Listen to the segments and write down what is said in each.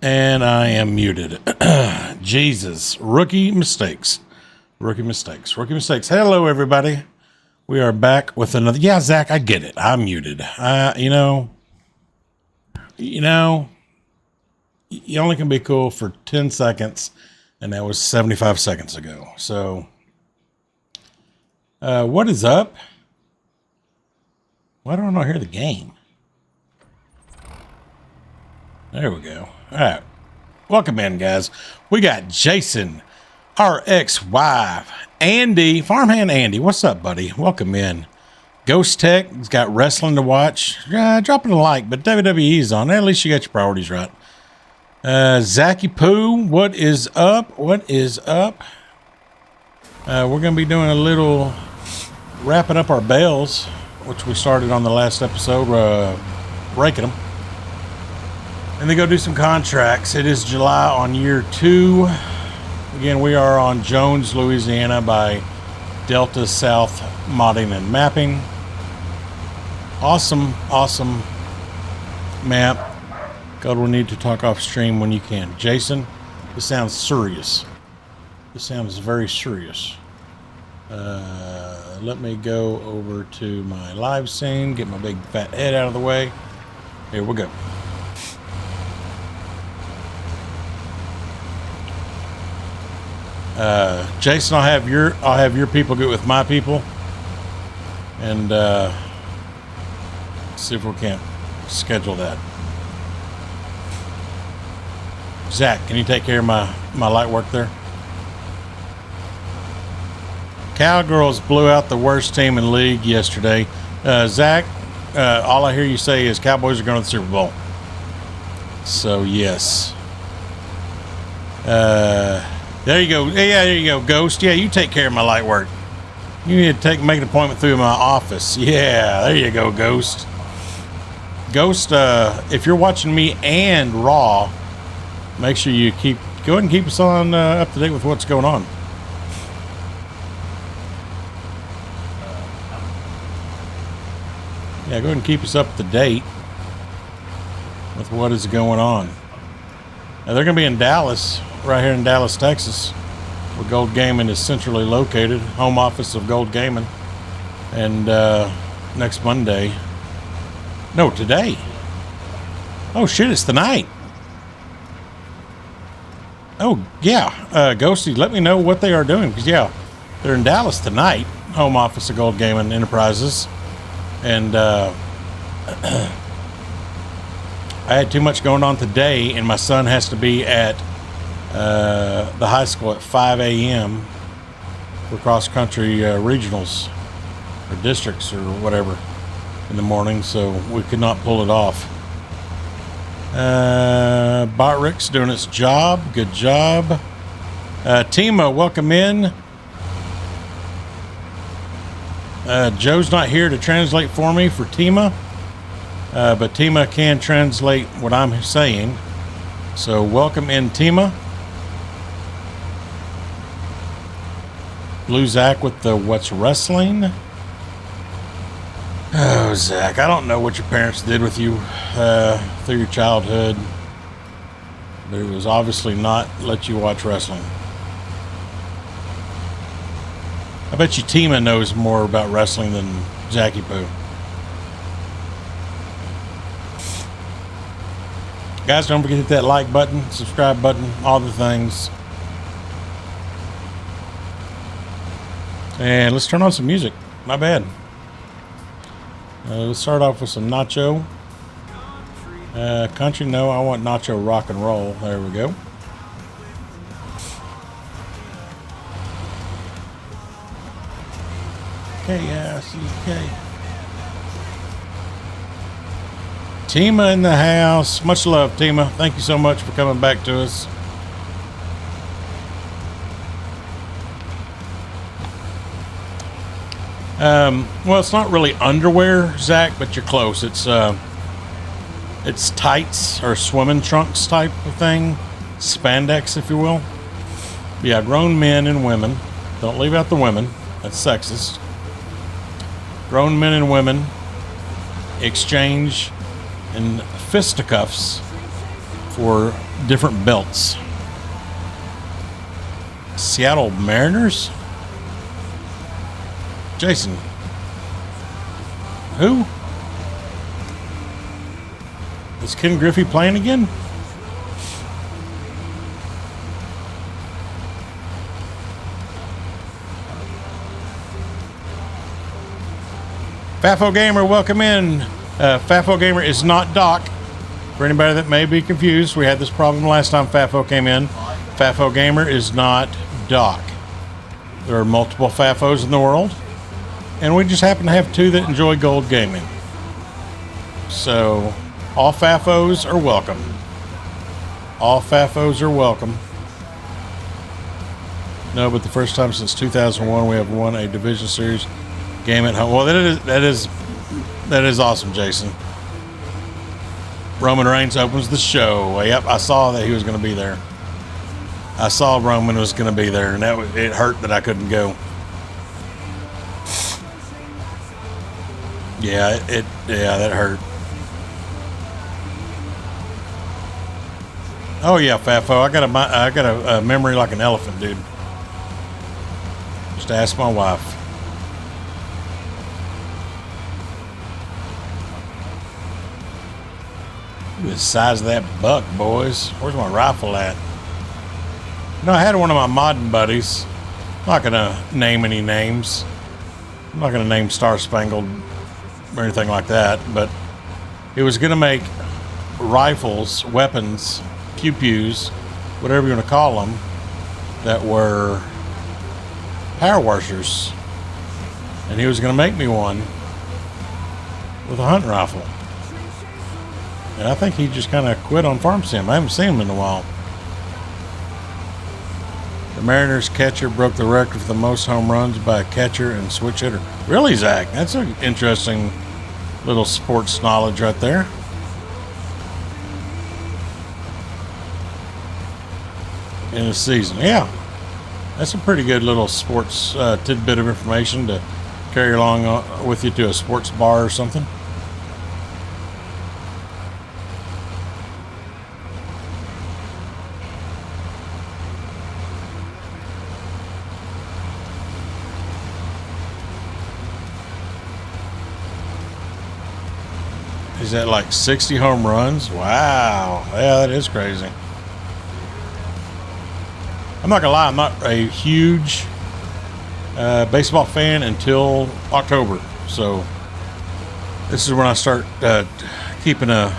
And I am muted. Jesus. Rookie mistakes. Hello, everybody. We are back with another. Yeah, Zach, I get it. I'm muted. You only can be cool for 10 seconds, and that was 75 seconds ago. So, what is up? Why don't I hear the game? There we go. All right. Welcome in, guys. We got Jason, RXY, Andy, Farmhand Andy. What's up, buddy? Welcome in. Ghost Tech has got wrestling to watch. Dropping a like, but WWE's on. At least you got your priorities right. Zachy Poo, what is up? What is up? We're going to be doing a little wrapping up our bales, which we started on the last episode, breaking them. And then go do some contracts. It is July on year 2. Again, we are on Jones, Louisiana by Delta South Modding and Mapping. Awesome, awesome map. God, we need to talk off stream when you can. Jason, this sounds serious. This sounds very serious. Let me go over to my live scene, get my big fat head out of the way. Here we go. Jason, I'll have your people get with my people, and see if we can't schedule that. Zach, can you take care of my light work there? Cowgirls blew out the worst team in the league yesterday. Zach, all I hear you say is Cowboys are going to the Super Bowl. So, yes. There you go. Yeah, there you go, Ghost. Yeah, you take care of my light work. You need to make an appointment through my office. Yeah, there you go, Ghost. Ghost, if you're watching me and Raw, make sure you go ahead and keep us on up to date with what's going on. Yeah, go ahead and keep us up to date with what is going on. Now, they're going to be in Dallas, right here in Dallas, Texas, where Gold Gaming is centrally located, home office of Gold Gaming. And next Monday, no, today. Oh shit, it's tonight. Oh, yeah. Ghosty, let me know what they are doing. Because, yeah, they're in Dallas tonight. Home office of Gold Gaming Enterprises. And I had too much going on today. And my son has to be at the high school at 5 a.m. for cross-country regionals. Or districts or whatever in the morning. So we could not pull it off. Botrick's doing its job. Good job. Tima, welcome in. Joe's not here to translate for me for Tima, but Tima can translate what I'm saying. So welcome in, Tima. Blue Zach with the what's wrestling. Oh, Zach, I don't know what your parents did with you through your childhood, but it was obviously not let you watch wrestling. I bet you Tima knows more about wrestling than Zachy Poo. Guys, don't forget to hit that like button, subscribe button, all the things. And let's turn on some music. My bad. Let's start off with some Nacho. Country, no, I want Nacho rock and roll. There we go. K-I-C-K. Tima in the house. Much love, Tima. Thank you so much for coming back to us. Well, it's not really underwear, Zach, but you're close. It's tights or swimming trunks type of thing. Spandex, if you will. Yeah, grown men and women. Don't leave out the women. That's sexist. Grown men and women exchange in fisticuffs for different belts. Seattle Mariners? Jason. Who? Is Ken Griffey playing again? Fafo Gamer, welcome in. Fafo Gamer is not Doc. For anybody that may be confused, we had this problem last time Fafo came in. Fafo Gamer is not Doc. There are multiple Fafos in the world, and we just happen to have two that enjoy gold gaming. So, all Fafos are welcome. All FAFOs are welcome. No, but the first time since 2001 we have won a Division Series game at home. Well, that is awesome, Jason. Roman Reigns opens the show. Yep, I saw that he was going to be there. I saw Roman was going to be there, and it hurt that I couldn't go. Yeah, that hurt. Oh yeah, Fafo, I got a memory like an elephant, dude. Just ask my wife. Look at the size of that buck, boys. Where's my rifle at? No, I had one of my modding buddies. I'm not gonna name any names. I'm not gonna name Star Spangled or anything like that, but it was gonna make rifles, weapons, pew-pews, whatever you want to call them, that were power washers, and he was going to make me one with a hunting rifle. And I think he just kind of quit on farm sim. I haven't seen him in a while. The Mariners catcher broke the record for the most home runs by a catcher and switch hitter. Really, Zach? That's an interesting little sports knowledge right there. In a season. Yeah, that's a pretty good little sports tidbit of information to carry along with you to a sports bar or something. Is that like 60 home runs? Wow. Yeah, that is crazy. I'm not gonna lie, I'm not a huge baseball fan until October. So this is when I start keeping a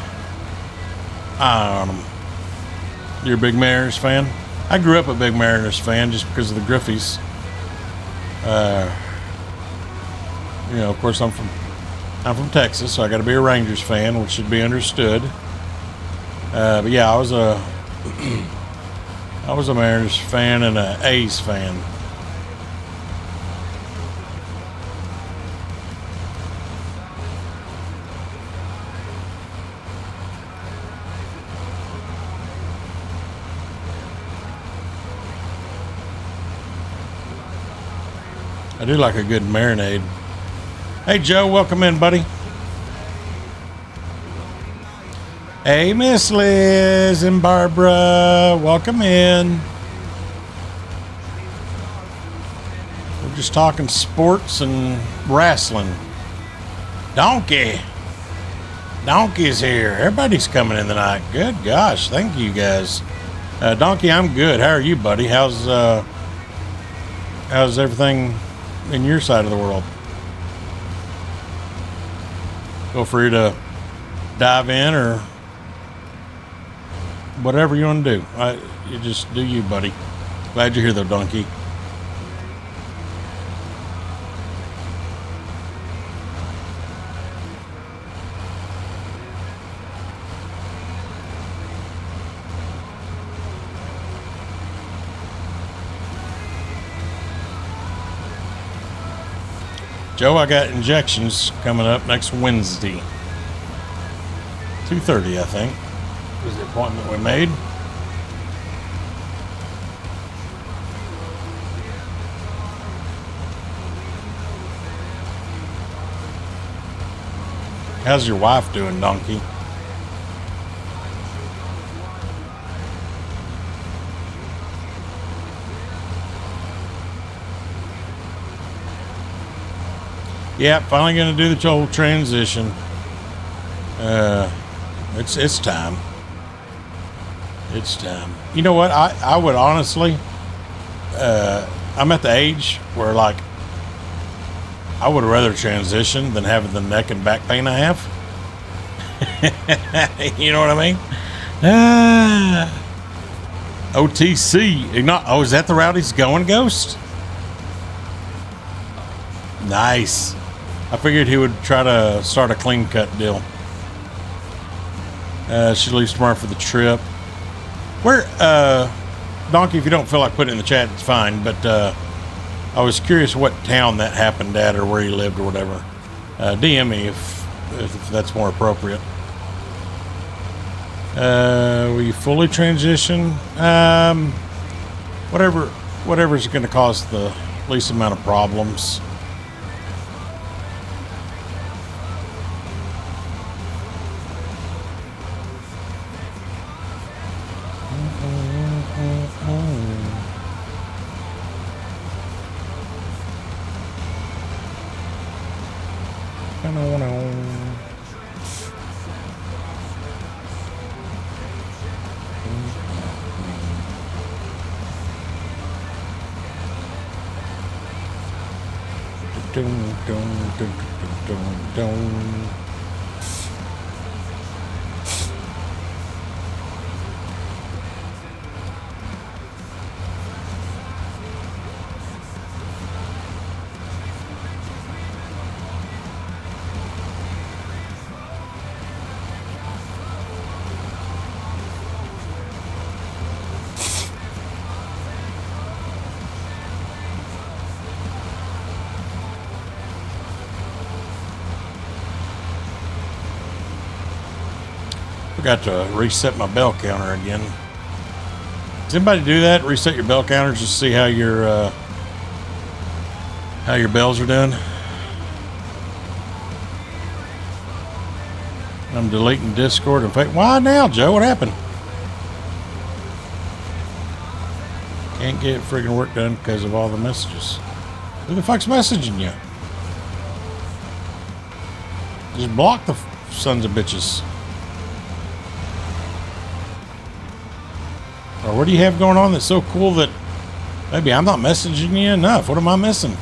eye on them. You're a big Mariners fan? I grew up a big Mariners fan just because of the Griffies. Of course I'm from Texas, so I got to be a Rangers fan, which should be understood. But yeah, I was a Mariners fan and an A's fan. I do like a good marinade. Hey, Joe, welcome in, buddy. Hey, Miss Liz and Barbara, welcome in. We're just talking sports and wrestling. Donkey's here. Everybody's coming in tonight. Good gosh, thank you guys. Donkey, I'm good. How are you, buddy? How's everything in your side of the world? Feel free to dive in or whatever you want to do. You just do you, buddy. Glad you're here, though, Donkey. Joe, I got injections coming up next Wednesday. 2:30, I think, was the appointment we made. How's your wife doing, Donkey? Yeah, finally going to do the whole transition. It's time. It's time. You know what? I would honestly, I'm at the age where, like, I would rather transition than having the neck and back pain I have. You know what I mean? OTC. Oh, is that the route he's going, Ghost? Nice. I figured he would try to start a clean cut deal. She leaves tomorrow for the trip. Where, Donkey, if you don't feel like putting it in the chat, it's fine. But I was curious what town that happened at or where you lived or whatever. DM me if that's more appropriate. Will you fully transition? Whatever's going to cause the least amount of problems. Forgot to reset my bell counter again. Does anybody do that? Reset your bell counters just to see how your bells are doing? I'm deleting Discord and why now, Joe? What happened? Can't get friggin' work done because of all the messages. Who the fuck's messaging you? Just block the sons of bitches. Or what do you have going on that's so cool that maybe I'm not messaging you enough? What am I missing?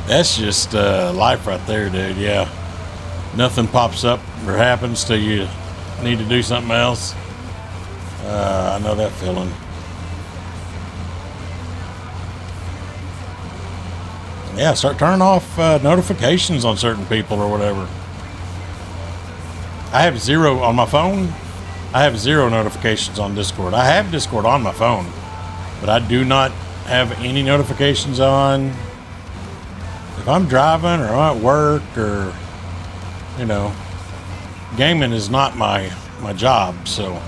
That's just life right there, dude. Yeah. Nothing pops up or happens till you need to do something else. I know that feeling. Yeah, start turning off notifications on certain people or whatever. I have 0 on my phone. I have 0 notifications on Discord. I have Discord on my phone, but I do not have any notifications on. If I'm driving or I'm at work or, you know, gaming is not my job, so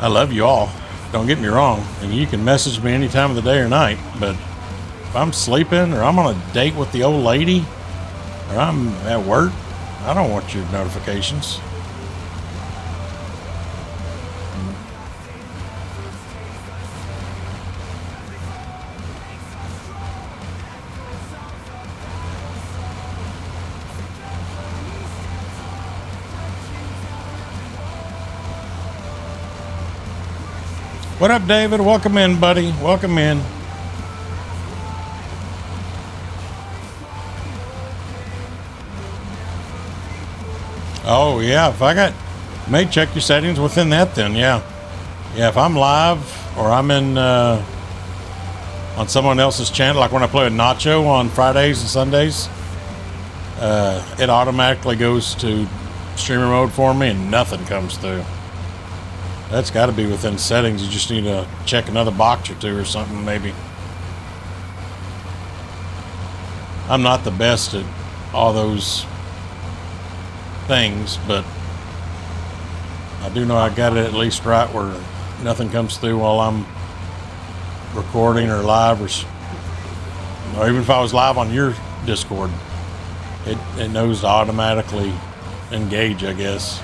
I love you all. Don't get me wrong, and you can message me any time of the day or night, but if I'm sleeping or I'm on a date with the old lady or I'm at work, I don't want your notifications. What up, David? Welcome in, buddy. Welcome in. Oh, yeah. If I got... May check your settings within that then, yeah. Yeah, if I'm live or I'm in... on someone else's channel, like when I play with Nacho on Fridays and Sundays, it automatically goes to streamer mode for me and nothing comes through. That's got to be within settings. You just need to check another box or two or something, maybe. I'm not the best at all those things, but I do know I got it at least right where nothing comes through while I'm recording or live, or even if I was live on your Discord, it knows to automatically engage, I guess.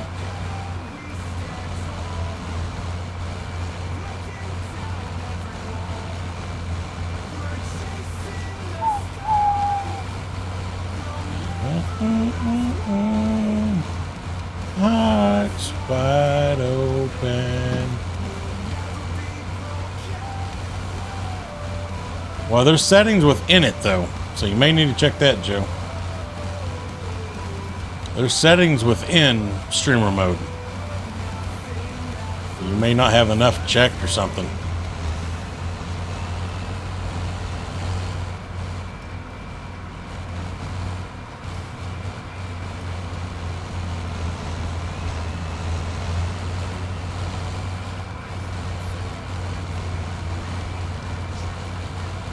Hearts wide open. Well, there's settings within it though, so you may need to check that, Joe. There's settings within streamer mode. You may not have enough checked or something.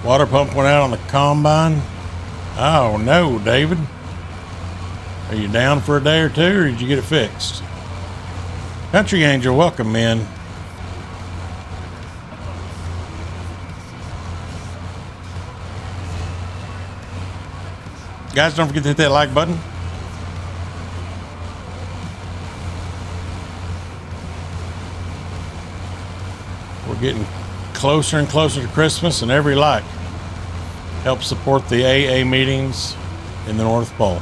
Water pump went out on the combine. Oh no, David. Are you down for a day or two, or did you get it fixed? Country Angel, welcome in. Guys, don't forget to hit that like button. We're getting closer and closer to Christmas, and every like helps support the AA meetings in the North Pole.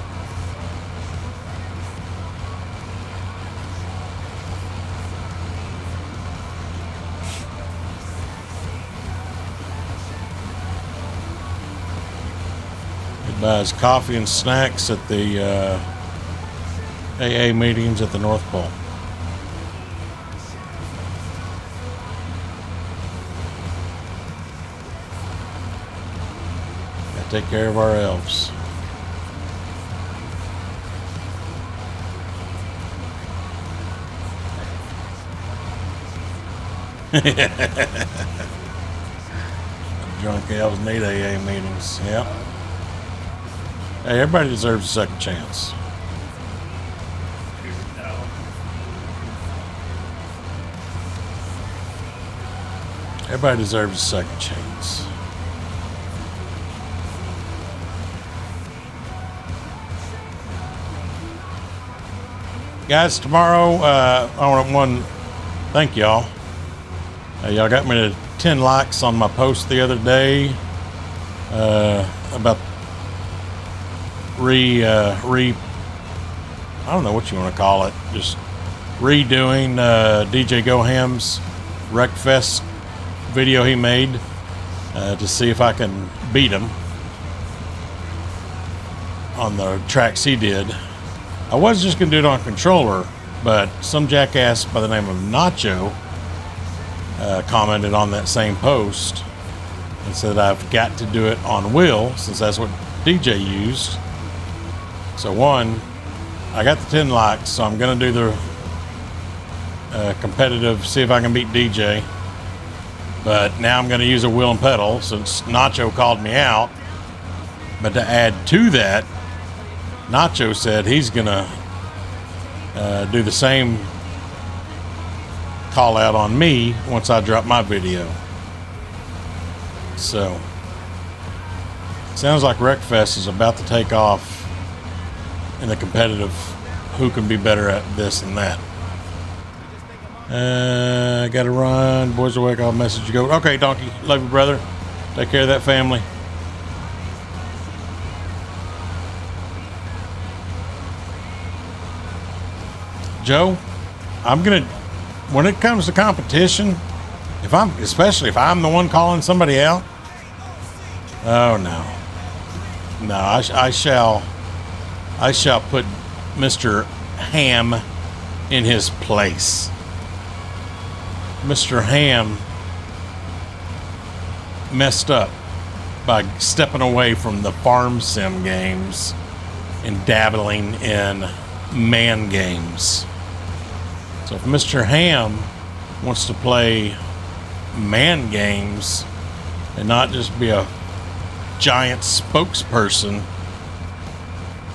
He buys coffee and snacks at the AA meetings at the North Pole. Take care of our elves. Drunk elves need AA meetings. Yep. Hey, everybody deserves a second chance. Everybody deserves a second chance. Guys, tomorrow, I want to thank y'all. Y'all got me to 10 likes on my post the other day about I don't know what you want to call it, just redoing DJ Goham's Wreckfest video he made to see if I can beat him on the tracks he did. I was just going to do it on controller, but some jackass by the name of Nacho commented on that same post and said I've got to do it on wheel since that's what DJ used. So one, I got the 10 likes, so I'm going to do the competitive, see if I can beat DJ. But now I'm going to use a wheel and pedal since Nacho called me out. But to add to that, Nacho said he's gonna do the same call out on me once I drop my video. So sounds like Wreckfest is about to take off in the competitive who can be better at this and that. Gotta run. Boys awake, I'll message you. Go. Okay, Donkey. Love you, brother. Take care of that family. Joe, I'm gonna, when it comes to competition, especially if I'm the one calling somebody out, oh no, I shall put Mr. Ham in his place. Mr. Ham messed up by stepping away from the farm sim games and dabbling in man games. So if Mr. Ham wants to play man games and not just be a giant spokesperson,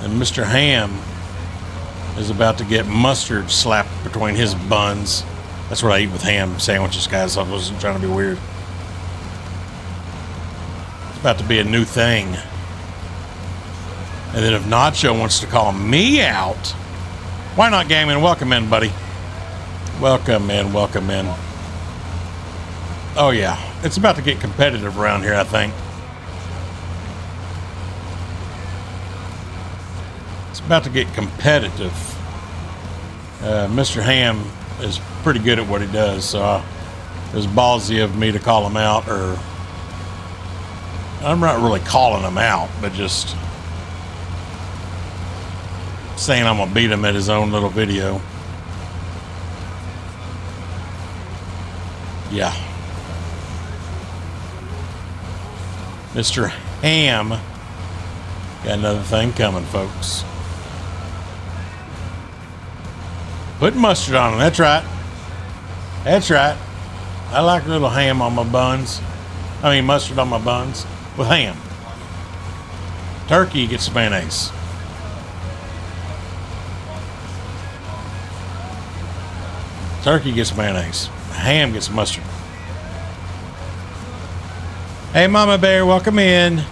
then Mr. Ham is about to get mustard slapped between his buns. That's what I eat with ham sandwiches, guys. So I wasn't trying to be weird. It's about to be a new thing. And then if Nacho wants to call me out, why not, Gaming? Welcome in, buddy. Welcome in, welcome in. Oh yeah, it's about to get competitive around here, I think. It's about to get competitive. Mr. Ham is pretty good at what he does, so it was ballsy of me to call him out, or I'm not really calling him out, but just saying I'm gonna beat him at his own little video. Yeah. Mr. Ham got another thing coming, folks. Put mustard on them. That's right. That's right. I like a little ham on my buns. I mean, mustard on my buns with ham. Turkey gets mayonnaise. Turkey gets mayonnaise. Ham gets mustard. Hey, Mama Bear, welcome in.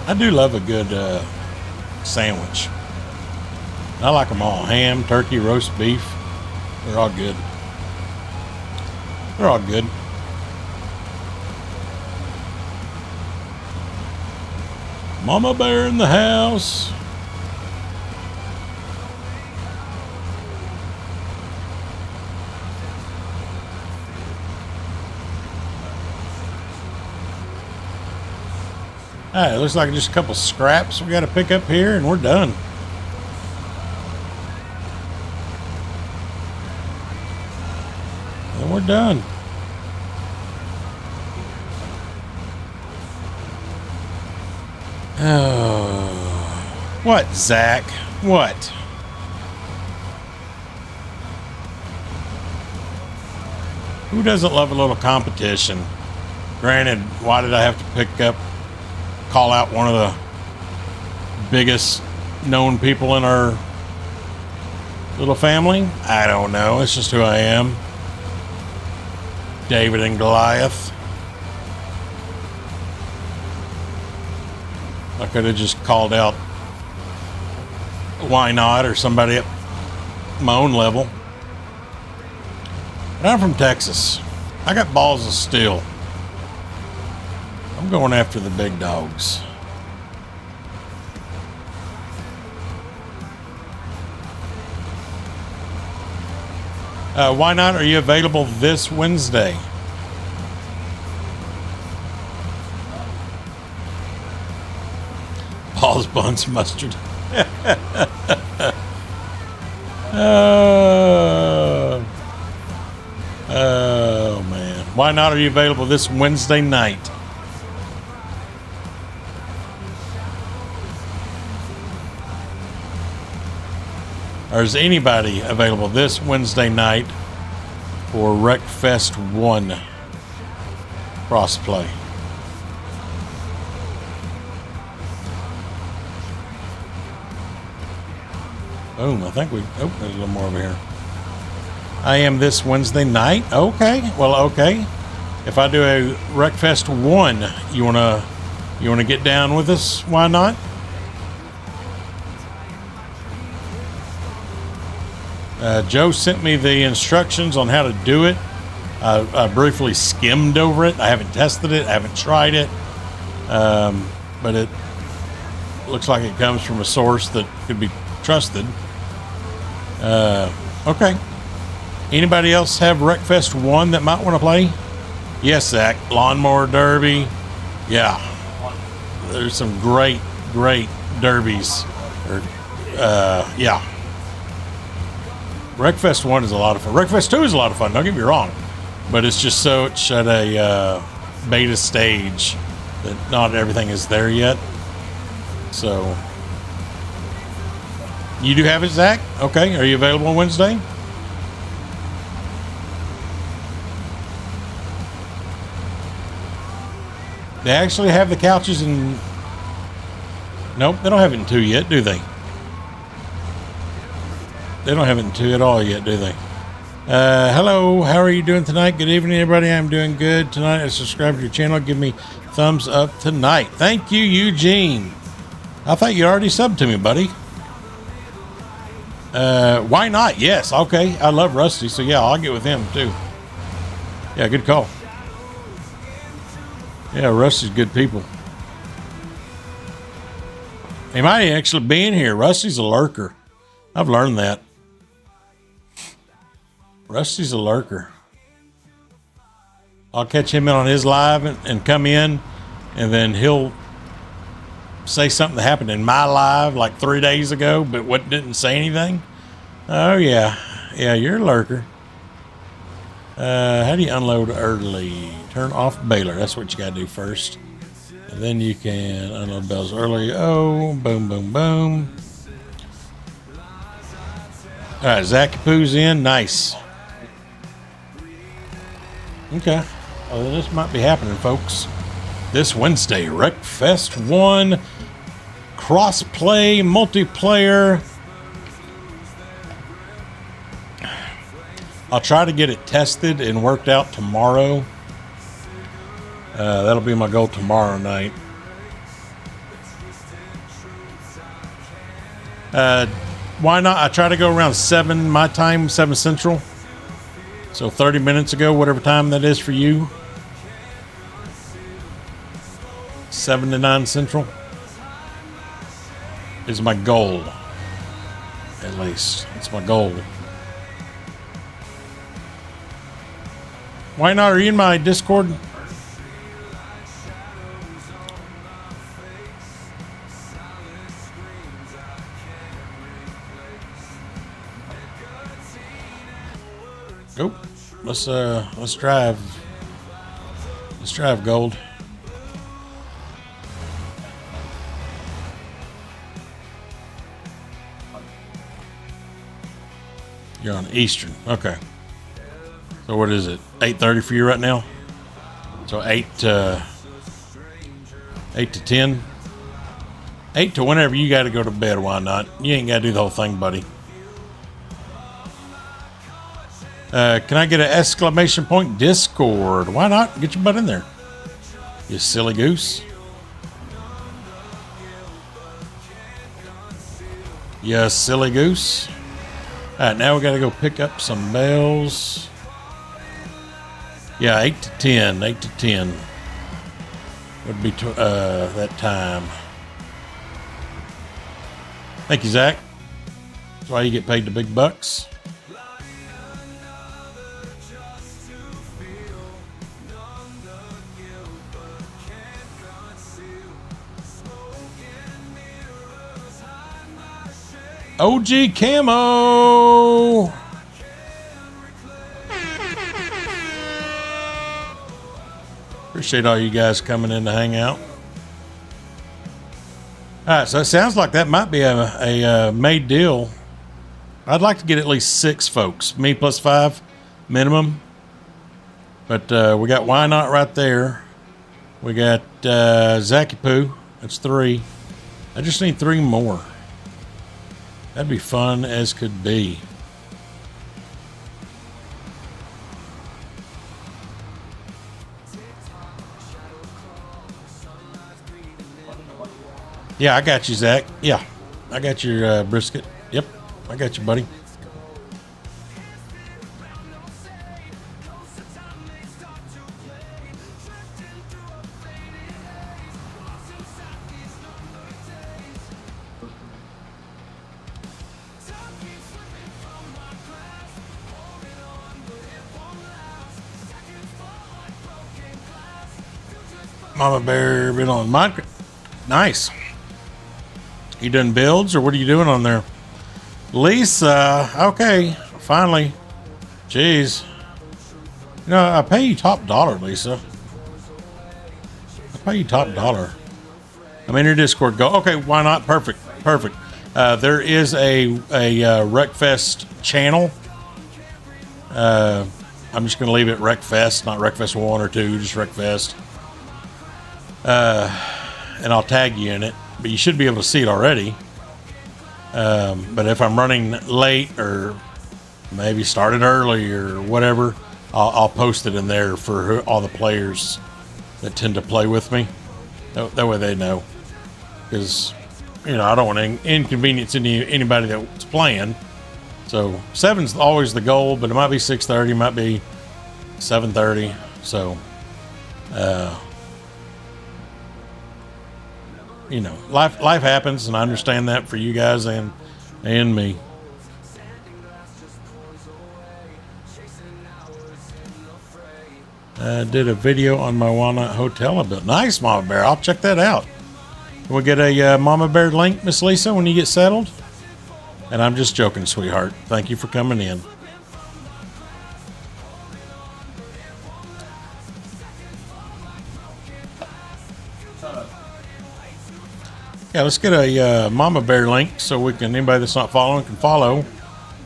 I do love a good sandwich. I like them all. Ham, turkey, roast beef. They're all good. They're all good. Mama Bear in the house. All right, it looks like just a couple scraps we got to pick up here, and we're done. And we're done. Oh, what, Zach? What? Who doesn't love a little competition? Granted, why did I have to call out one of the biggest known people in our little family? I don't know. It's just who I am. David and Goliath. I could have just called out Why Not or somebody at my own level. But I'm from Texas. I got balls of steel. I'm going after the big dogs. Why Not? Are you available this Wednesday? Paul's buns mustard. Oh man. Why Not? Are you available this Wednesday night? Or is anybody available this Wednesday night for Wreckfest 1 crossplay? Boom, I think there's a little more over here. I am this Wednesday night. Okay, well, okay. If I do a Wreckfest 1, you wanna get down with us? Why not? Joe sent me the instructions on how to do it. I briefly skimmed over it. I haven't tested it. I haven't tried it. But it looks like it comes from a source that could be trusted. Okay. Anybody else have Wreckfest 1 that might want to play? Yes, Zach. Lawnmower Derby. Yeah. There's some great derbies. Yeah. Wreckfest 1 is a lot of fun. Wreckfest 2 is a lot of fun, don't get me wrong. But it's just such at a beta stage that not everything is there yet. So, you do have it, Zach? Okay, are you available on Wednesday? They actually have the couches in... Nope, they don't have it in 2 yet, do they? They don't have it in 2 at all yet, do they? Hello, how are you doing tonight? Good evening, everybody. I'm doing good tonight. I subscribe to your channel. Give me thumbs up tonight. Thank you, Eugene. I thought you already subbed to me, buddy. Why not? Yes, okay. I love Rusty, so yeah, I'll get with him too. Yeah, good call. Yeah, Rusty's good people. He might actually be in here. Rusty's a lurker. I've learned that. Rusty's a lurker. I'll catch him in on his live and come in, and then he'll say something that happened in my live like 3 days ago, but didn't say anything. Oh yeah, you're a lurker. How do you unload early? Turn off baler. That's what you gotta do first, and then you can unload bales early. Oh, boom, boom, boom. All right, Zackapoo's in. Nice. Okay. Oh, this might be happening, folks. This Wednesday, Wreckfest 1 cross-play multiplayer. I'll try to get it tested and worked out tomorrow. That'll be my goal tomorrow night. Why not? I try to go around 7 my time, 7 Central. So 30 minutes ago, whatever time that is for you. 7 to 9 Central is my goal. At least. It's my goal. Why not? Are you in my Discord? Nope. Let's drive. Let's drive, Gold. You're on Eastern. Okay. So what is it? 8:30 for you right now? So 8 to 10? 8 to whenever you got to go to bed. Why not? You ain't got to do the whole thing, buddy. Can I get an exclamation point Discord? Why not? Get your butt in there. You silly goose. You silly goose. All right, now we got to go pick up some bales. Yeah, 8 to 10. 8 to 10 would be that time. Thank you, Zach. That's why you get paid the big bucks. OG Camo. Appreciate all you guys coming in to hang out. All right, so it sounds like that might be a made deal. I'd like to get at least 6 folks, me plus 5 minimum. But we got Why Not right there. We got Zackapoo. That's 3. I just need 3 more. That'd be fun as could be. Yeah, I got you, Zach. Yeah, I got your brisket. Yep, I got you, buddy. Mama Bear been on Minecraft. Nice. You doing builds or what are you doing on there? Lisa, okay, finally. Jeez. You know, I pay you top dollar, Lisa. I pay you top dollar. I'm in your Discord. Go. Okay, why not? Perfect. Perfect. There is a Wreckfest channel. I'm just going to leave it Wreckfest, not Wreckfest 1 or 2, just Wreckfest. And I'll tag you in it, but you should be able to see it already. But if I'm running late or maybe started early or whatever, I'll post it in there for all the players that tend to play with me. That way they know. Because, you know, I don't want to inconvenience anybody that's playing. So 7's always the goal, but it might be 6:30, it might be 7:30. So, you know, life happens, and I understand that for you guys and me. Did a video on my Walnut Hotel I built. Nice, Mama Bear. I'll check that out. Can we get a Mama Bear link, Miss Lisa, when you get settled? And I'm just joking, sweetheart. Thank you for coming in. Yeah, let's get a Mama Bear link so we can, anybody that's not following can follow.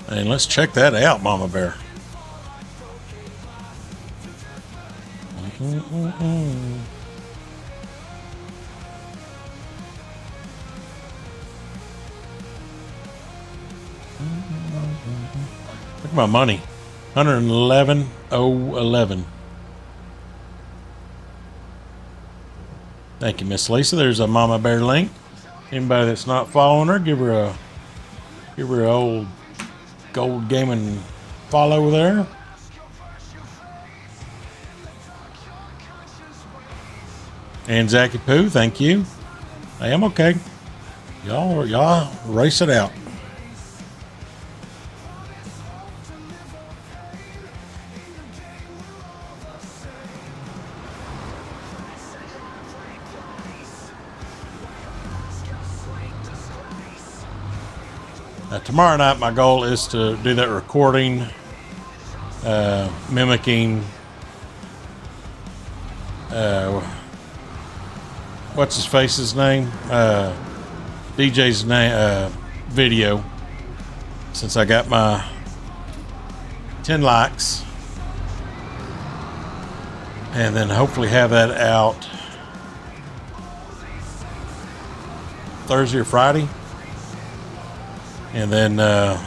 And let's check that out, Mama Bear. Look at my money. 111,011. Thank you, Miss Lisa. There's a Mama Bear link. Anybody that's not following her, give her a old gold gaming follow there. And Zachy Poo, thank you. I am okay. Y'all race it out. Tomorrow night, my goal is to do that recording, mimicking, what's his face's name? DJ's name, video. Since I got my 10 likes. And then hopefully have that out Thursday or Friday. And then,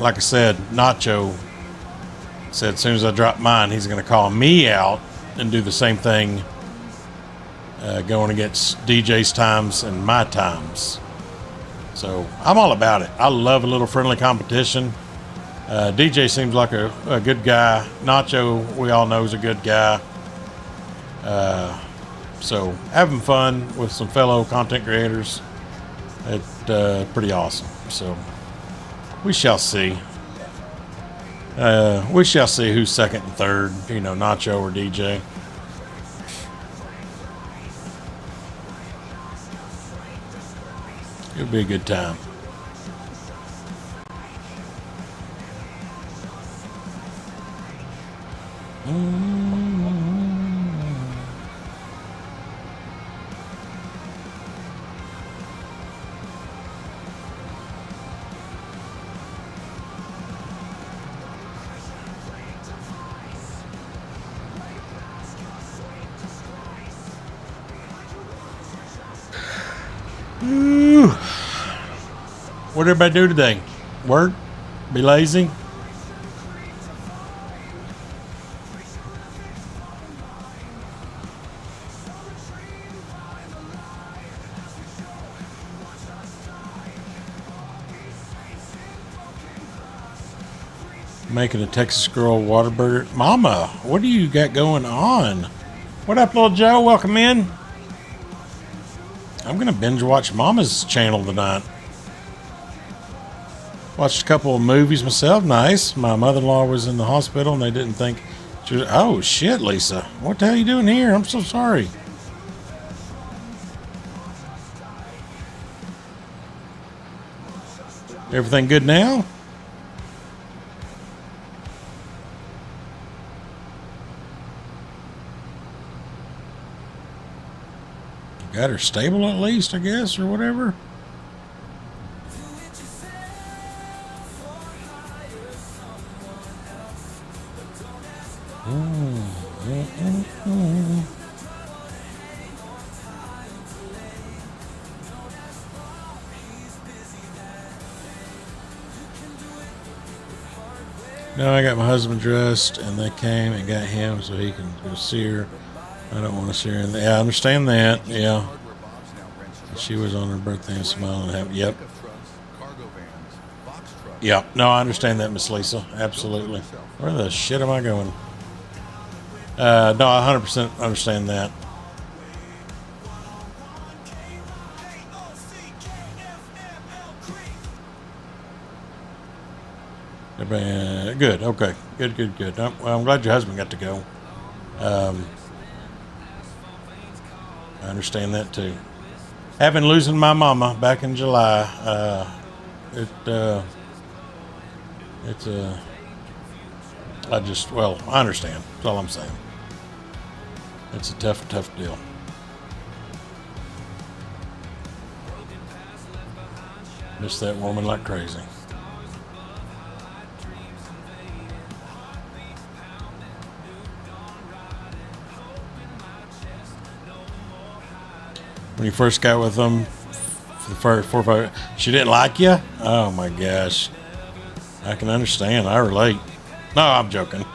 like I said, Nacho said as soon as I drop mine, he's going to call me out and do the same thing, going against DJ's times and my times. So I'm all about it. I love a little friendly competition. DJ seems like a good guy. Nacho, we all know, is a good guy. So having fun with some fellow content creators, it's pretty awesome. So we shall see. We shall see who's second and third, you know, Nacho or DJ. It'll be a good time. What did everybody do today? Work? Be lazy? Making a Texas girl Whataburger. Mama, what do you got going on? What up, little Joe? Welcome in. I'm going to binge watch Mama's channel tonight. Watched a couple of movies myself. Nice. My mother-in-law was in the hospital and they didn't think she was. Oh, shit, Lisa. What the hell are you doing here? I'm so sorry. Everything good now? Got her stable at least, I guess, or whatever. No, I got my husband dressed, and they came and got him so he can go see her. I don't want to see her. Yeah, I understand that. Yeah. She was on her birthday and smiling and happy. Yep. Yep. No, I understand that, Miss Lisa. Absolutely. Where the shit am I going? No, I 100% understand that. Good. Okay. Good. I'm glad your husband got to go. I understand that too. Having losing my mama back in July, I understand. That's all I'm saying. It's a tough deal. Miss that woman like crazy. When you first got with them, for the first 4 or 5, she didn't like you? Oh my gosh. I can understand. I relate. No, I'm joking.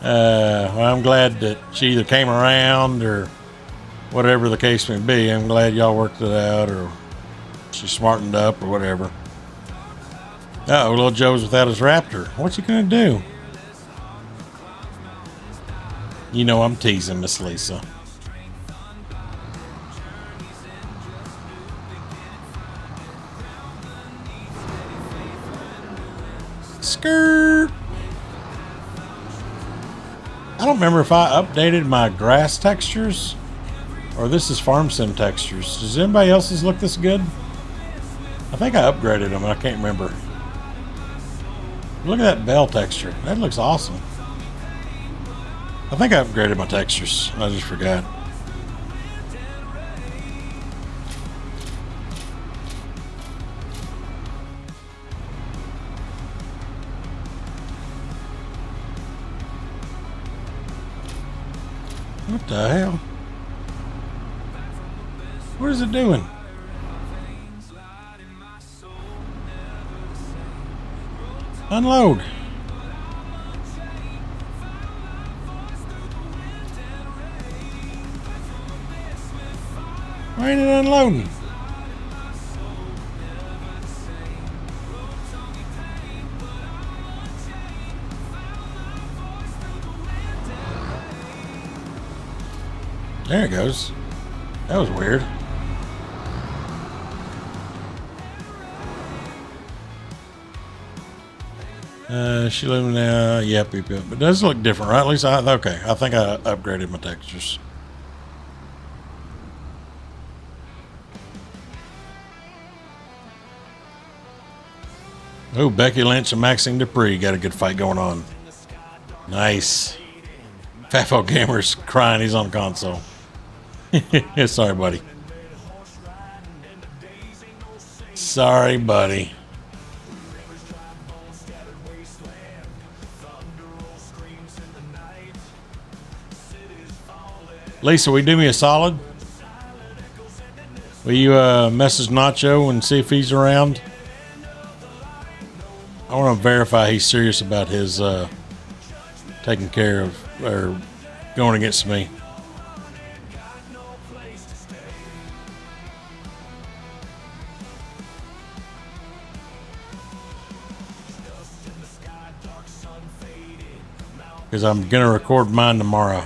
Well, I'm glad that she either came around or whatever the case may be. I'm glad y'all worked it out, or she smartened up, or whatever. Uh-oh, little Joe's without his Raptor. What's he gonna do? You know I'm teasing, Miss Lisa. Skirt. I don't remember if I updated my grass textures or this is farm sim textures. Does anybody else's look this good? I think I upgraded them. I can't remember. Look at that bell texture. That looks awesome. I think I upgraded my textures. I just forgot. What the hell? What is it doing? Unload. Why ain't it unloading? There it goes. That was weird. She living now. Yep. But it does look different, right? At least okay. I think I upgraded my textures. Oh, Becky Lynch and Maxine Dupree got a good fight going on. Nice. Fafo Gamer's crying. He's on console. Sorry, buddy. Sorry, buddy. Lisa, will you do me a solid? Will you message Nacho and see if he's around? I want to verify he's serious about his taking care of or going against me. Because I'm going to record mine tomorrow.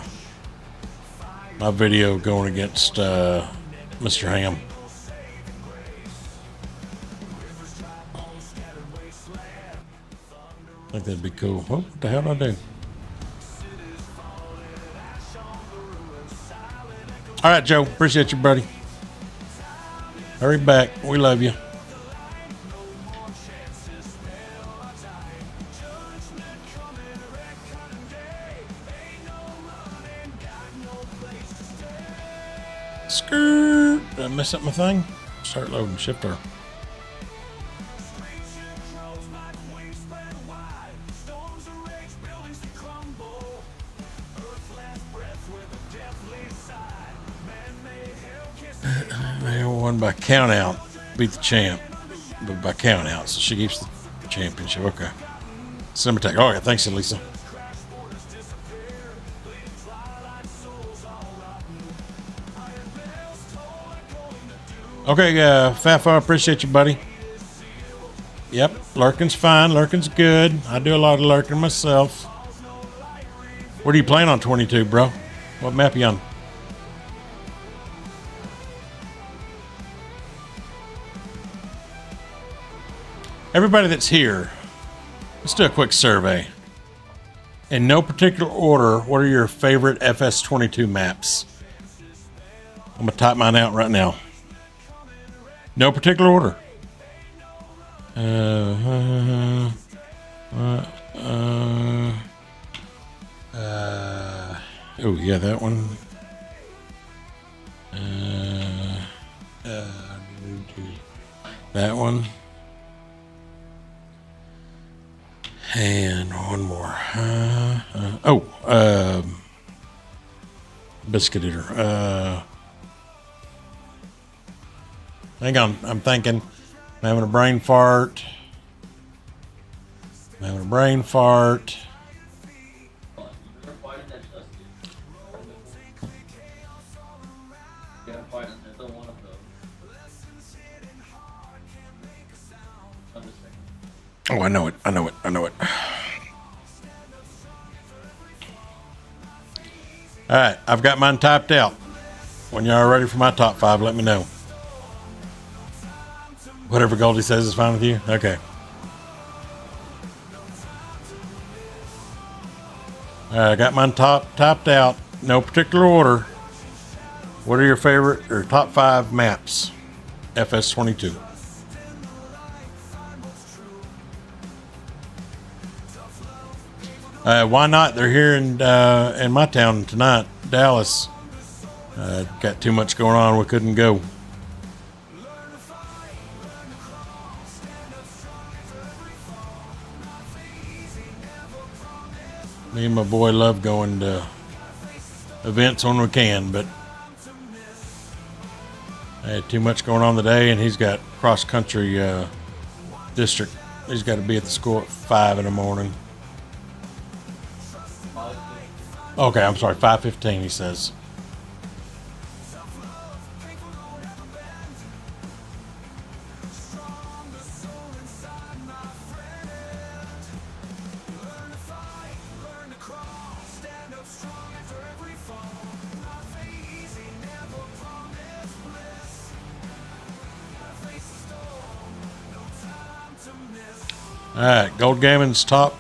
My video going against Mr. Ham. I think that'd be cool. Oh, what the hell did I do? All right, Joe. Appreciate you, buddy. Hurry back. We love you. Skirt. Did I mess up my thing? Start loading. Shift R. They won by count out. Beat the champ. But by count out. So she keeps the championship. Okay. Cinematech. Oh, yeah. Thanks, Lisa. Okay, Fafo, I appreciate you, buddy. Yep, lurking's fine. Lurking's good. I do a lot of lurking myself. What are you playing on 22, bro? What map you on? Everybody that's here, let's do a quick survey. In no particular order, what are your favorite FS22 maps? I'm gonna type mine out right now. No particular order. Oh yeah, that one. That one. And one more. Biscuit eater. Hang on, I'm thinking. I'm having a brain fart. Oh, I know it. All right, I've got mine typed out. When y'all are ready for my top 5, let me know. Whatever Goldie says is fine with you? Okay. All right, I got mine typed out. No particular order. What are your favorite or top 5 maps? FS22. Why not? They're here in my town tonight, Dallas. Got too much going on. We couldn't go. Me and my boy love going to events when we can, but I had too much going on today, and he's got cross country district. He's got to be at the school at 5 in the morning. Okay, I'm sorry, 5:15, he says. All right, Gold Gaming's top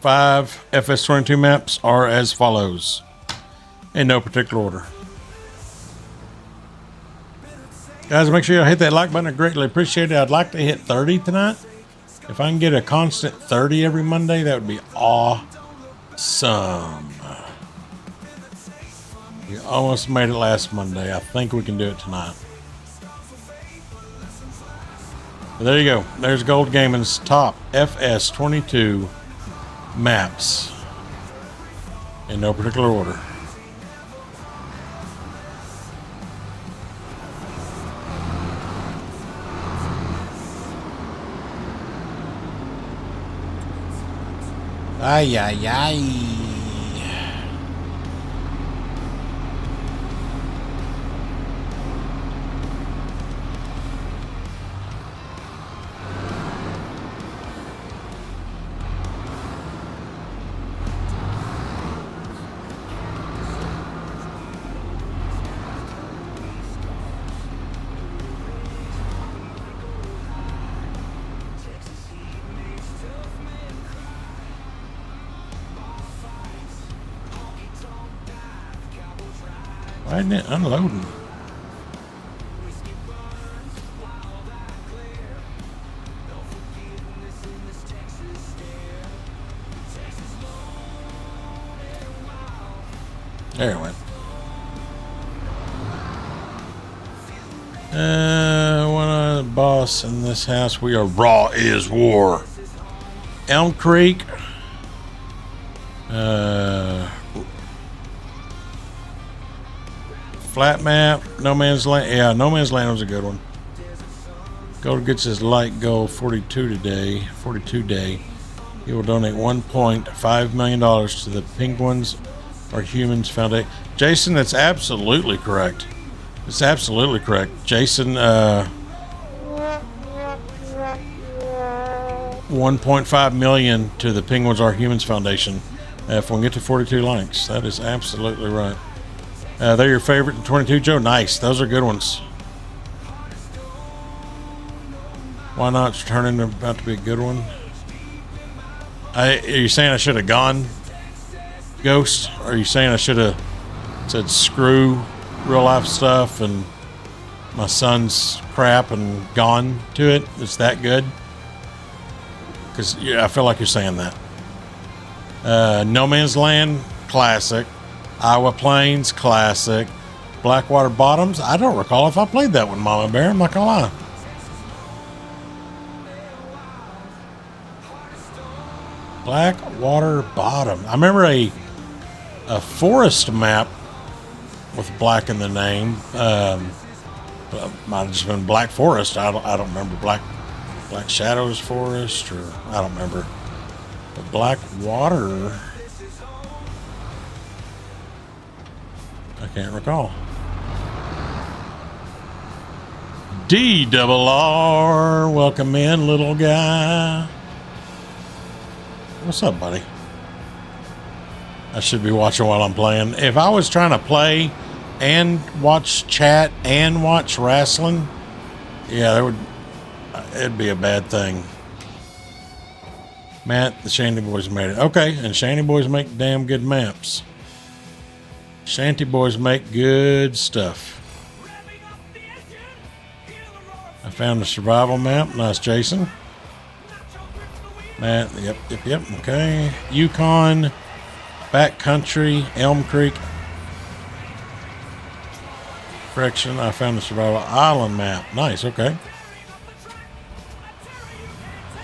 5 FS22 maps are as follows, in no particular order. Guys, make sure you hit that like button. I greatly appreciate it. I'd like to hit 30 tonight. If I can get a constant 30 every Monday, that would be awesome. We almost made it last Monday. I think we can do it tonight. But there you go. There's Gold Gaming's top FS22 maps in no particular order. Ay, ay, ay. Why isn't it unloading? There it went. One of the boss in this house. We are raw is war. Elm Creek. Flat map, No Man's Land. Yeah, No Man's Land was a good one. Gold gets his light goal 42 today. 42 day. He will donate $1.5 million to the Penguins or Humans Foundation. Jason, that's absolutely correct. It's absolutely correct. Jason, $1.5 million to the Penguins or Humans Foundation. If we can get to 42 likes, that is absolutely right. They're your favorite in 22, Joe? Nice. Those are good ones. Why not? It's turning about to be a good one. Are you saying I should have gone, Ghost? Or are you saying I should have said screw real life stuff and my son's crap and gone to it. It's that good? Because yeah, I feel like you're saying that. No Man's Land, classic. Iowa Plains, classic. Blackwater Bottoms, I don't recall if I played that one, Mama Bear. I'm not gonna lie. Blackwater Bottom. I remember a forest map with black in the name. Might have just been Black Forest. I don't remember. Black Shadows Forest, or I don't remember. But Blackwater, I can't recall. DRR, welcome in, little guy. What's up, buddy? I should be watching while I'm playing. If I was trying to play and watch chat and watch wrestling, yeah, it'd be a bad thing. Matt, the Shanty Boys made it. Okay, and Shanty Boys make damn good maps. Shanty Boys make good stuff. I found a survival map. Nice, Jason. Matt, yep. Okay. Yukon, Backcountry, Elm Creek. Correction, I found the survival island map. Nice, okay.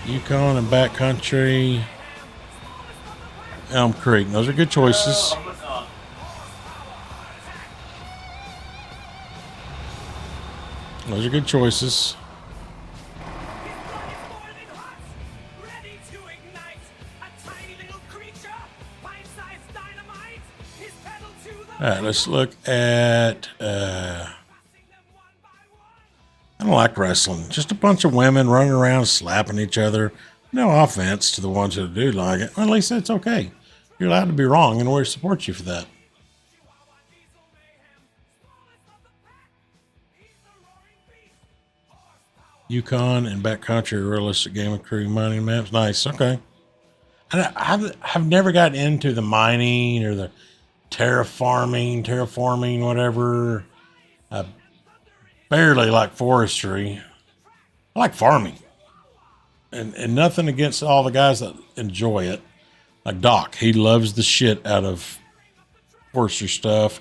Yukon and Backcountry, Elm Creek. Those are good choices. Those are good choices. All right, let's look at, I don't like wrestling. Just a bunch of women running around slapping each other. No offense to the ones who do like it. Well, at least that's okay. You're allowed to be wrong, and we support you for that. Yukon and Backcountry realistic game of crew mining maps. Nice, okay. I've never gotten into the mining or the terraforming, whatever. I barely like forestry. I like farming. And nothing against all the guys that enjoy it. Like Doc, he loves the shit out of forestry stuff.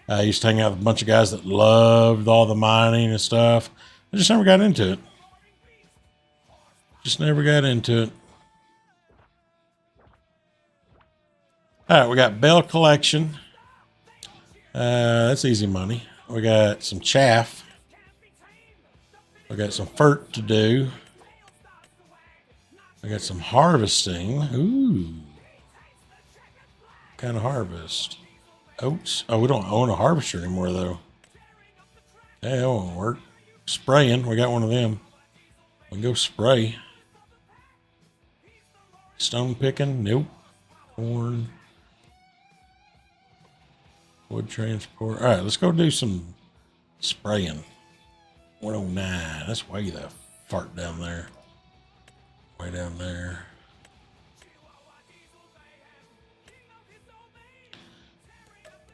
I used to hang out with a bunch of guys that loved all the mining and stuff. I just never got into it. All right, we got Bell Collection. That's easy money. We got some chaff. We got some fert to do. We got some harvesting. Ooh. What kind of harvest? Oats. Oh, we don't own a harvester anymore, though. Yeah, that won't work. Spraying. We got one of them. We can go spray. Stone picking. Nope. Corn. Wood transport. All right, let's go do some spraying. 109. That's way the fart down there. Way down there.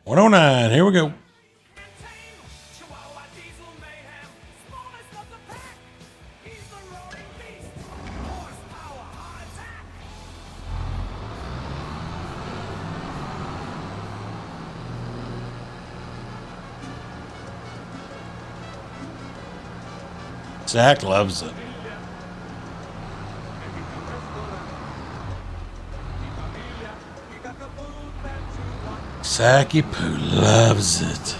$109. Here we go. Zach loves it. Zachy Poo loves it.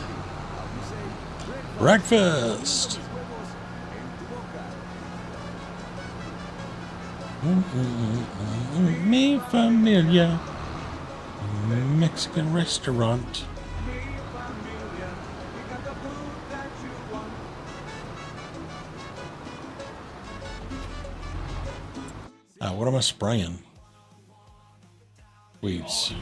Breakfast. Mi familia. Mexican restaurant. What am I spraying? Weeds.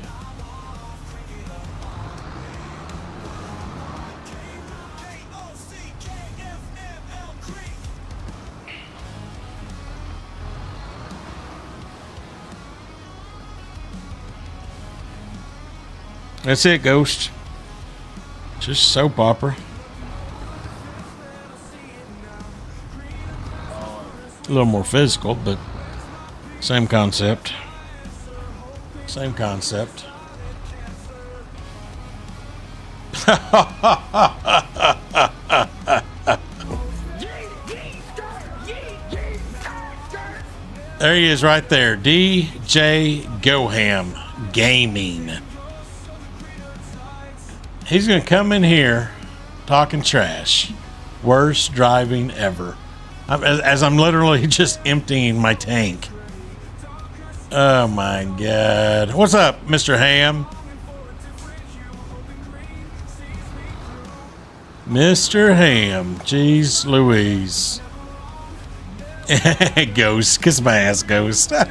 That's it, Ghost. Just soap opera. A little more physical, but same concept. Same concept. There he is right there. DJ Goham Gaming. He's going to come in here talking trash. Worst driving ever. As I'm literally just emptying my tank. Oh my God. What's up, Mr. Ham? Mr. Ham. Jeez Louise. Ghost. Kiss my ass, Ghost. All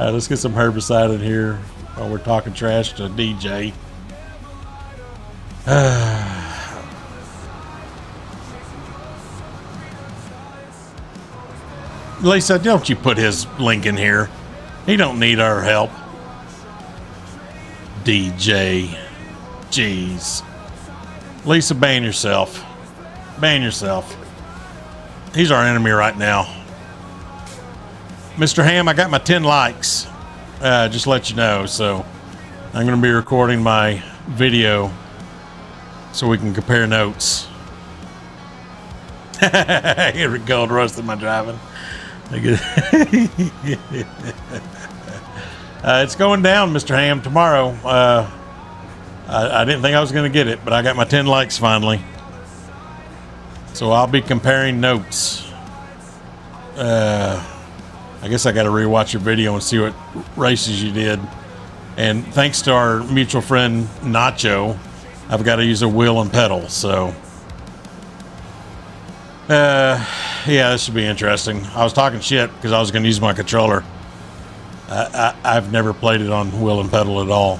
right, let's get some herbicide in here while we're talking trash to DJ. Lisa, don't you put his link in here. He don't need our help. DJ. Jeez. Lisa, ban yourself. Ban yourself. He's our enemy right now. Mr. Ham, I got my 10 likes. Just to let you know. So I'm going to be recording my video so we can compare notes. Here we go, roasting my driving. It's going down, Mr. Ham, tomorrow. I didn't think I was going to get it, but I got my 10 likes finally. So I'll be comparing notes. I guess I got to rewatch your video and see what races you did. And thanks to our mutual friend Nacho, I've got to use a wheel and pedal. So, yeah, this should be interesting. I was talking shit because I was going to use my controller. I've never played it on wheel and pedal at all.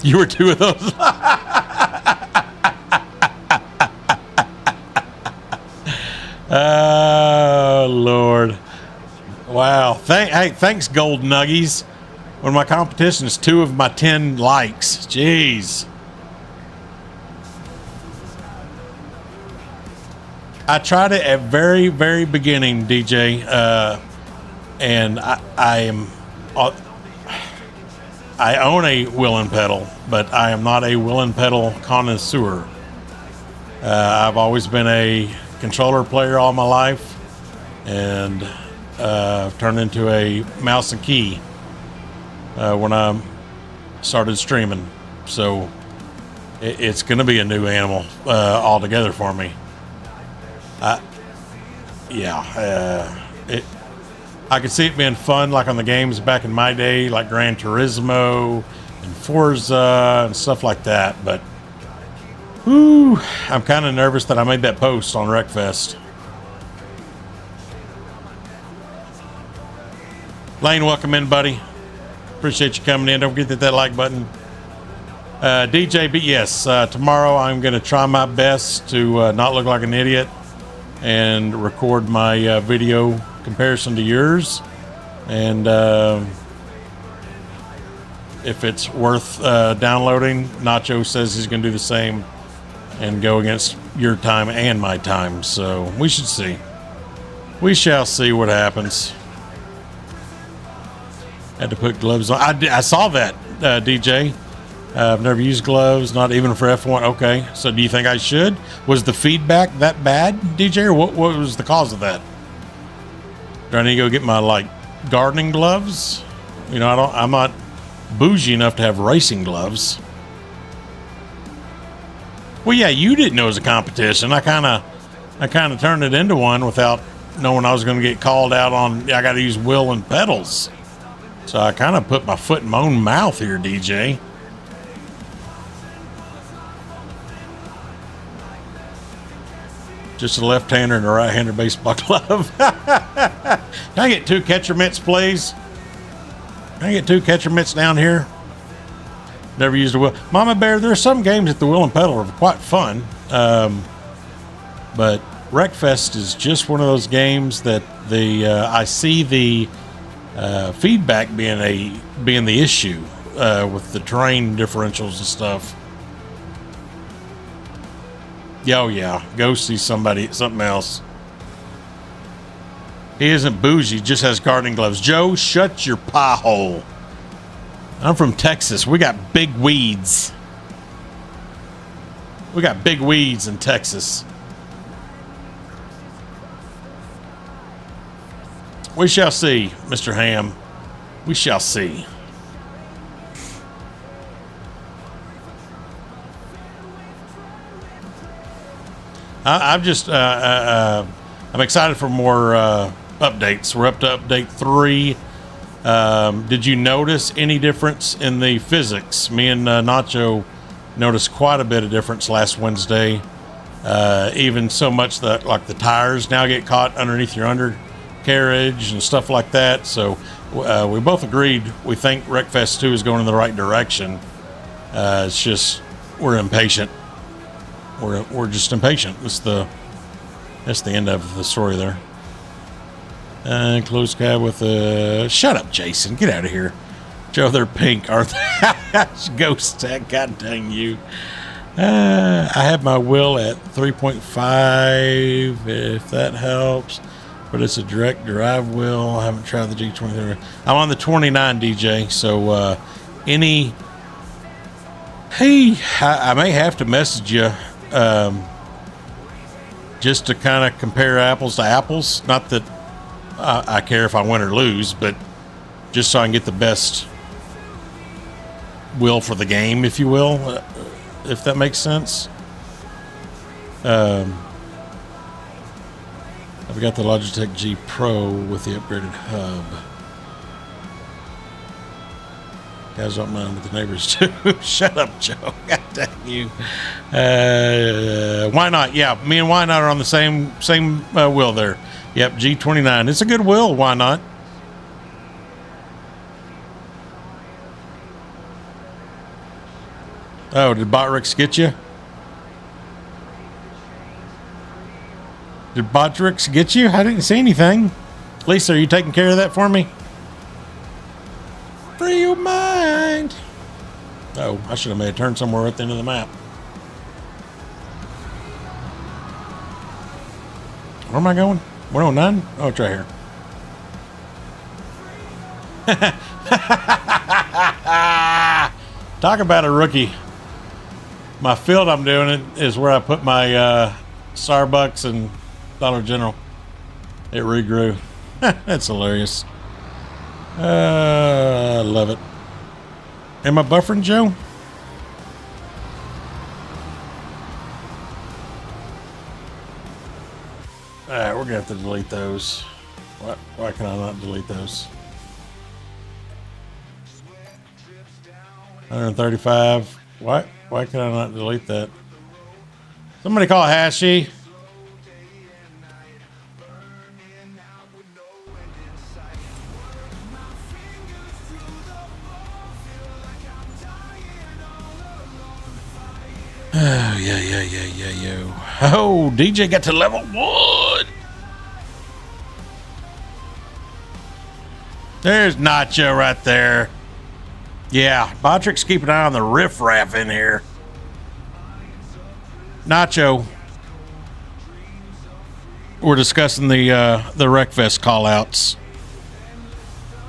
You were two of those. Oh, Lord. Wow. Hey, thanks, Gold Nuggies. One of my competitions, 2 of my 10 likes. Jeez. I tried it at very, very beginning, DJ, and I own a wheel and pedal, but I am not a wheel and pedal connoisseur. I've always been a controller player all my life, and turned into a mouse and key when I started streaming. So it's going to be a new animal altogether for me. I could see it being fun, like on the games back in my day, like Gran Turismo and Forza and stuff like that. But whew, I'm kind of nervous that I made that post on Wreckfest. Lane, welcome in, buddy. Appreciate you coming in. Don't forget to hit that like button. DJ, but yes, tomorrow I'm going to try my best to not look like an idiot and record my video comparison to yours. And if it's worth downloading, Nacho says he's going to do the same and go against your time and my time. So we should see. We shall see what happens. Had to put gloves on. I saw that, DJ. I've never used gloves, not even for F1. Okay, so do you think I should? Was the feedback that bad, DJ, or what was the cause of that? Do I need to go get my, like, gardening gloves? You know, I'm not bougie enough to have racing gloves. Well, yeah, you didn't know it was a competition. I kind of turned it into one without knowing I was going to get called out on, I got to use wheel and pedals. So I kind of put my foot in my own mouth here, DJ. Just a left-hander and a right-hander baseball glove. Can I get 2 catcher mitts, please? Can I get 2 catcher mitts down here? Never used a wheel. Mama Bear, there are some games at the wheel and pedal are quite fun. But Wreckfest is just one of those games that I see the feedback being the issue with the terrain differentials and stuff. Oh yeah, go see something else. He isn't bougie, just has gardening gloves. Joe, shut your pie hole. I'm from Texas. We got big weeds. We got big weeds in Texas. We shall see, Mr. Ham. We shall see. I'm excited for more updates. We're up to update 3. Did you notice any difference in the physics? Me and Nacho noticed quite a bit of difference last Wednesday. Even so much that like the tires now get caught underneath your undercarriage and stuff like that. So we both agreed we think Wreckfest 2 is going in the right direction. It's just we're impatient. We're just impatient. That's the end of the story there. Closed cab with a... Shut up, Jason. Get out of here. Joe, they're pink, aren't they? Ghost tech. God dang you. I have my wheel at 3.5, if that helps. But it's a direct drive wheel. I haven't tried the G23. I'm on the 29, DJ. So, any... Hey, I may have to message you just to kind of compare apples to apples. Not that I care if I win or lose, but just so I can get the best will for the game, if you will, if that makes sense. I've got the Logitech G Pro with the upgraded hub. Guys don't mind with the neighbors too. Shut up, Joe. God dang you. Why not? Yeah, me and Why Not are on the same wheel there. Yep, G29. It's a good wheel. Why not? Oh, did Botrix get you? Did Botrix get you? I didn't see anything. Lisa, are you taking care of that for me? Free your mind. Oh, I should have made a turn somewhere at the end of the map. Where am I going? 109? Oh, it's right here. Talk about a rookie. My field I'm doing it is where I put my Starbucks and Dollar General. It regrew. That's hilarious. I love it. Am I buffering, Joe? Alright, we're gonna have to delete those. Why can I not delete those? 135. Why can I not delete that? Somebody call Hashy. Oh, yeah. Oh, DJ got to level 1. There's Nacho right there. Yeah, Botrix, keep an eye on the riffraff in here. Nacho. We're discussing the Wreckfest callouts.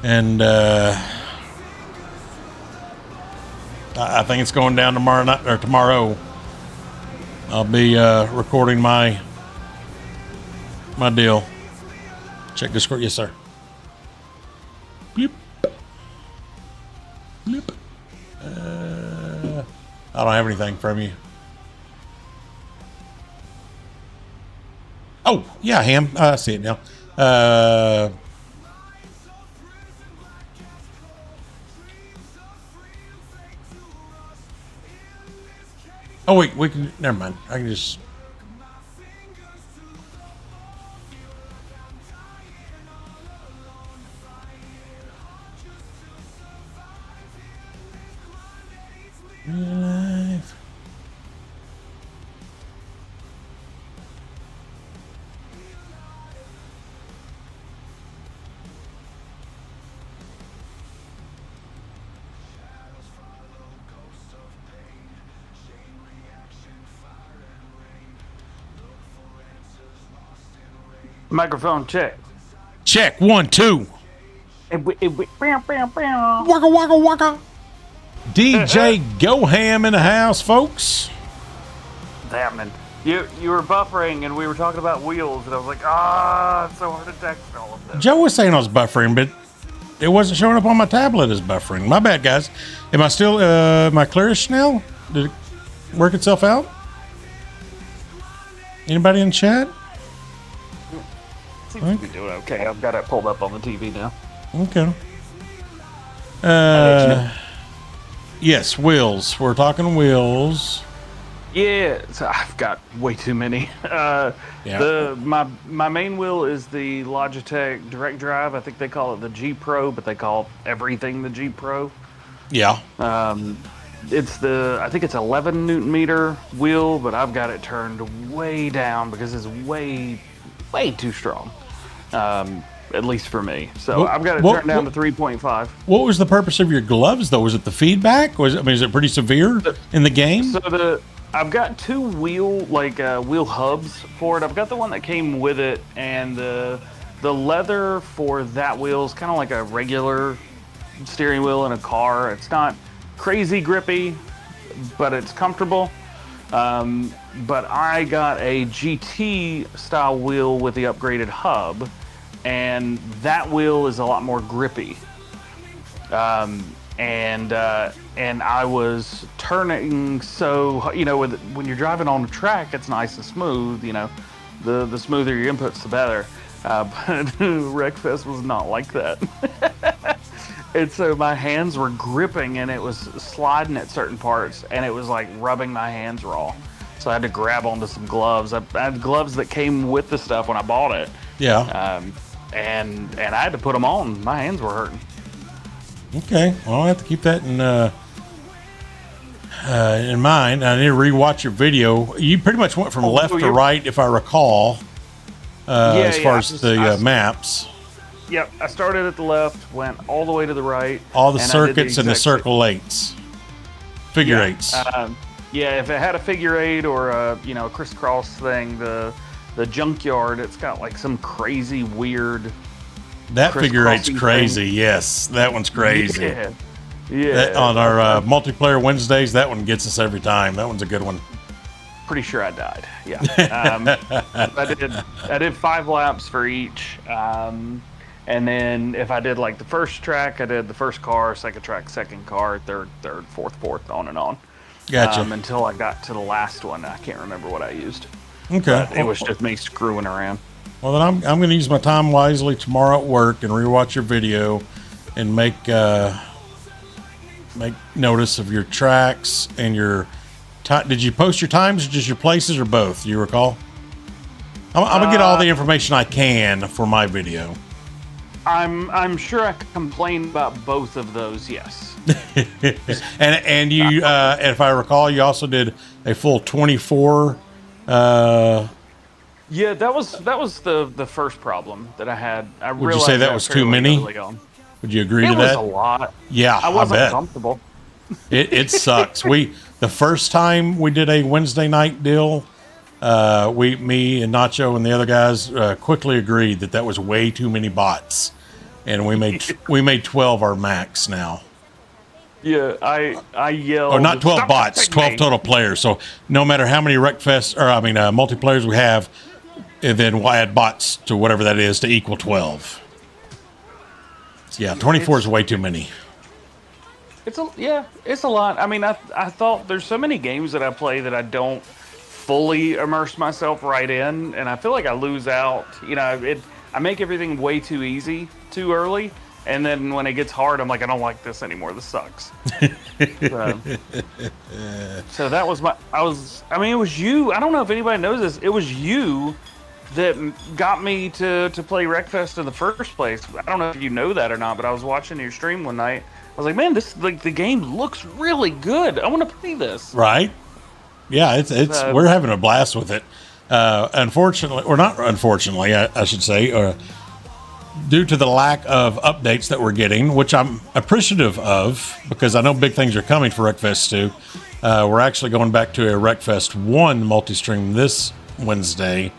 And I think it's going down tomorrow night or tomorrow. I'll be recording my deal. Check Discord. Yes, sir. Bloop. Bloop. I don't have anything from you. Oh, yeah, Ham. I see it now. Oh, wait, we can... Never mind. I can just... Real life. Microphone check. Check 1 2. Waka waka waka. DJ Goham in the house, folks. Damn, man. You were buffering and we were talking about wheels and I was like, it's so hard to text all of this. Joe was saying I was buffering, but it wasn't showing up on my tablet as buffering. My bad, guys. Am I still am I clearish now? Did it work itself out? Anybody in chat? Seems to be doing okay. I've got it pulled up on the TV now. Okay. Yes, wheels. We're talking wheels. Yeah, so I've got way too many. My main wheel is the Logitech Direct Drive. I think they call it the G Pro, but they call everything the G Pro. Yeah. I think it's 11 Newton meter wheel, but I've got it turned way down because it's way too strong. At least for me. So I've got it turned down to 3.5. What was the purpose of your gloves, though? Was it the feedback? Is it pretty severe in the game? So I've got two wheel hubs for it. I've got the one that came with it, and the leather for that wheel is kind of like a regular steering wheel in a car. It's not crazy grippy, but it's comfortable. But I got a GT style wheel with the upgraded hub, and that wheel is a lot more grippy. And I was turning, so when you're driving on the track, it's nice and smooth. The smoother your inputs, the better. But Wreckfest was not like that. And so my hands were gripping, and it was sliding at certain parts, and it was like rubbing my hands raw. So I had to grab onto some gloves. I had gloves that came with the stuff when I bought it. Yeah. And I had to put them on. My hands were hurting. Okay. Well, I have to keep that in mind. I need to rewatch your video. You pretty much went from left to right, if I recall, as far as the maps. Yep. I started at the left, went all the way to the right. All the circuits and the circle eights. Figure eights. If it had a figure eight or a crisscross thing, the junkyard, it's got like some crazy weird. That figure eight's crazy. Thing. Yes, that one's crazy. Yeah. On our multiplayer Wednesdays, that one gets us every time. That one's a good one. Pretty sure I died. Yeah. I did 5 laps for each. And then if I did like the first track, I did the first car, second track, second car, third, fourth, on and on. Gotcha. Until I got to the last one. I can't remember what I used. Okay. But it was just me screwing around. Well, then I'm going to use my time wisely tomorrow at work and rewatch your video and make notice of your tracks and your time. Did you post your times or just your places or both? Do you recall? I'm going to get all the information I can for my video. I'm sure I complained about both of those, yes. and you, if I recall, you also did a full 24. Yeah, that was the first problem that I had. Would you say that was too many? Would you agree to that? It was a lot. Yeah, I wasn't comfortable. It sucks. The first time we did a Wednesday night deal, me and Nacho and the other guys quickly agreed that was way too many bots, and we made 12 our max now. Yeah, I yelled. Or not 12 bots, 12 total players. So no matter how many multiplayers we have, and then we'll add bots to whatever that is to equal 12. So yeah, 24 is way too many. It's a lot. I mean, I thought there's so many games that I play that I don't fully immerse myself right in, and I feel like I lose out. I make everything way too easy too early, and then when it gets hard, I'm like, I don't like this anymore. This sucks. So that was it was you. I don't know if anybody knows this. It was you that got me to play Wreckfest in the first place. I don't know if you know that or not, but I was watching your stream one night. I was like, man, the game looks really good. I want to play this. Right. Yeah, it's we're having a blast with it. Unfortunately, or not unfortunately, I should say, due to the lack of updates that we're getting, which I'm appreciative of because I know big things are coming for Wreckfest 2. We're actually going back to a Wreckfest 1 multi-stream this Wednesday.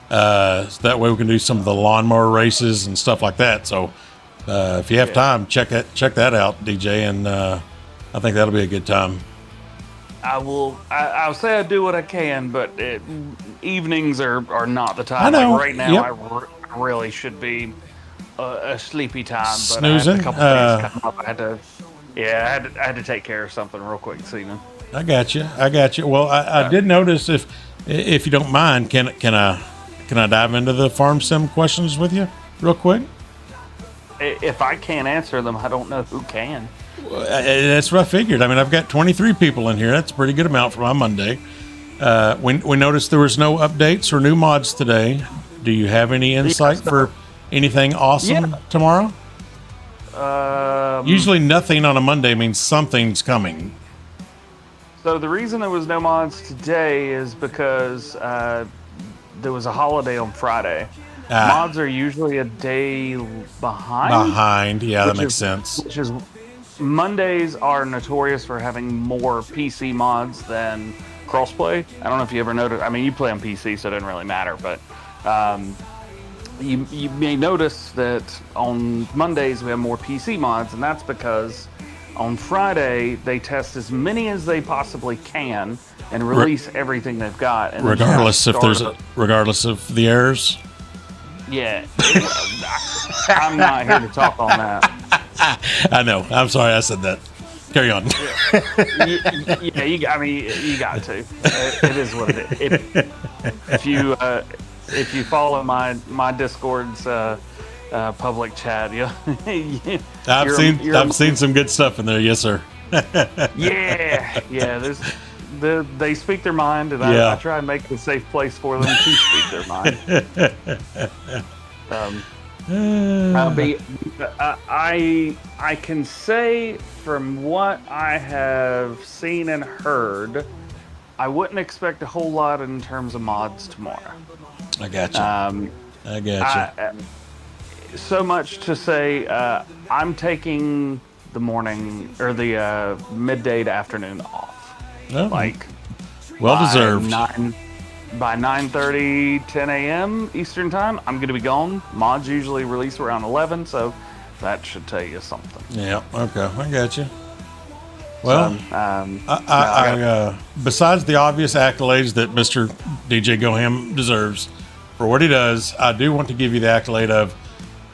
So that way we can do some of the lawnmower races and stuff like that. So if you have time, check that out, DJ, and I think that'll be a good time. I'll say I do what I can, but evenings are not the time. I know. Like right now, I really should be a sleepy time. But Snoozing. I had a couple things come up. I had to take care of something real quick this evening. I got you. Well, I did notice, if you don't mind, can I dive into the farm sim questions with you real quick? If I can't answer them, I don't know who can. That's what I figured. I mean, I've got 23 people in here. That's a pretty good amount for my Monday. We noticed there was no updates or new mods today. Do you have any insight for anything awesome tomorrow? Usually nothing on a Monday means something's coming. So the reason there was no mods today is because there was a holiday on Friday. Mods are usually a day behind. Yeah, that makes sense. Which is Mondays are notorious for having more PC mods than crossplay. I don't know if you ever noticed. I mean, you play on PC, so it doesn't really matter. But you may notice that on Mondays we have more PC mods, and that's because on Friday they test as many as they possibly can and release everything they've got. And regardless of the errors. Yeah, I'm not here to talk on that. I know. I'm sorry I said that. Carry on. Yeah, you got to. It is what it is. If you follow my Discord's public chat, I've seen some good stuff in there. Yes, sir. Yeah. They speak their mind, and I try and make it a safe place for them to speak their mind. I can say from what I have seen and heard, I wouldn't expect a whole lot in terms of mods tomorrow. I got you. So much to say, I'm taking the morning or the midday to afternoon off. Oh, well deserved. By 9:30, 10 a.m. Eastern time, I'm going to be gone. Mods usually release around 11, so that should tell you something. Yeah, okay, I got you. Well, besides the obvious accolades that Mr. DJ Goham deserves for what he does, I do want to give you the accolade of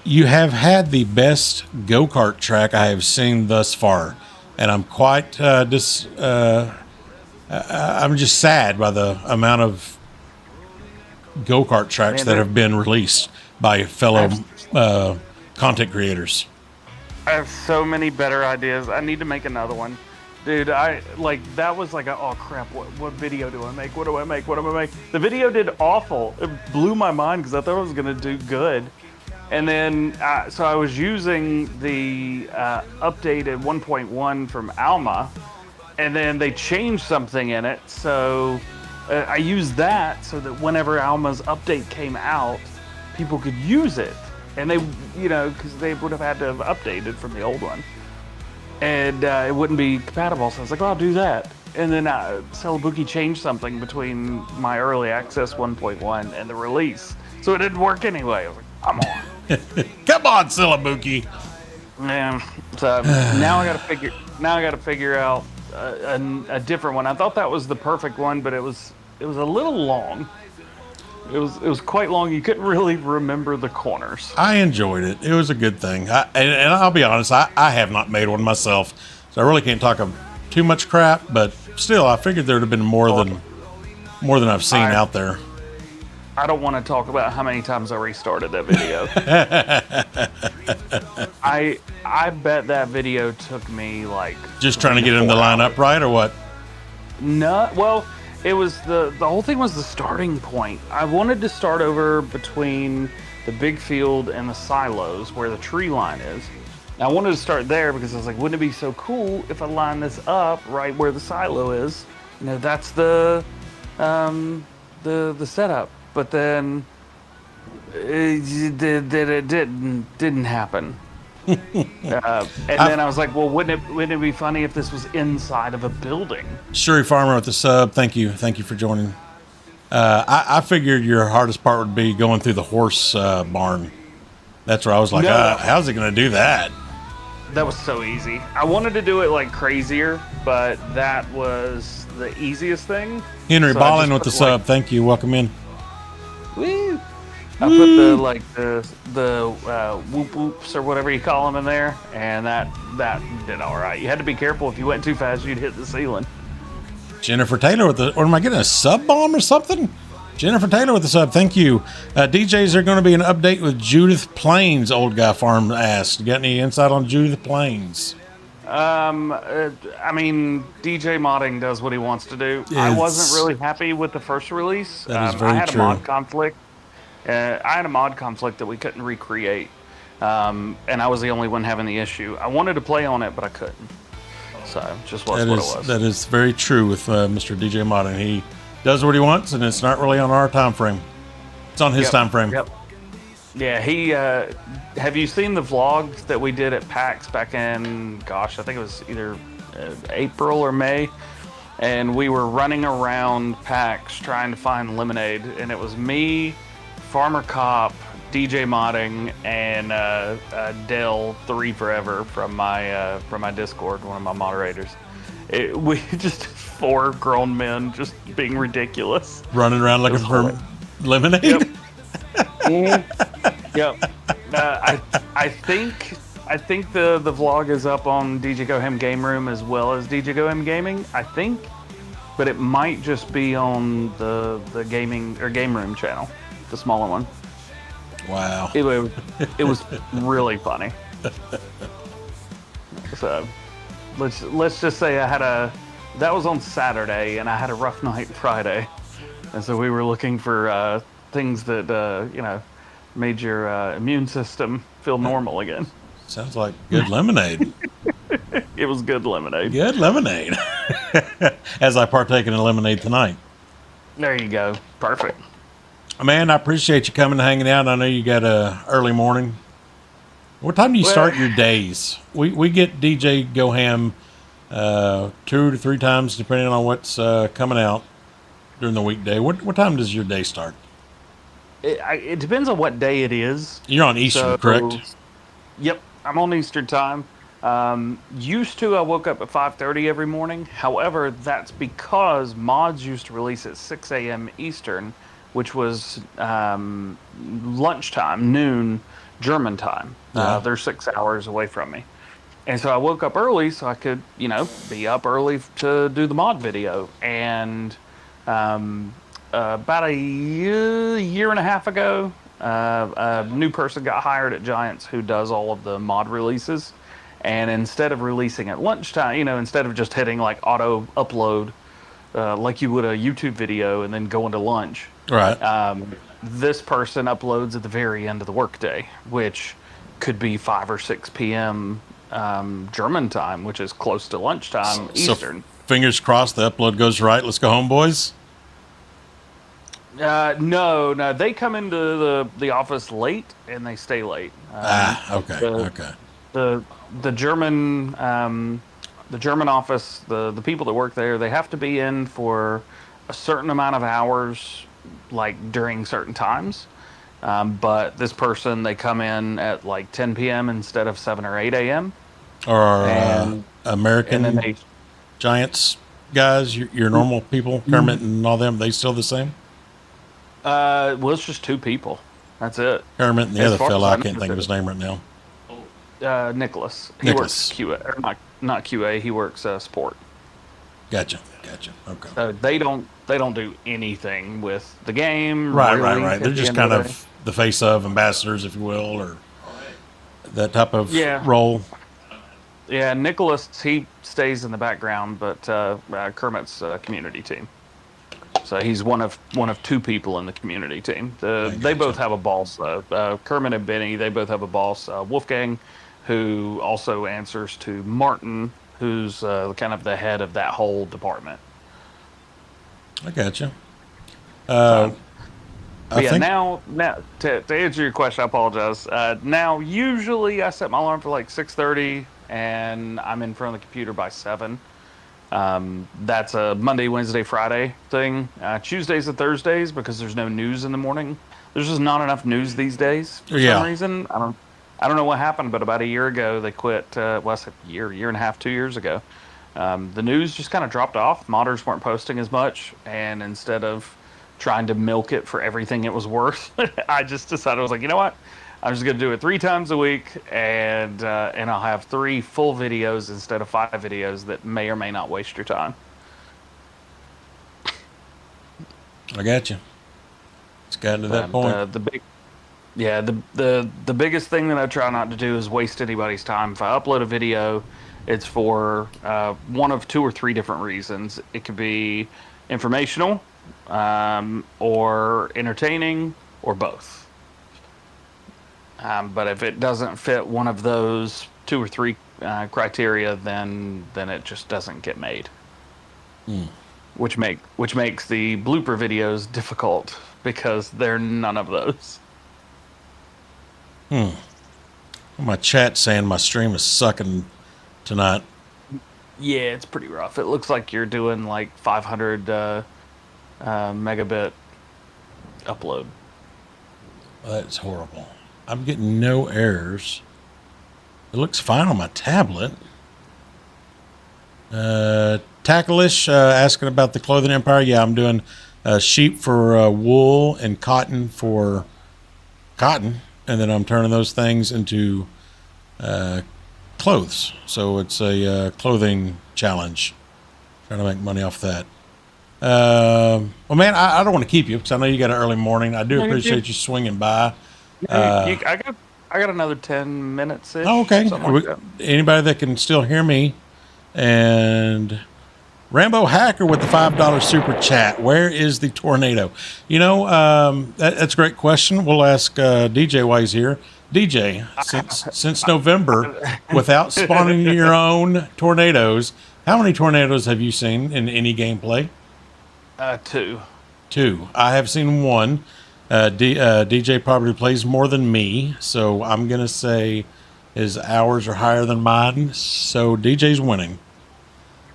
you have had the best go-kart track I have seen thus far, and I'm quite I'm just sad by the amount of go-kart tracks that have been released by fellow content creators. I have so many better ideas. I need to make another one. Dude, that was like oh crap, what video do I make? What do I make? The video did awful. It blew my mind because I thought it was going to do good. And then, so I was using the updated 1.1 from Alma, and then they changed something in it, so I used that so that whenever Alma's update came out, people could use it. And they, because they would have had to have updated from the old one. And it wouldn't be compatible, so I was like, I'll do that. And then Celebuki changed something between my early access 1.1 and the release. So it didn't work anyway. I was like, come on. Come on, Celebuki. Man, so now I got to figure out a different one. I thought that was the perfect one, but it was a little long. It was quite long. You couldn't really remember the corners. I enjoyed it. It was a good thing. And I'll be honest, I have not made one myself, so I really can't talk too much crap. But still, I figured there would have been more than I've seen out there. I don't want to talk about how many times I restarted that video. I bet that video took me like just trying to get in the lineup right, or what? No, well, it was the whole thing was the starting point. I wanted to start over between the big field and the silos where the tree line is. I wanted to start there because I was like, wouldn't it be so cool if I line this up right where the silo is? That's the setup. But then it didn't happen. And then I was like, well, wouldn't it be funny if this was inside of a building? Shuri Farmer with the sub. Thank you for joining. I figured your hardest part would be going through the horse barn. That's where I was like, No. how's it going to do that? That was so easy. I wanted to do it like crazier, but that was the easiest thing. Henry So Baling with the sub. Thank you. Welcome in. Woo! I put the whoop whoops or whatever you call them in there, and that did all right. You had to be careful. If you went too fast, you'd hit the ceiling. Jennifer Taylor with the, or am I getting a sub bomb or something? Jennifer Taylor with the sub. Thank you. DJs, there going to be an update with Judith Plains, Old Guy Farm asked. You got any insight on Judith Plains? I mean, DJ modding does what he wants to do. I wasn't really happy with the first release. That is very I had true. a mod conflict. I had a mod conflict that we couldn't recreate, and I was the only one having the issue. I wanted to play on it, but I couldn't. So just was what it was. That is very true with Mr. DJ Modding. He does what he wants, and it's not really on our time frame. It's on his time frame. Yep. Yeah, he. Have you seen the vlogs that we did at PAX back in? Gosh, I think it was either April or May, and we were running around PAX trying to find lemonade, and it was me, Farmer Cop, DJ Modding, and Dell 3 Forever from my Discord, one of my moderators. We just 4 grown men just being ridiculous, running around looking for lemonade. Yep. Yep. I think the vlog is up on DJ Goham Game Room as well as DJ Goham Gaming. I think, but it might just be on the gaming or Game Room channel, the smaller one. Wow. It was really funny. So let's just say that was on Saturday, and I had a rough night Friday, and so we were looking for things that made your immune system feel normal again. Sounds like good lemonade. It was good lemonade. Good lemonade. As I partake in a lemonade tonight. There you go. Perfect. Man, I appreciate you coming and hanging out. I know you got a early morning. What time do you start your days? We get DJ Goham 2 to 3 times depending on what's coming out during the weekday. What time does your day start? It depends on what day it is. You're on Eastern, correct? Yep, I'm on Eastern time. Used to, I woke up at 5:30 every morning. However, that's because mods used to release at 6 a.m. Eastern, which was lunchtime, noon German time. Yeah. They're 6 hours away from me. And so I woke up early so I could, be up early to do the mod video. And about a year and a half ago, a new person got hired at Giants who does all of the mod releases. And instead of releasing at lunchtime, instead of just hitting like auto upload like you would a YouTube video and then going to lunch, right? This person uploads at the very end of the workday, which could be 5 or 6 p.m. German time, which is close to lunchtime Eastern. So fingers crossed the upload goes right. Let's go home, boys. No, they come into the office late and they stay late. Okay. The German office, the people that work there, they have to be in for a certain amount of hours, like during certain times. But this person, they come in at like 10 p.m. instead of 7 or 8 a.m. Or American Giants guys, your normal people, Kermit and all them, they still the same? Well, it's just 2 people. That's it. Kermit and the other fella, I can't think of his name right now. Nicholas. He works QA, or not QA. He works support. Gotcha. Okay. They don't do anything with the game. Right. They're just kind of the face of ambassadors, if you will, or that type of role. Yeah, Nicholas, he stays in the background, but Kermit's community team. So he's one of 2 people in the community team. They both have a boss. Kermit and Benny, they both have a boss. Wolfgang, who also answers to Martin, who's kind of the head of that whole department. I gotcha. Now to answer your question, I apologize. Now, usually I set my alarm for like 6:30, and I'm in front of the computer by 7. That's a Monday, Wednesday, Friday thing. Tuesdays and Thursdays, because there's no news in the morning. There's just not enough news these days for some Yeah. reason. I don't know what happened, but about a year ago they quit. Well, I said year and a half, 2 years ago. The news just kind of dropped off. Modders weren't posting as much, and instead of trying to milk it for everything it was worth, I just decided I was like, you know what? I'm just gonna do it 3 times a week, and I'll have 3 full videos instead of 5 videos that may or may not waste your time. I got you. It's gotten to that point. The big Yeah, the biggest thing that I try not to do is waste anybody's time. If I upload a video, it's for one of 2 or 3 different reasons. It could be informational, or entertaining, or both. But if it doesn't fit one of those 2 or 3 criteria, then it just doesn't get made. Which makes the blooper videos difficult because they're none of those. My chat's saying my stream is sucking tonight. Yeah, it's pretty rough. It looks like you're doing like 500 megabit upload. That's horrible. I'm getting no errors. It looks fine on my tablet. Tackleish asking about the clothing empire. Yeah, I'm doing sheep for wool and cotton for cotton, and then I'm turning those things into clothes. So it's a clothing challenge. Trying to make money off that. Well, man, I don't want to keep you because I know you got an early morning. I do appreciate you swinging by. I got another 10 minutes. Oh, okay. Anybody that can still hear me, and Rambo Hacker with the $5 super chat. Where is the tornado? You know, that's a great question. We'll ask DJ while he's here. DJ, since November, without spawning your own tornadoes, how many tornadoes have you seen in any gameplay? 2. 2. I have seen 1. DJ probably plays more than me, so I'm gonna say his hours are higher than mine. So DJ's winning.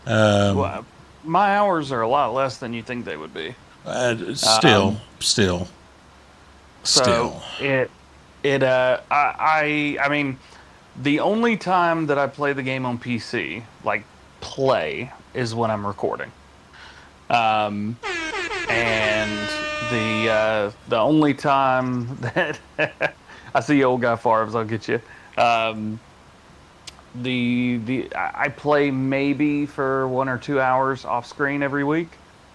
Well, my hours are a lot less than you think they would be. Still. So I mean, the only time that I play the game on PC, like play, is when I'm recording. And the only time that I see you, old guy Farves, I'll get you. I play maybe for 1 or 2 hours off screen every week,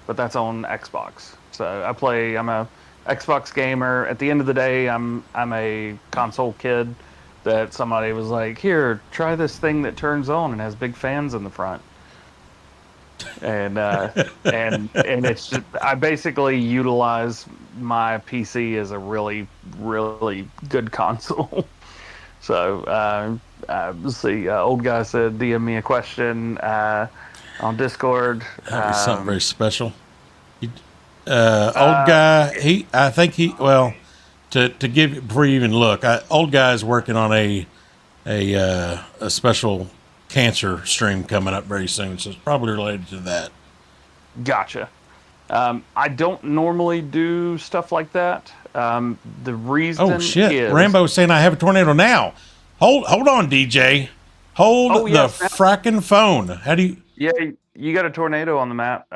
but that's on Xbox. So I'm a Xbox gamer. At the end of the day, I'm a console kid that somebody was like, here, try this thing that turns on and has big fans in the front. And it's just, I basically utilize my PC as a really, really good console. So let's see. Old guy said, DM me a question on Discord. That'd be something very special. Old guy, I think to give before you even look, old guy is working on a special cancer stream coming up very soon, so it's probably related to that. Gotcha. I don't normally do stuff like that. The reason is... Rambo's saying I have a tornado now. Hold on, DJ. Hold the fracking phone. How do you... Yeah, you got a tornado on the map.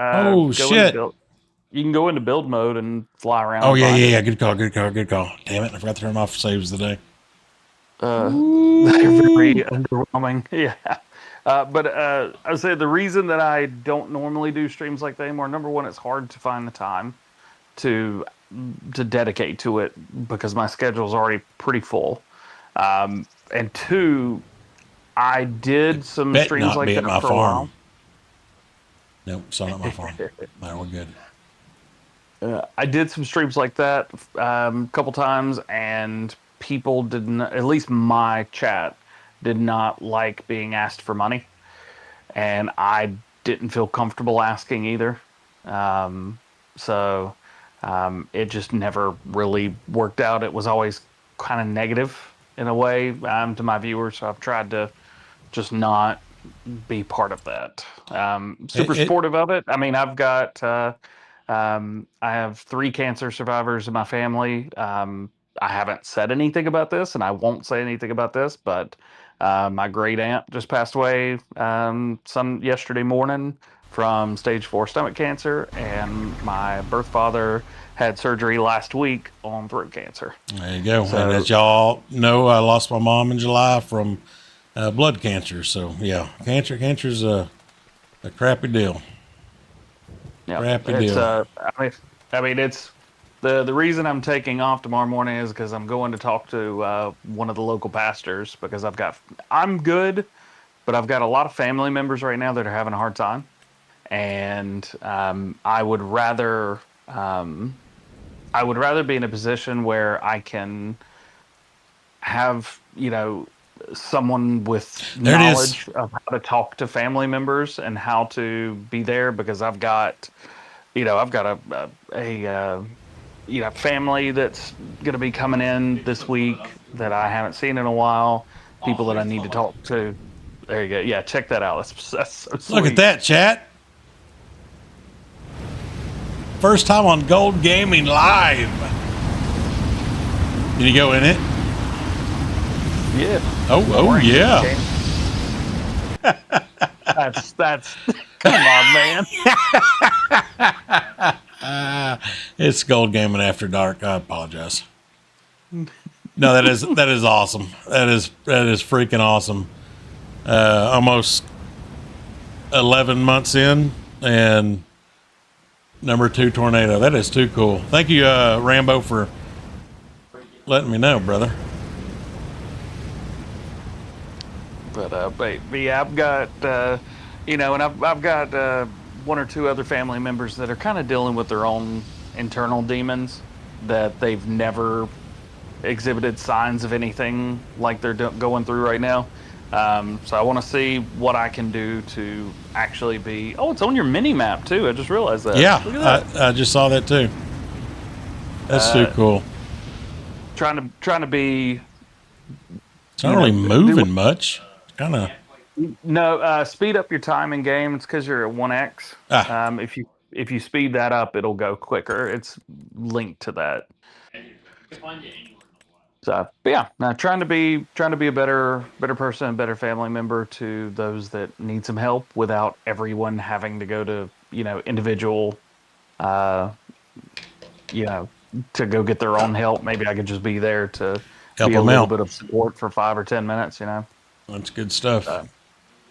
Shit. You can go into build mode and fly around. Oh, yeah. Good call. Damn it, I forgot to turn off saves today. They're very underwhelming. Yeah. But I would say the reason that I don't normally do streams like that anymore, number one, it's hard to find the time to dedicate to it because my schedule is already pretty full. And 2, I did some streams like that for a while. Nope, it's not my farm. No, we're good. I did some streams like that a couple times, and people didn't, at least my chat, did not like being asked for money. And I didn't feel comfortable asking either. So it just never really worked out. It was always kind of negative in a way to my viewers. So I've tried to just not be part of that. Super It, supportive of it. I mean, I have 3 cancer survivors in my family. I haven't said anything about this, and I won't say anything about this, but my great aunt just passed away some yesterday morning from stage 4 stomach cancer, and my birth father had surgery last week on throat cancer. there you go. And So as y'all know, I lost my mom in July from blood cancer. So yeah, cancer's a crappy deal. yeah, Crappy it's deal. I mean it's the reason I'm taking off tomorrow morning is because I'm going to talk to one of the local pastors because I'm good, but I've got a lot of family members right now that are having a hard time, and I would rather be in a position where I can have, someone with There it is. knowledge of how to talk to family members and how to be there because I've got family that's going to be coming in this week that I haven't seen in a while, people that I need to talk to. There you go. Yeah, check that out. That's so sweet. Look at that, chat. First time on Gold Gaming Live. Did you go in it? Yeah. Oh yeah. That's come on, man. It's Gold Gaming After Dark. I apologize. No, that is awesome. That is freaking awesome. Almost 11 months in, and number 2 tornado. That is too cool. Thank you, Rambo, for letting me know, brother. But yeah, I've got and I've got 1 or 2 other family members that are kind of dealing with their own internal demons that they've never exhibited signs of anything like they're going through right now. So I want to see what I can do to actually be. Oh, it's on your mini map too. I just realized that. Yeah, Look at that. I just saw that too. That's too cool. Trying to be. It's not really moving much. Kind of. No, speed up your time in game. It's because you're at 1x. If you speed that up, it'll go quicker. It's linked to that. So, but yeah, now trying to be a better person, better family member to those that need some help without everyone having to go to individual, to go get their own help. Maybe I could just be there to Help be a them little out. bit of support for 5 or 10 minutes. That's good stuff.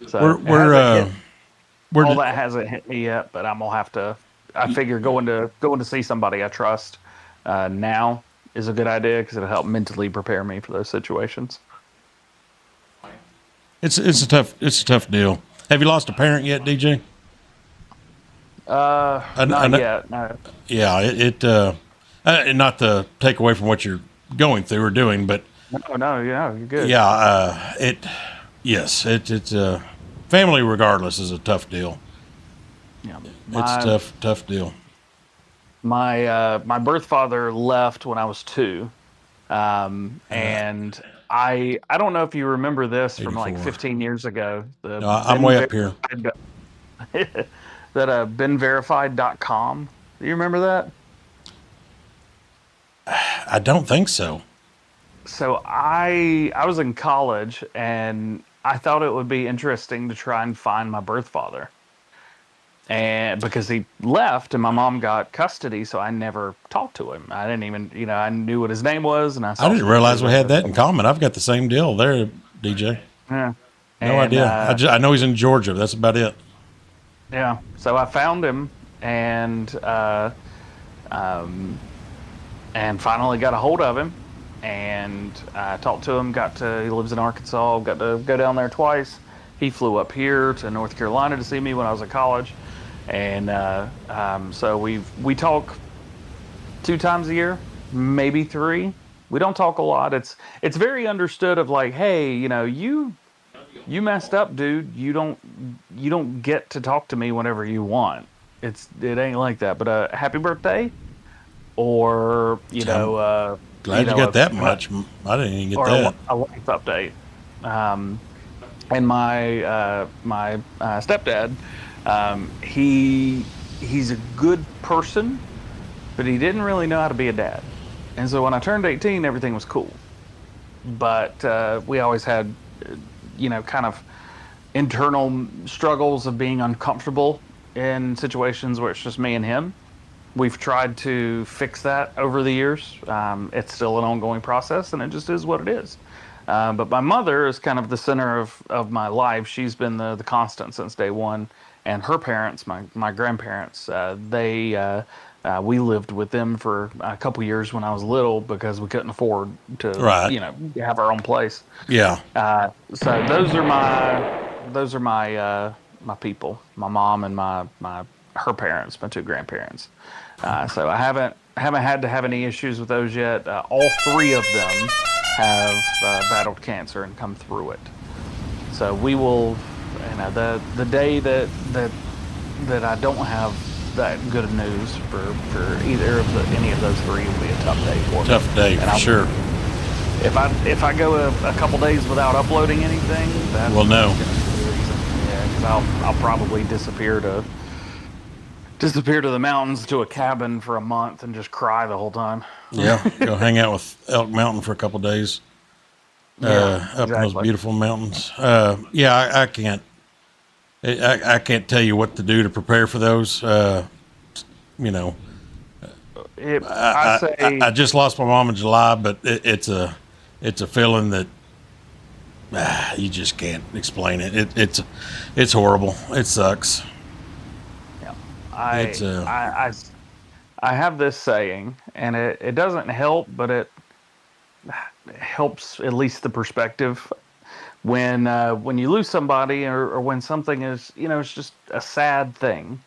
So we're all that hasn't hit me yet, but I'm gonna have to. I figure going to see somebody I trust now is a good idea because it'll help mentally prepare me for those situations. It's a tough deal. Have you lost a parent yet, DJ? Not yet. No. Yeah, not to take away from what you're going through or doing, but No, you're good. yeah, it's family regardless is a tough deal. Yeah, It's tough deal. My birth father left when I was 2, and I don't know if you remember this from like 84. 15 years ago. I'm way up here. That benverified.com. Do you remember that? I don't think so. So I was in college and I thought it would be interesting to try and find my birth father. And because he left and my mom got custody, so I never talked to him. I didn't even, I knew what his name was, and I didn't realize we had that in common. I've got the same deal there, DJ. Yeah. No idea. I know he's in Georgia. That's about it. Yeah. So I found him and finally got a hold of him and talked to him. He lives in Arkansas. Got to go down there twice. He flew up here to North Carolina to see me when I was in college. And so we talk 2 times a year, maybe 3. We don't talk a lot. It's very understood of like, hey, you messed up, dude. You don't get to talk to me whenever you want. It ain't like that. But happy birthday, or glad you got that much. I didn't even get that. A life update. And my stepdad, he's a good person, but he didn't really know how to be a dad. And so when I turned 18, everything was cool. But we always had, kind of internal struggles of being uncomfortable in situations where it's just me and him. We've tried to fix that over the years. It's still an ongoing process, and it just is what it is. But my mother is kind of the center of my life. She's been the constant since day one. And her parents, my grandparents, we lived with them for a couple years when I was little because we couldn't afford to, Right. have our own place. Yeah. So those are my people, my mom and her parents, my two grandparents. So I haven't had to have any issues with those yet. All three of them have battled cancer and come through it. So we will, the day that I don't have that good of news for either of any of those three will be a tough day for me. Tough day for sure. If I go a couple days without uploading anything, that's we'll know. Yeah, because I'll probably disappear to the mountains to a cabin for a month and just cry the whole time. Yeah, go hang out with Elk Mountain for a couple days. Up in those beautiful mountains. I can't. I can't tell you what to do to prepare for those. I just lost my mom in July, but it's a feeling that you just can't explain it. It's horrible. It sucks. Yeah, I have this saying, and it doesn't help, but it helps at least the perspective. When you lose somebody or when something is, it's just a sad thing,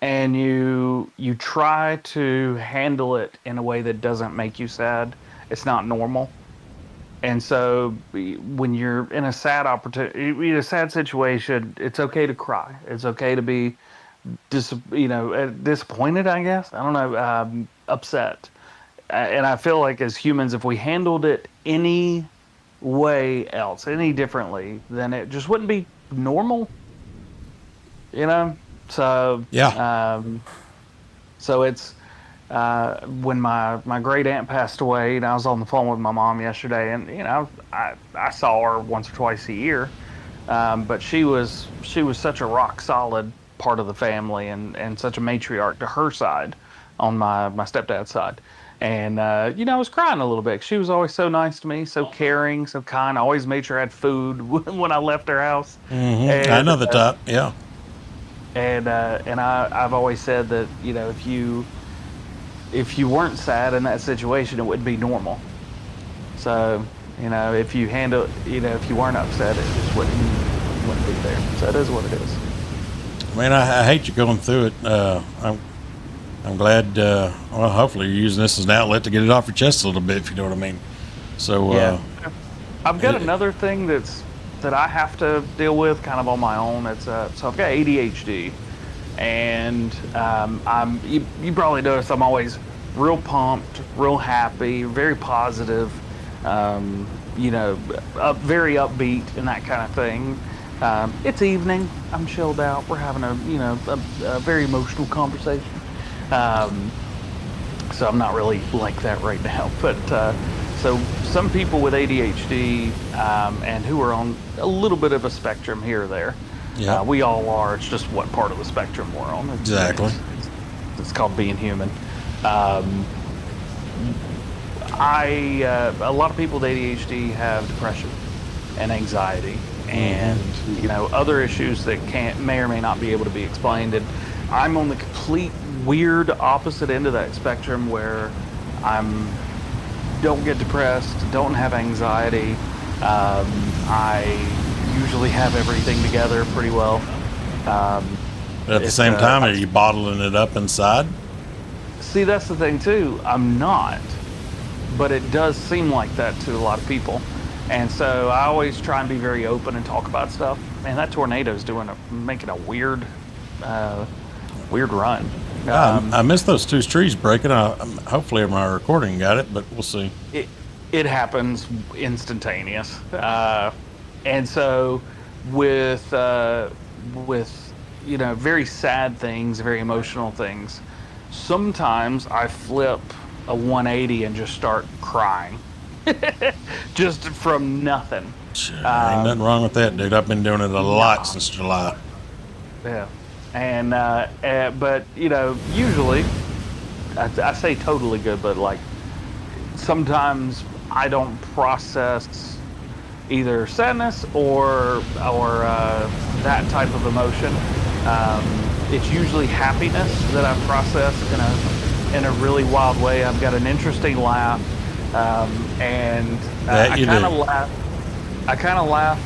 and you try to handle it in a way that doesn't make you sad, it's not normal. And so when you're in a sad situation, it's okay to cry. It's okay to be disappointed, I guess. I don't know, upset. And I feel like as humans, if we handled it any way else, any differently, then it just wouldn't be normal. So yeah. So it's when my great aunt passed away, and I was on the phone with my mom yesterday, and I saw her once or twice a year, but she was such a rock solid part of the family and such a matriarch to her side on my stepdad's side. And, I was crying a little bit. She was always so nice to me, so caring, so kind. I always made sure I had food when I left her house. Mm-hmm. And, I know the type, yeah. And I've always said that, if you weren't sad in that situation, it wouldn't be normal. So, if you handle, if you weren't upset, it just wouldn't be there. So it is what it is. Man, I hate you going through it. I'm glad, hopefully you're using this as an outlet to get it off your chest a little bit, if you know what I mean. So, yeah. I've got another thing that I have to deal with kind of on my own. It's so I've got ADHD, and you probably noticed I'm always real pumped, real happy, very positive, very upbeat and that kind of thing. It's evening, I'm chilled out, we're having a very emotional conversation. So I'm not really like that right now, but so some people with ADHD and who are on a little bit of a spectrum here or there, we all are. It's just what part of the spectrum we're on. Exactly. It's called being human. A lot of people with ADHD have depression and anxiety and other issues that may or may not be able to be explained. And I'm on the complete weird opposite end of that spectrum where don't get depressed, don't have anxiety. I usually have everything together pretty well. But at the same time, are you bottling it up inside? See, that's the thing too. I'm not, but it does seem like that to a lot of people. And so I always try and be very open and talk about stuff. Man, that tornado's making a weird run. I missed those two trees breaking. Hopefully my recording got it, but we'll see. It happens instantaneous. And so with very sad things, very emotional things. Sometimes I flip a 180 and just start crying, just from nothing. Sure, ain't nothing wrong with that, dude. I've been doing it a lot since July. Yeah, and but usually I say totally good, but like sometimes I don't process either sadness or that type of emotion. It's usually happiness that I process in a really wild way. I've got an interesting laugh, and I kind of laugh.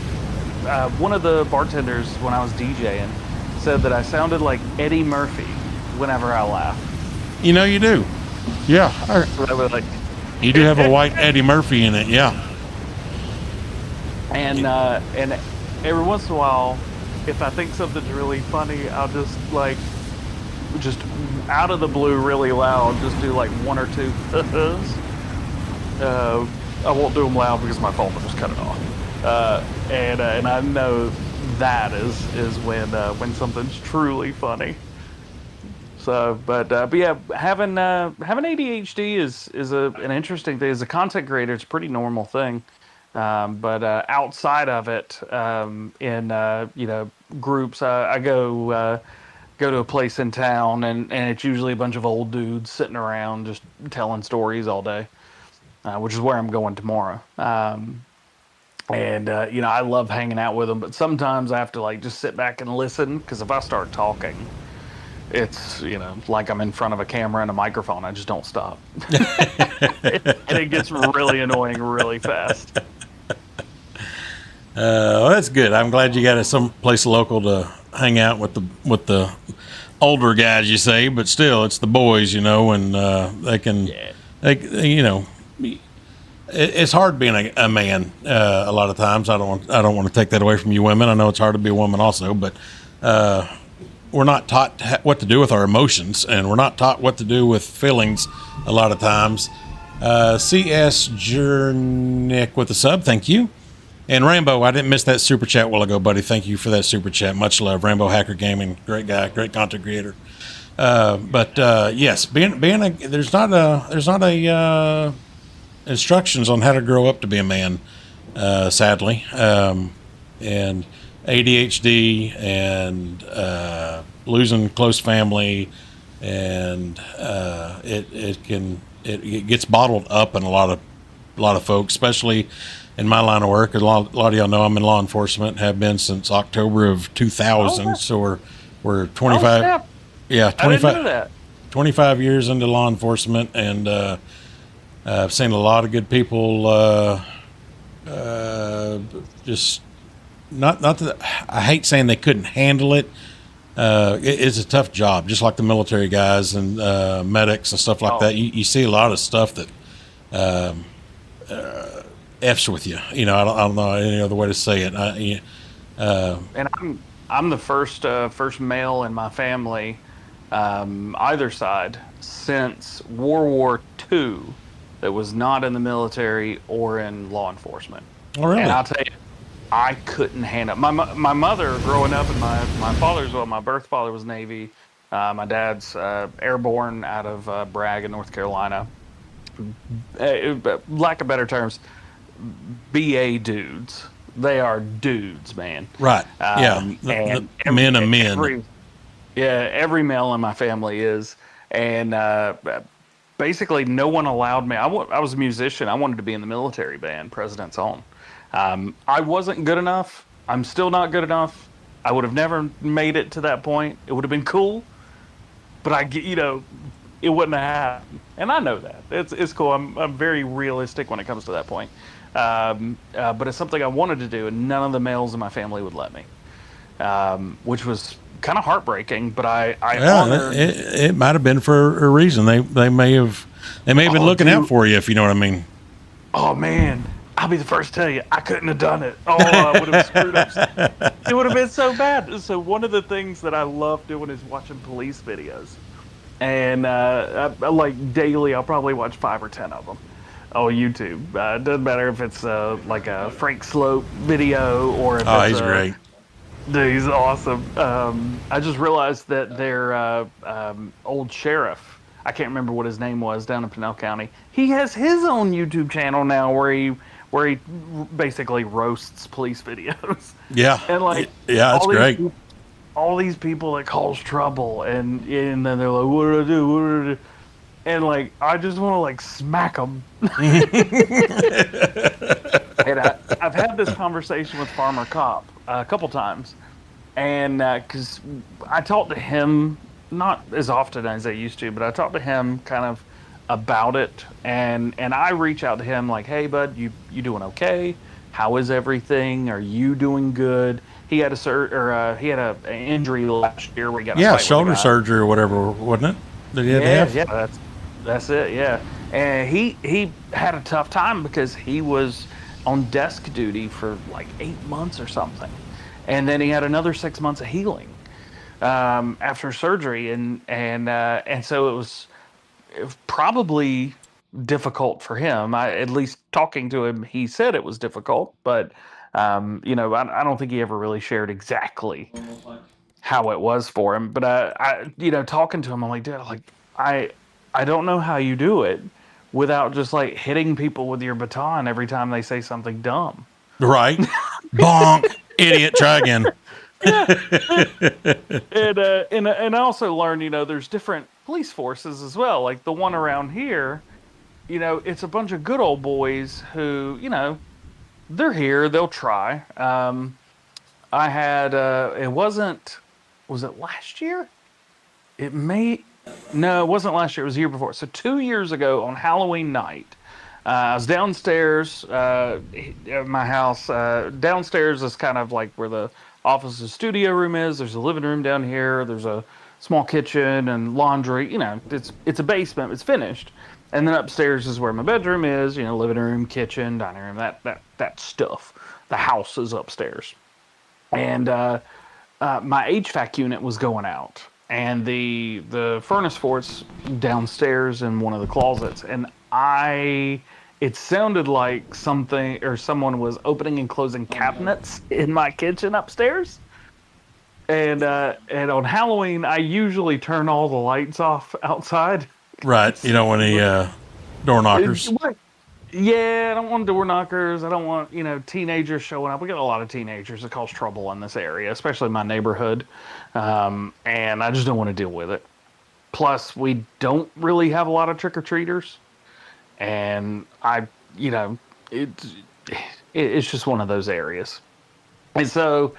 One of the bartenders when I was DJing said that I sounded like Eddie Murphy whenever I laugh. You know you do. Yeah. I was like, you do have a white Eddie Murphy in it, yeah. And every once in a while, if I think something's really funny, I'll just out of the blue, really loud, just do like one or two. I won't do them loud because my phone will just cut it off. And I know that is when something's truly funny. So, but yeah, having ADHD is an interesting thing. As a content creator, it's a pretty normal thing. But outside of it, in groups, I go to a place in town, and it's usually a bunch of old dudes sitting around just telling stories all day, which is where I'm going tomorrow. And I love hanging out with them, but sometimes I have to like just sit back and listen, because if I start talking, it's like I'm in front of a camera and a microphone. I just don't stop, and it gets really annoying really fast. Well, that's good. I'm glad you got some place local to hang out with the older guys, you say, but still, it's the boys, and they can, it's hard being a man a lot of times. I don't want to take that away from you women. I know it's hard to be a woman also, but we're not taught what to do with our emotions, and we're not taught what to do with feelings a lot of times. CS Jernick with the sub, thank you. And Rambo, I didn't miss that super chat a while ago, buddy. Thank you for that super chat. Much love, Rambo Hacker Gaming, great guy, great content creator. But yes, there's not a instructions on how to grow up to be a man, sadly, and ADHD and losing close family, and it gets bottled up in a lot of folks, especially in my line of work. A lot of y'all know I'm in law enforcement, have been since October of 2000. So we're 25. Oh, yeah, 25. I didn't know that. 25 years into law enforcement, and I've seen a lot of good people. Just not that I hate saying they couldn't handle it. It's a tough job, just like the military guys and medics and stuff like that. You see a lot of stuff that F's with you. I don't know any other way to say it. And I'm the first male in my family, either side, since World War II that was not in the military or in law enforcement. Oh, really? And I'll tell you, I couldn't handle it. My mother growing up, and my father's, my birth father was Navy. My dad's airborne out of Bragg in North Carolina. Lack of better terms, BA dudes. They are dudes, man. Right. The men of men. Every male in my family is. And basically, no one allowed me. I was a musician. I wanted to be in the military band, President's Own. I wasn't good enough. I'm still not good enough. I would have never made it to that point. It would have been cool, but it wouldn't have happened. And I know that. It's cool. I'm very realistic when it comes to that point. But it's something I wanted to do, and none of the males in my family would let me, which was kind of heartbreaking. But I honored. It might have been for a reason. They may have been looking out for you, if you know what I mean. Oh man, I'll be the first to tell you, I couldn't have done it. Oh, I would have screwed up. It would have been so bad. So one of the things that I love doing is watching police videos. And like daily, I'll probably watch 5 or 10 of them on YouTube. It doesn't matter if it's like a Frank Slope video or if he's great. Dude, he's awesome. I just realized that their old sheriff, I can't remember what his name was down in Pinell County. He has his own YouTube channel now where he basically roasts police videos. Yeah. And like Yeah, that's all these great. peop- all these people that cause trouble and then they're like, what do I do? What do I do? And like I just want to like smack them. And I've had this conversation with Farmer Cop a couple times, and because I talk to him not as often as I used to, but I talk to him kind of about it, and I reach out to him like, "Hey, bud, you doing okay? How is everything? Are you doing good?" He had he had an injury last year where he got in a Yeah, fight with a shoulder guy. surgery or whatever, wasn't it? That he had to Yeah, have? yeah, that's it. Yeah, and he had a tough time because he was on desk duty for like 8 months or something, and then he had another 6 months of healing after surgery, and so it was probably difficult for him. At least talking to him, he said it was difficult, but I don't think he ever really shared exactly how it was for him. But talking to him, I'm like, dude, like I I don't know how you do it without just like hitting people with your baton every time they say something dumb. Right. Bonk. Idiot. Try again. Yeah, and I also learned, there's different police forces as well. Like the one around here, it's a bunch of good old boys who, they're here, they'll try. I had was it last year? It may No, it wasn't last year. It was the year before. So 2 years ago on Halloween night, I was downstairs at my house. Downstairs is kind of like where the office and studio room is. There's a living room down here. There's a small kitchen and laundry. It's a basement. It's finished. And then upstairs is where my bedroom is. Living room, kitchen, dining room. That stuff. The house is upstairs. And my HVAC unit was going out, and the furnace for it's downstairs in one of the closets, and it sounded like something or someone was opening and closing cabinets in my kitchen upstairs. And on Halloween, I usually turn all the lights off outside. Right. You know, when he door knockers. Yeah, I don't want door knockers. I don't want, teenagers showing up. We got a lot of teenagers that cause trouble in this area, especially in my neighborhood. And I just don't want to deal with it. Plus, we don't really have a lot of trick-or-treaters. And it's, it's just one of those areas. And so,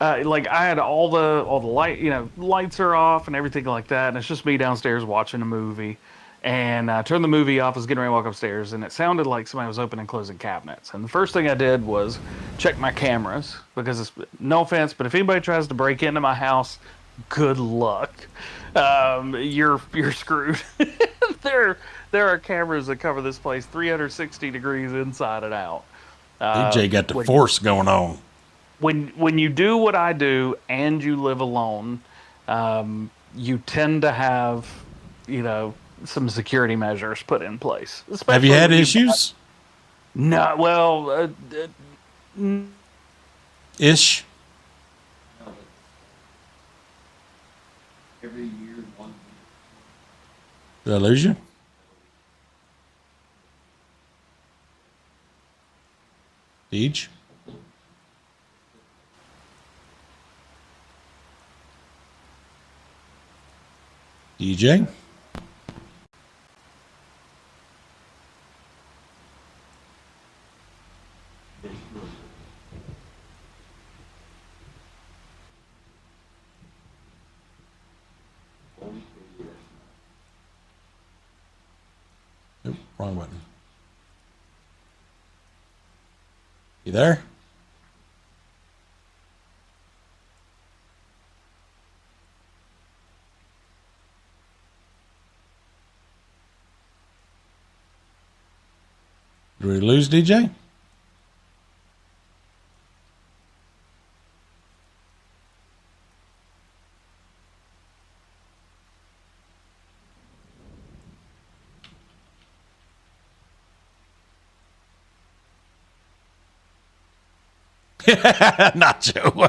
like I had all the lights are off and everything like that. And it's just me downstairs watching a movie. And I turned the movie off. I was getting ready to walk upstairs, and it sounded like somebody was opening and closing cabinets. And the first thing I did was check my cameras because no offense, but if anybody tries to break into my house, good luck. You're screwed. there there are cameras that cover this place 360 degrees inside and out. DJ got the force going on. When you do what I do and you live alone, you tend to have, some security measures put in place. Have you had issues? No, well, Ish. Every year, one. Did I lose you? Deej? DJ? Nope, wrong button. You there? Did we lose DJ? Nacho.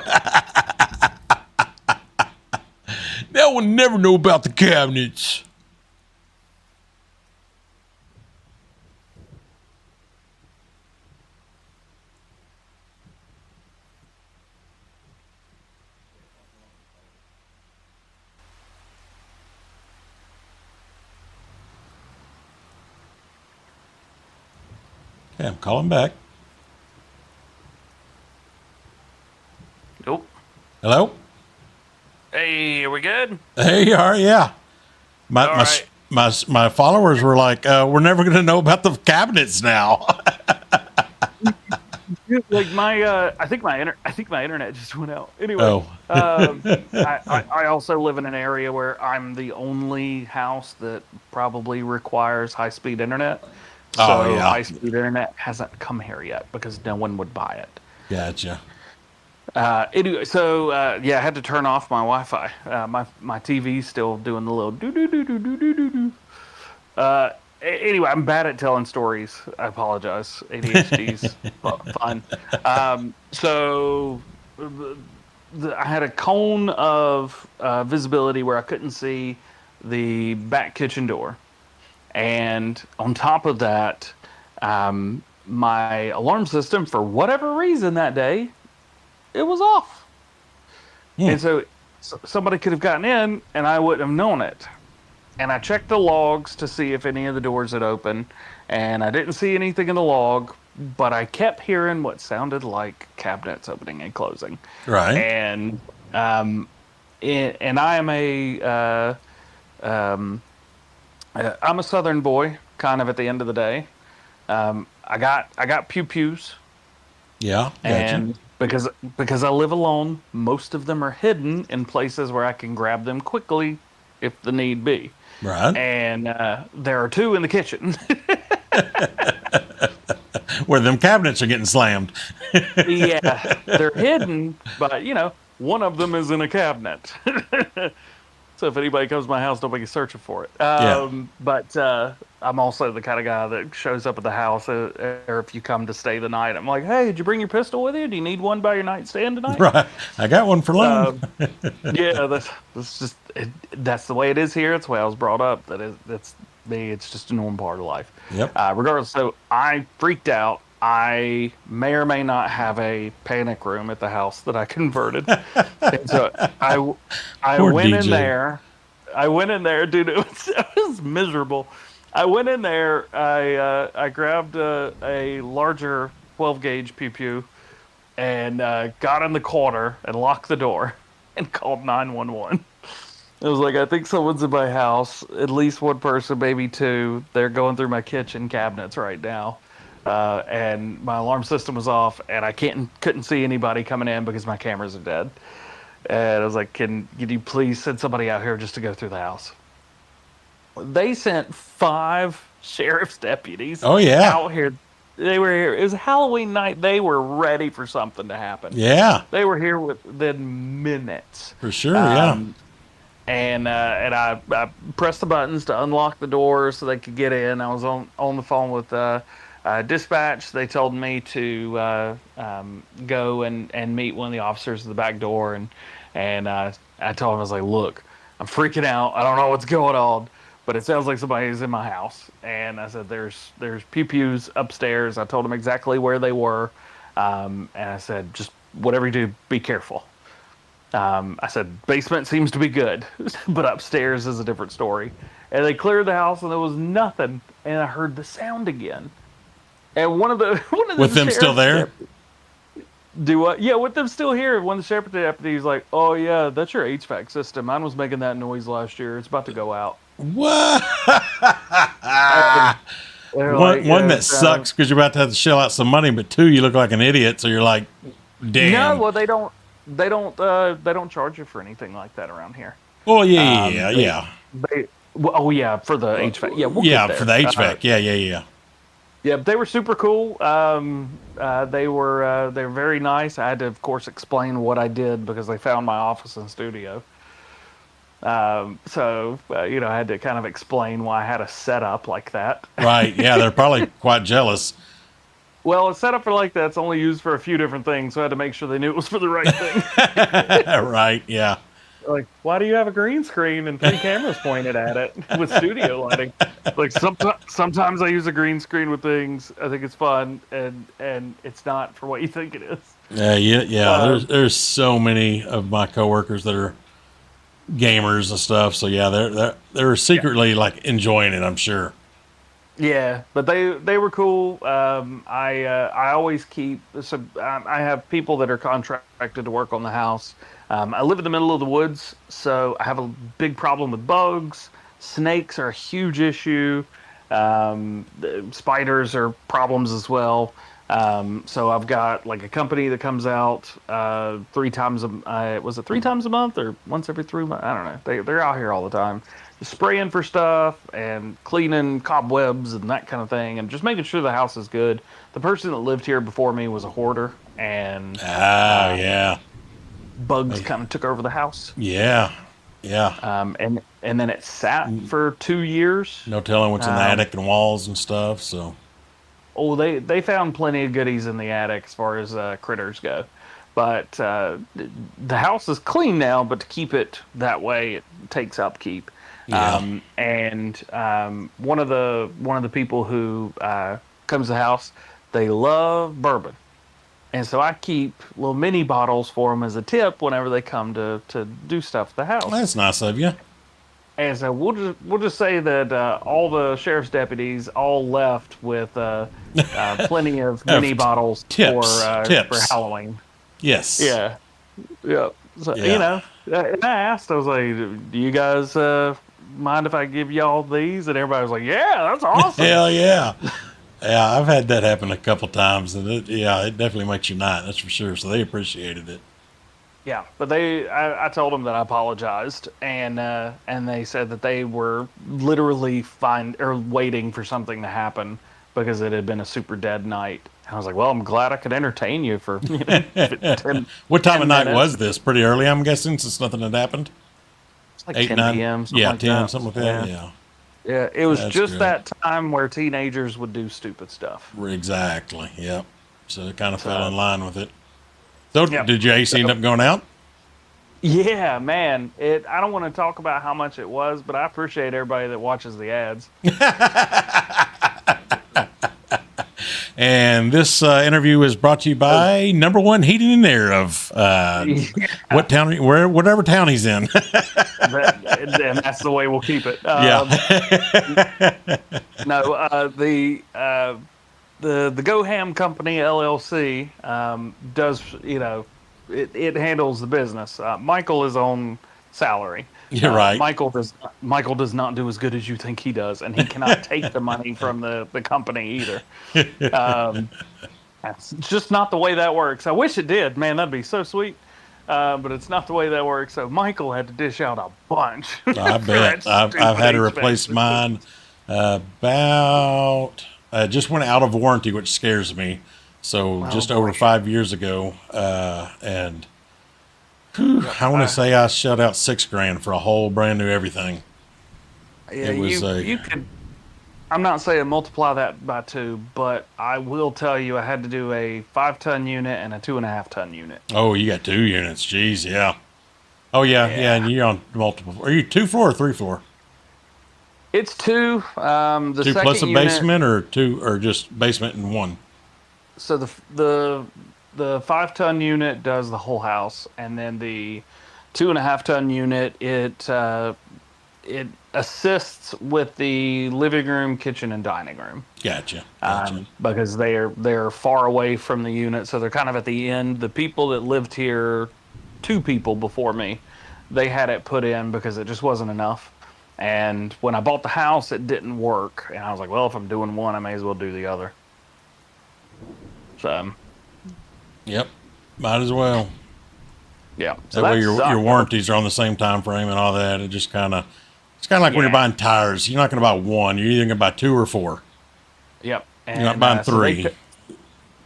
Dad will never know about the cabinets. Okay, I'm calling back. Nope. Hello? Hey, are we good? Hey, you are, yeah. My All my, right. my followers were like, we're never going to know about the cabinets now. Like I think my internet just went out. Anyway, Oh. I also live in an area where I'm the only house that probably requires high-speed internet. Oh, So yeah. high-speed internet hasn't come here yet because no one would buy it. Gotcha. Anyway, so yeah, I had to turn off my Wi-Fi. My TV's still doing the little do do do do do do do do. Anyway, I'm bad at telling stories. I apologize. ADHD's fun. So I had a cone of visibility where I couldn't see the back kitchen door, and on top of that, my alarm system, for whatever reason that day, it was off. And so somebody could have gotten in and I wouldn't have known it. And I checked the logs to see if any of the doors had opened, and I didn't see anything in the log, but I kept hearing what sounded like cabinets opening and closing. Right. And and I am I'm a Southern boy, kind of at the end of the day. I got pew pews. Yeah. Gotcha. And because I live alone, most of them are hidden in places where I can grab them quickly if the need be. Right. And there are two in the kitchen. Where them cabinets are getting slammed. Yeah, they're hidden, but one of them is in a cabinet. So if anybody comes to my house, don't be searching for it. But I'm also the kind of guy that shows up at the house, or if you come to stay the night, I'm like, hey, did you bring your pistol with you? Do you need one by your nightstand tonight? Right. I got one for loan. Yeah, that's the way it is here. It's the way I was brought up. That's me. It's just a normal part of life. Yep. Regardless, so I freaked out. I may or may not have a panic room at the house that I converted. And so I went DJ. in there. I went in there, dude. It was miserable. I went in there. I grabbed a larger 12 gauge pew pew and got in the corner and locked the door and called 911. It was like, I think someone's in my house. At least one person, maybe two. They're going through my kitchen cabinets right now. And my alarm system was off, and I couldn't see anybody coming in because my cameras are dead. And I was like, can you please send somebody out here just to go through the house? They sent 5 sheriff's deputies out here. They were here. It was Halloween night. They were ready for something to happen. Yeah. They were here within minutes. For sure, yeah. And I pressed the buttons to unlock the doors so they could get in. I was on the phone with dispatch. They told me to go and meet one of the officers at the back door, and I told him, I was like, look, I'm freaking out. I don't know what's going on, but it sounds like somebody's in my house. And I said, there's pew pews upstairs. I told him exactly where they were, and I said, just whatever you do, be careful. I said, basement seems to be good, but upstairs is a different story. And they cleared the house, and there was nothing, and I heard the sound again. And one of the with them still there? Do what? Yeah, with them still here. One of the sheriff deputies like, oh yeah, that's your HVAC system. Mine was making that noise last year. It's about to go out. What? One that sucks because you're about to have to shell out some money, but 2, you look like an idiot. So you're like, damn. No, well they don't charge you for anything like that around here. Oh yeah. Oh yeah, for the HVAC. Yeah, for the HVAC. Yeah. Yeah, they were super cool. They were very nice. I had to, of course, explain what I did because they found my office and studio. So I had to kind of explain why I had a setup like that. Right. Yeah, they're probably quite jealous. Well, a setup like that's only used for a few different things, so I had to make sure they knew it was for the right thing. Right. Yeah. Like, why do you have a green screen and 3 cameras pointed at it with studio lighting? Like, sometimes I use a green screen with things. I think it's fun, and it's not for what you think it is. Yeah. There's so many of my coworkers that are gamers and stuff. So yeah, they're secretly like enjoying it, I'm sure. Yeah, but they were cool. I always keep I have people that are contracted to work on the house. I live in the middle of the woods, so I have a big problem with bugs. Snakes are a huge issue. The spiders are problems as well. So I've got like a company that comes out 3 times was it 3 times a month or once every 3 months? I don't know. They're out here all the time, just spraying for stuff and cleaning cobwebs and that kind of thing, and just making sure the house is good. The person that lived here before me was a hoarder, and Yeah. bugs kind of took over the house. Yeah. Yeah. And then it sat for 2 years. No telling what's in the attic and walls and stuff. So. Oh, they found plenty of goodies in the attic as far as critters go, but the house is clean now. But to keep it that way, it takes upkeep. Yeah. One of the people who comes to the house, they love bourbon, and so I keep little mini bottles for them as a tip whenever they come to do stuff at the house. That's nice of you. And so we'll just say that all the sheriff's deputies all left with plenty of mini bottles for Halloween. Yes. Yeah. Yeah. So, Yeah. and I asked, I was like, "Do you guys mind if I give y'all these?" And everybody was like, "Yeah, that's awesome." Hell yeah. Yeah, I've had that happen a couple times, and it definitely makes your night. That's for sure. So they appreciated it. Yeah, but I told them that I apologized, and they said that they were literally waiting for something to happen because it had been a super dead night. And I was like, well, I'm glad I could entertain you for 10. What time of night minutes. was this? Pretty early, I'm guessing, since nothing had happened. It's like 8, 10 9 p.m. Yeah, like 10, that. something like that. Yeah. Yeah, it was That's just great. that time where teenagers would do stupid stuff. Exactly. Yep. So it kind of fell in line with it. So did your AC end up going out? Yeah, man. I don't want to talk about how much it was, but I appreciate everybody that watches the ads. And this interview is brought to you by Number One Heating and Air of what town? Whatever town he's in. And that's the way we'll keep it. No, the GoHam Company LLC does, it handles the business. Michael is on salary. You're right. Michael does not do as good as you think he does, and he cannot take the money from the company either. That's just not the way that works. I wish it did, man. That'd be so sweet. But it's not the way that works. So Michael had to dish out a bunch. I bet. I've had to replace mine about just went out of warranty, which scares me. So just over 5 years ago, and I want to say I shelled out $6,000 for a whole brand new everything. Yeah, it was you could. I'm not saying multiply that by 2, but I will tell you I had to do a 5-ton unit and a 2.5-ton unit. Oh, you got 2 units. Jeez, yeah. Oh, yeah. And you're on multiple. Are you 2 floor or 3 floor? It's 2. The 2 plus a unit, basement, or 2, or just basement and 1? So the 5-ton unit does the whole house, and then the 2.5-ton unit it assists with the living room, kitchen, and dining room. Gotcha. Because they're far away from the unit, so they're kind of at the end. The people that lived here, 2 people before me, they had it put in because it just wasn't enough. And when I bought the house, it didn't work, and I was like, well, if I'm doing one, I may as well do the other. So. Yep. Might as well. Yeah. So that way your warranties are on the same time frame and all that. It just kind of, it's kind of like when you're buying tires. You're not going to buy 1. You're either going to buy 2 or 4. Yep. And, you're not buying 3.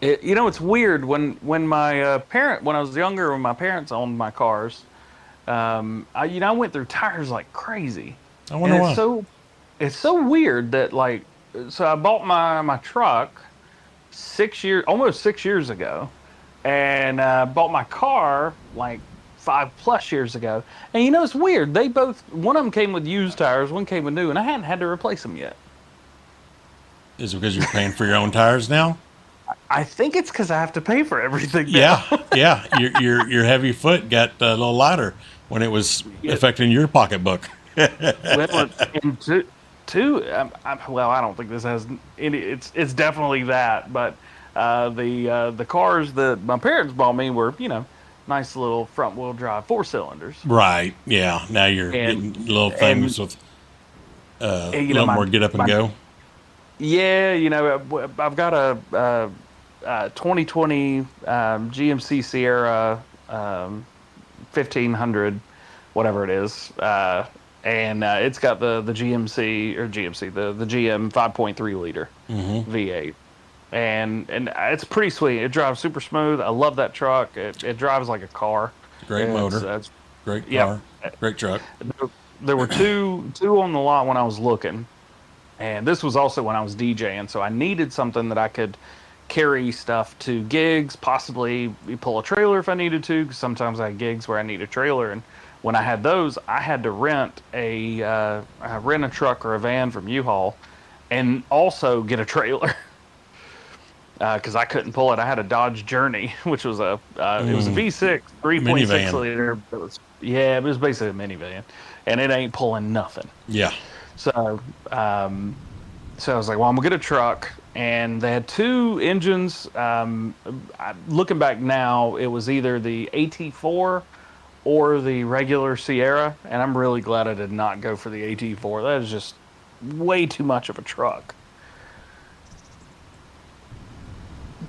It's weird when my when I was younger, when my parents owned my cars, I went through tires like crazy. I wonder why. It's so weird that so I bought my truck almost 6 years ago, and bought my car like 5+ years ago. And you know, it's weird. One of them came with used tires, one came with new, and I hadn't had to replace them yet. Is it because you're paying for your own tires now? I think it's because I have to pay for everything now. Yeah. Your heavy foot got a little lighter when it was affecting your pocketbook. Well, and well, I don't think this has any. It's definitely that, but the cars that my parents bought me were, nice little front wheel drive 4-cylinders. Right. Yeah. Now you're getting little things with a little more get up and go. Yeah, I've got a 2020 GMC Sierra 1500, whatever it is, and it's got the GMC the GM 5.3 liter V8, and it's pretty sweet. It drives super smooth. I love that truck. It drives like a car. Great motor. Great car. Great truck. There were two on the lot when I was looking. And this was also when I was DJing, so I needed something that I could carry stuff to gigs, possibly pull a trailer if I needed to, because sometimes I had gigs where I need a trailer. And when I had those, I had to rent a truck or a van from U-Haul and also get a trailer because I couldn't pull it. I had a Dodge Journey, which was it was a V6, 3.6 liter. It was basically a minivan, and it ain't pulling nothing. Yeah. So, so I was like, well, I'm gonna get a truck, and they had two engines. Looking back now, it was either the AT4 or the regular Sierra, and I'm really glad I did not go for the AT4. That is just way too much of a truck.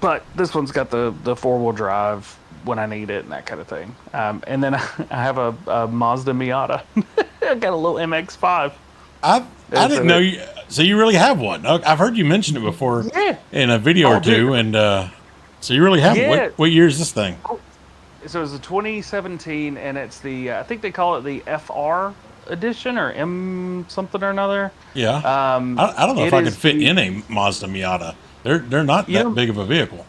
But this one's got the 4-wheel drive when I need it and that kind of thing. And then I have a Mazda Miata. I got a little MX-5. I didn't know you. So you really have one. I've heard you mention it before in a video or two, dude. And so you really have one. What year is this thing? So it's a 2017, and it's the I think they call it the FR edition or M something or another. Yeah. I don't know if I could fit in a Mazda Miata. They're not that big of a vehicle.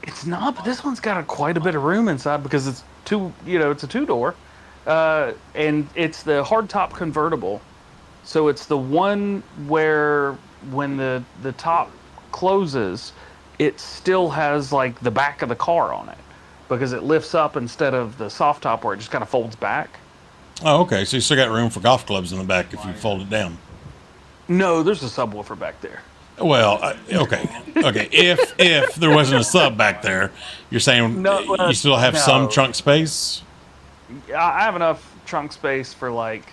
It's not, but this one's got quite a bit of room inside because it's it's a 2-door, and it's the hardtop convertible. So it's the one where when the top closes, it still has like the back of the car on it because it lifts up instead of the soft top where it just kind of folds back. Oh, okay. So you still got room for golf clubs in the back if you fold it down. No, there's a subwoofer back there. Well, okay. If there wasn't a sub back there, you're saying you still have some trunk space? I have enough trunk space for like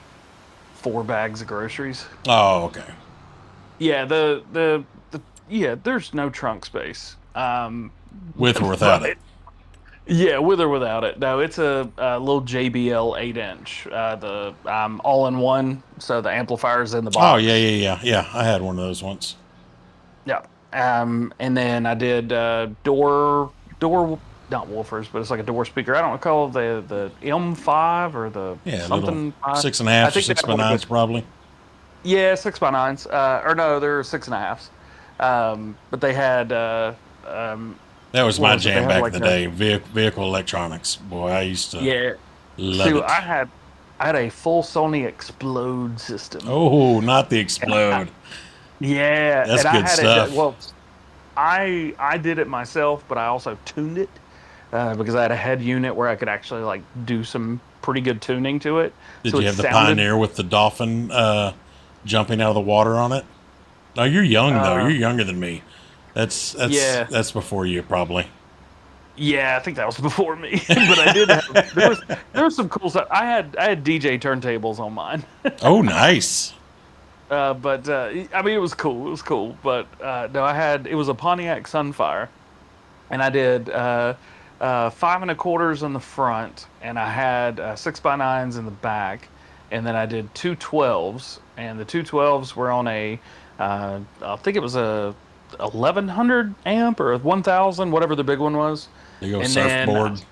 4 bags of groceries. Oh, okay. Yeah, there's no trunk space. With or without it? Yeah, with or without it. No, it's a little JBL 8-inch. The all-in-one, so the amplifier's in the box. Oh, yeah. I had one of those once. Yeah. And then I did door not woofers, but it's like a door speaker. I don't call it the M5 or the something 6.5 or 6x9s probably. Yeah, 6x9s. Or no, they're 6.5s. But they had that was my jam back in the day. Vehicle electronics. Boy, I used to love it. I had a full Sony Explode system. Oh, not the Explode. Yeah, that's good stuff. I did it myself, but I also tuned it because I had a head unit where I could actually like do some pretty good tuning to it. Did you have the Pioneer with the dolphin jumping out of the water on it? No, you're young though. You're younger than me. That's before you probably. Yeah, I think that was before me. But I did have there was some cool stuff. I had DJ turntables on mine. Oh, nice. But I mean, it was cool. It was cool. But no, it was a Pontiac Sunfire, and I did 5 1/4s in the front, and I had 6x9s in the back, and then I did 2 12s, and the 2 12s were on I think it was a 1100 amp or a 1000, whatever the big one was. You go surfboard.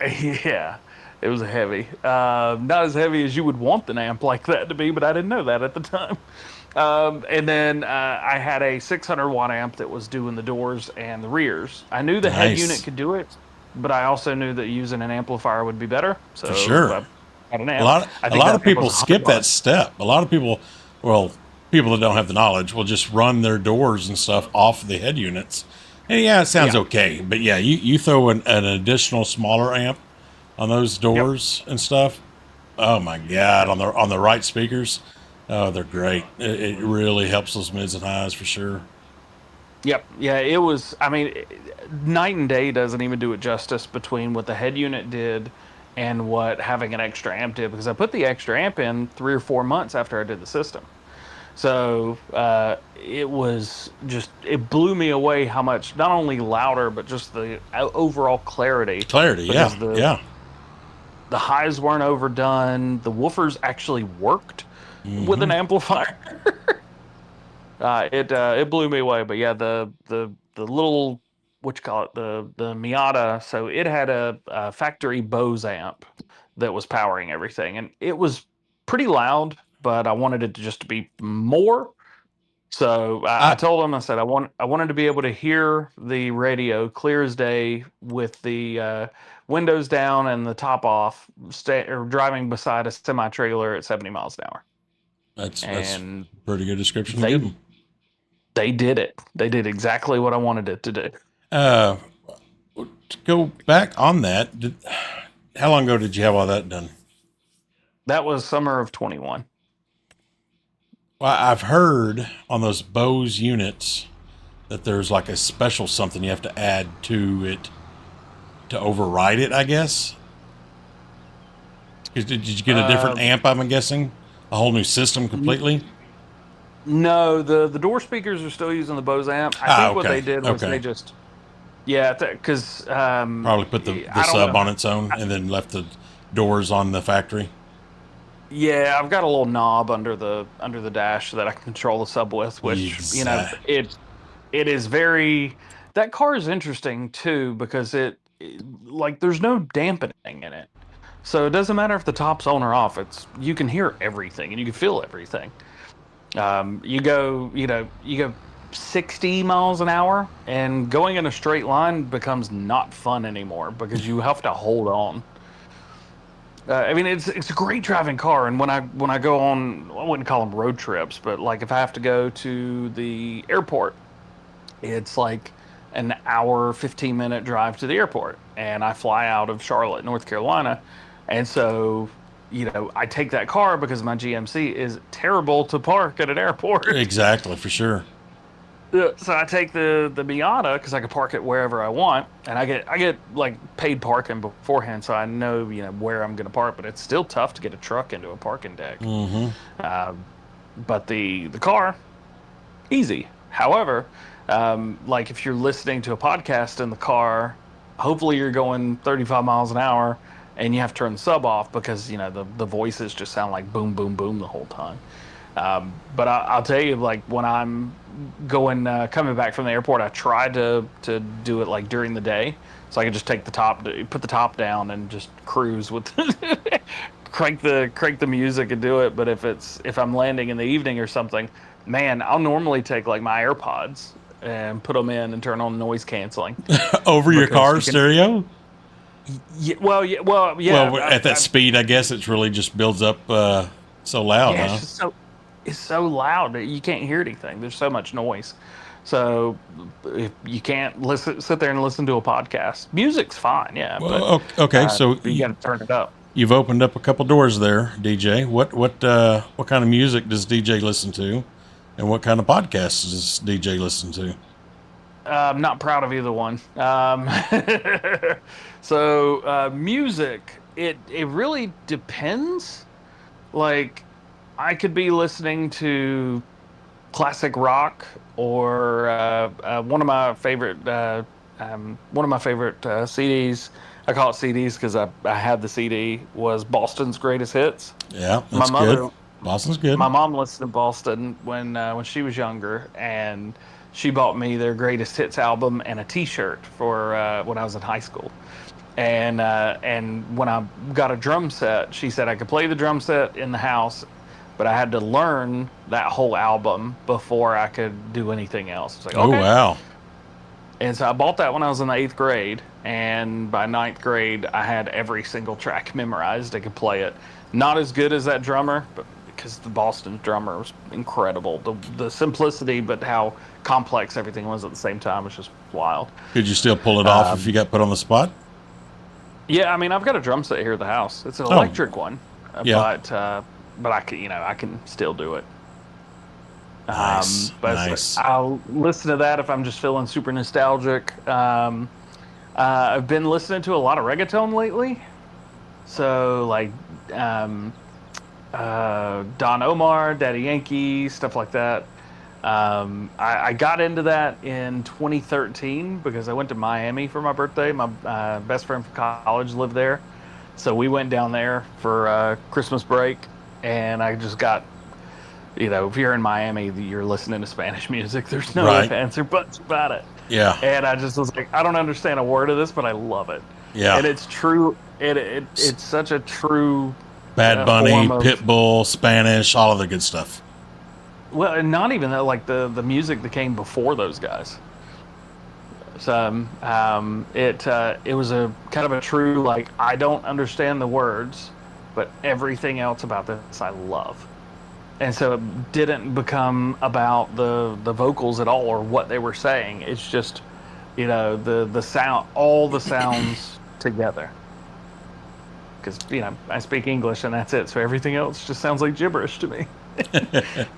Yeah. It was heavy. Not as heavy as you would want an amp like that to be, but I didn't know that at the time. And then I had a 600-watt amp that was doing the doors and the rears. I knew the head unit could do it, but I also knew that using an amplifier would be better. For So sure. I got an A amp. lot, I a think lot that of amp was people skip that $100. step. A lot of people, well, people that don't have the knowledge will just run their doors and stuff off the head units. And yeah, it sounds Yeah. okay. But yeah, you throw an additional smaller amp on those Yep. doors and stuff. Oh my God, Yep. on the right speakers. Oh, they're great. It really helps those mids and highs for sure. Yep. Yeah, it was, I mean, night and day doesn't even do it justice between what the head unit did and what having an extra amp did, because I put the extra amp in 3 or 4 months after I did the system. So it was just, it blew me away how much, not only louder, but just the overall clarity, Clarity, because yeah, yeah. the highs weren't overdone. The woofers actually worked with Hmm. an amplifier. It blew me away. But yeah, the little, what you call it, the Miata. So it had a factory Bose amp that was powering everything, and it was pretty loud. But I wanted it to just to be more. So I I told him, I said I wanted to be able to hear the radio clear as day with the windows down and the top off, or driving beside a semi trailer at 70 miles an hour. that's And a pretty good description to give they them. they did it. They did exactly what I wanted it to do. Uh, to go back on that, how long ago did you have all that done? That was summer of 21. Well, I've heard on those Bose units that there's like a special something you have to add to it to override it, I guess. 'Cause did you get a different Uh, amp, I'm guessing? A whole new system completely? no, the door speakers are still using the Bose amp. I Ah, think what they okay. did was they Okay. just, yeah, because Probably put the I don't sub know. on its own and then left the doors on the factory. Yeah, I've got a little knob under the dash that I can control the sub with, which, Exact. it is very, that car is interesting too, because like there's no dampening in it. So it doesn't matter if the top's on or off. It's, you can hear everything and you can feel everything. You go 60 miles an hour, and going in a straight line becomes not fun anymore because you have to hold on. I mean, it's a great driving car, and when I go on, I wouldn't call them road trips, but like if I have to go to the airport, it's like an hour, 15-minute drive to the airport, and I fly out of Charlotte, North Carolina, and so I take that car because my GMC is terrible to park at an airport. Exactly, for sure. So I take the Miata because I can park it wherever I want, and I get like paid parking beforehand, so I know where I'm going to park. But it's still tough to get a truck into a parking deck. Hmm. Uh, but the car, easy. However, like if you're listening to a podcast in the car, hopefully you're going 35 miles an hour, and you have to turn the sub off because the voices just sound like boom boom boom the whole time. But I'll tell you, like when I'm going coming back from the airport, I try to do it like during the day, so I can just take the top, put the top down, and just cruise with crank the music and do it. But if I'm landing in the evening or something, man, I'll normally take like my AirPods and put them in and turn on noise canceling Over your because car you can. stereo? Yeah. Well, at that speed, I guess it's really just builds up so loud, Yeah, huh? it's so loud that you can't hear anything. There's so much noise. So if you can't sit there and listen to a podcast. Music's fine, yeah, Well, okay. So but you got to turn it up. you've opened up a couple doors there, DJ. What kind of music does DJ listen to, and what kind of podcasts does DJ listen to? I'm not proud of either one. So music, it really depends. Like I could be listening to classic rock, or one of my favorite CDs. I call it CDs because I had the CD, was Boston's Greatest Hits. Yeah, My that's good. mother, Boston's good. my mom listened to Boston when she was younger, and she bought me their Greatest Hits album and a T-shirt for when I was in high school. And when I got a drum set, she said I could play the drum set in the house, but I had to learn that whole album before I could do anything else. It's like, Oh okay. wow. And so I bought that when I was in the 8th grade, and by 9th grade, I had every single track memorized. I could play it. Not as good as that drummer, but because the Boston drummer was incredible. The simplicity, but how complex everything was at the same time was just wild. Could you still pull it off if you got put on the spot? Yeah, I mean, I've got a drum set here at the house. It's an electric one, yeah. But I can, I can still do it. Nice. But nice. I'll listen to that if I'm just feeling super nostalgic. I've been listening to a lot of reggaeton lately. So like Don Omar, Daddy Yankee, stuff like that. I got into that in 2013 because I went to Miami for my birthday. My best friend from college lived there. So we went down there for Christmas break, and I just got, if you're in Miami, you're listening to Spanish music. There's no ifs, ands, or buts about it. Yeah. And I just was like, I don't understand a word of this, but I love it. Yeah. And it's true. It's such a true Bad Bunny, Pitbull, Spanish, all of the good stuff. Well, and not even that, like the music that came before those guys. So it was a kind of a true, like, I don't understand the words, but everything else about this I love. And so it didn't become about the vocals at all or what they were saying. It's just, the sound, all the sounds together. Because, I speak English and that's it. So everything else just sounds like gibberish to me.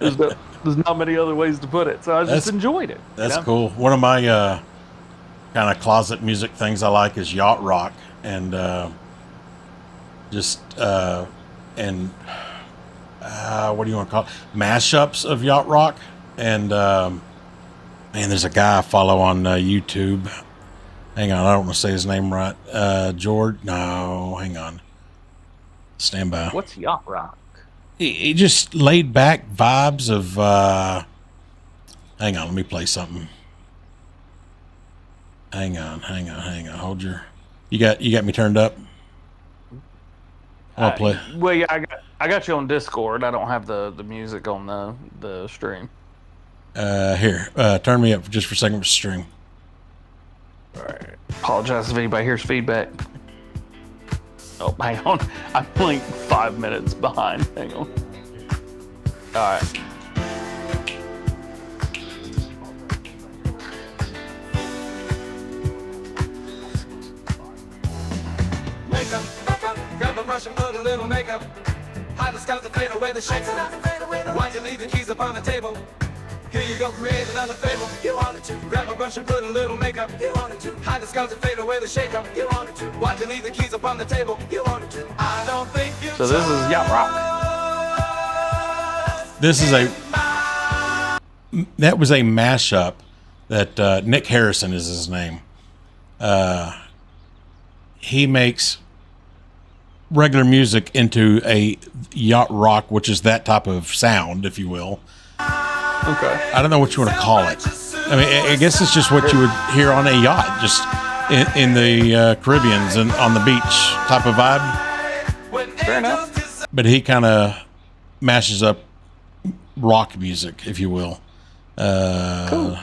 There's not many other ways to put it. So I just enjoyed it. That's cool. One of my kind of closet music things I like is yacht rock. And what do you want to call it? Mashups of yacht rock. And man, there's a guy I follow on YouTube. Hang on, I don't want to say his name right. George? No, hang on. Stand by. What's yacht rock? He just laid back vibes of. Hang on, let me play something. Hang on. Hold your. You got me turned up. I'll play. Well, yeah, I got you on Discord. I don't have the music on the stream. Here, turn me up just for a second for stream. All right. Apologize if anybody hears feedback. Oh, hang on. I'm like 5 minutes behind. Hang on. All right. Makeup, grab a brush and put a little makeup. Hide the scalp to fade away the shakes. Why you leave the keys upon the table? Here you go, create another fable. You wanted to grab a brush and put a little makeup. You wanted to hide the scalp to fade away the shake-up. You wanted to why you leave the keys upon the table. You wanted to. I don't think you. So this is yacht rock. This is that was a mashup that Nick Harrison is his name. He makes regular music into a yacht rock, which is that type of sound, if you will. Okay. I don't know what you want to call it. I mean, I guess it's just what you would hear on a yacht, just in the Caribbeans and on the beach type of vibe. Fair enough. But he kind of mashes up rock music, if you will. Cool.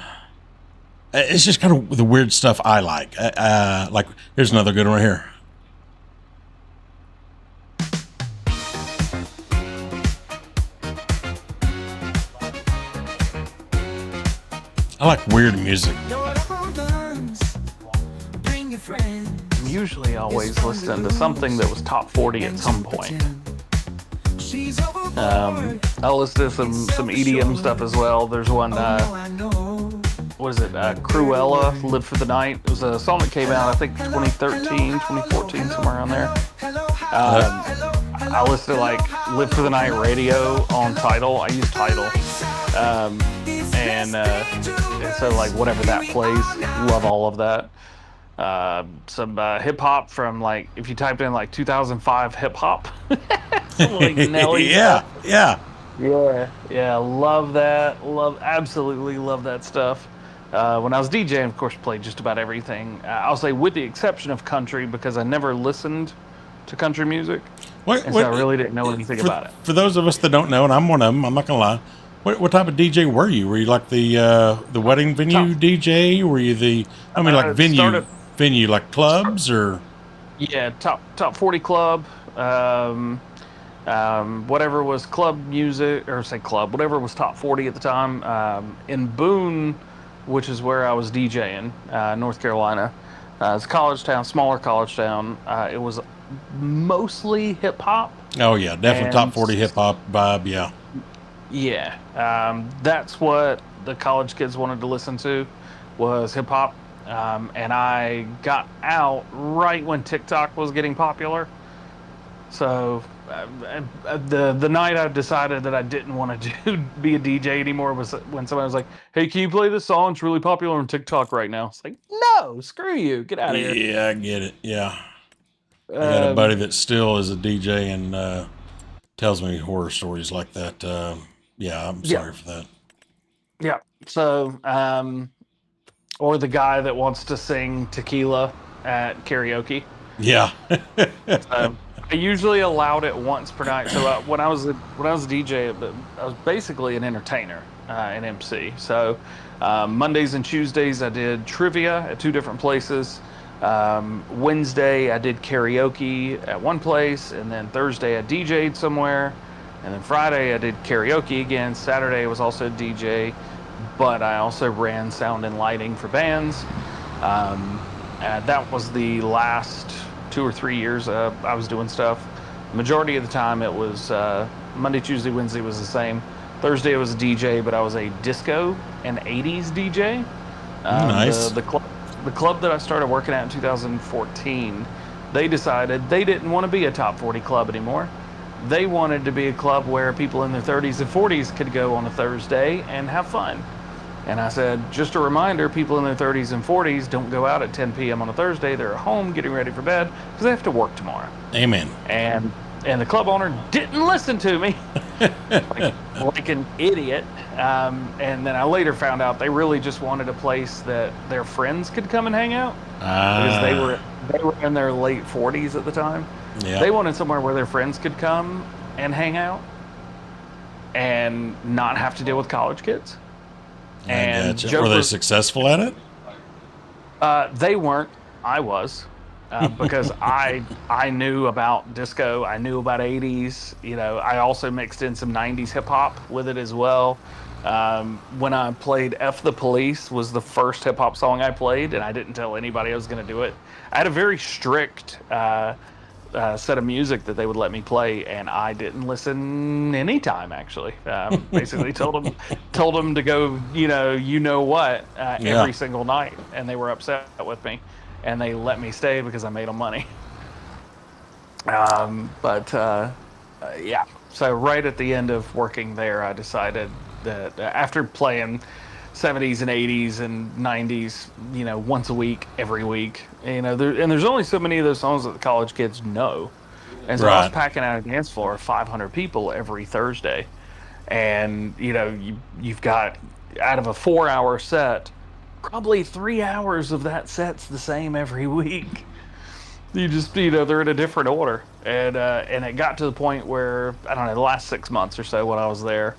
It's just kind of the weird stuff I like. Like, here's another good one right here. I like weird music. I'm usually always listening to something that was top 40 at some point. I'll listen to some EDM stuff as well. There's one, what is it? Cruella, Live for the Night. It was a song that came out, I think, 2013, 2014, somewhere around there. I listen to, like, Live for the Night radio on Tidal. I use Tidal. And so, like, whatever that plays, love all of that. Some hip-hop from, like, if you typed in, like, 2005 hip-hop. Like Nelly. Yeah. Love that. Absolutely love that stuff. When I was DJing, of course, played just about everything. I'll say with the exception of country, because I never listened to country music. So I really didn't know anything about it. For those of us that don't know, and I'm one of them, I'm not going to lie, What type of DJ were you? Were you like the wedding venue Top, DJ? Were you like started, venue like clubs or? yeah, top 40 club. Whatever was club music, or say club, whatever was top 40 at the time. In Boone, which is where I was DJing, North Carolina. It's a college town, smaller college town. It was mostly hip hop, Oh yeah, definitely top and 40 hip hop vibe. Yeah, yeah, that's what the college kids wanted to listen to was hip hop. And I got out right when TikTok was getting popular. So the night I decided that I didn't want to be a DJ anymore was when somebody was like, "Hey, can you play this song? It's really popular on TikTok right now." It's like, no, screw you, get out of here. yeah, I get it. Yeah, I got a buddy Um, that still is a DJ and tells me horror stories like that. Yeah, I'm yeah, sorry for that. yeah. So, or the guy that wants to sing Tequila at karaoke. Yeah, I usually allowed it once per night. So when I was a DJ, I was basically an entertainer, an MC. So Mondays and Tuesdays I did trivia at two different places. Wednesday I did karaoke at one place, and then Thursday I DJ'd somewhere, and then Friday I did karaoke again. Saturday was also DJ, but I also ran sound and lighting for bands. That was the last 2 or 3 years I was doing stuff. Majority of the time it was Monday, Tuesday, Wednesday was the same. Thursday I was a DJ, but I was a disco and 80s DJ. nice. The club that I started working at in 2014, they decided they didn't want to be a top 40 club anymore. They wanted to be a club where people in their 30s and 40s could go on a Thursday and have fun. And I said, just a reminder, people in their 30s and 40s don't go out at 10 p.m. on a Thursday. They're at home getting ready for bed because they have to work tomorrow. Amen. And the club owner didn't listen to me like an idiot. And then I later found out they really just wanted a place that their friends could come and hang out because they were in their late 40s at the time. Yeah. They wanted somewhere where their friends could come and hang out and not have to deal with college kids. And Were they successful at it? they weren't. I was. Because I knew about disco, I knew about 80s. You know, I also mixed in some 90s hip hop with it as well. When I played "F the Police" was the first hip hop song I played, and I didn't tell anybody I was going to do it. I had a very strict set of music that they would let me play, and I didn't listen anytime. Actually, basically told them to go. You know what? Every single night, and they were upset with me. And they let me stay because I made them money. Yeah. So right at the end of working there, I decided that after playing 70s and 80s and 90s, once a week, every week, there's only so many of those songs that the college kids know. And so I was packing out a dance floor of 500 people every Thursday. And, you've got, out of a 4-hour set, probably 3 hours of that set's the same every week. You just, they're in a different order. And it got to the point where, I don't know, the last 6 months or so when I was there,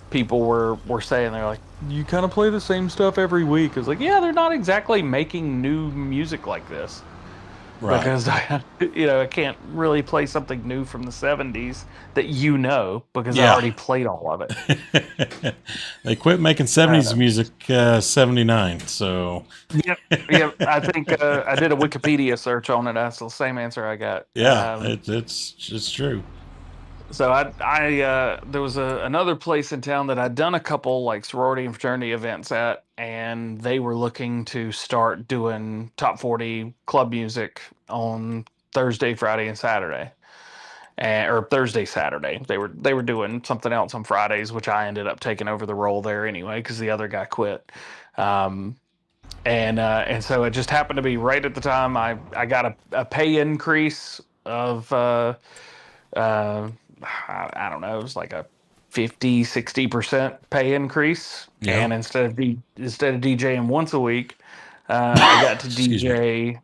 people were saying, they're like, you kind of play the same stuff every week. I was like, yeah, they're not exactly making new music like this. Right. Because I can't really play something new from the 70s that because I already played all of it. They quit making 70s music 79. So yeah. I think I did a Wikipedia search on it. That's the same answer I got. Yeah, it's true. So I there was another place in town that I'd done a couple like sorority and fraternity events at, and they were looking to start doing top 40 club music on Thursday, Friday, and Saturday, or Thursday, Saturday. They were doing something else on Fridays, which I ended up taking over the role there anyway because the other guy quit. And so it just happened to be right at the time I got a pay increase of I don't know, it was like a 50-60% pay increase. Yeah. And instead of DJing once a week, I got to DJ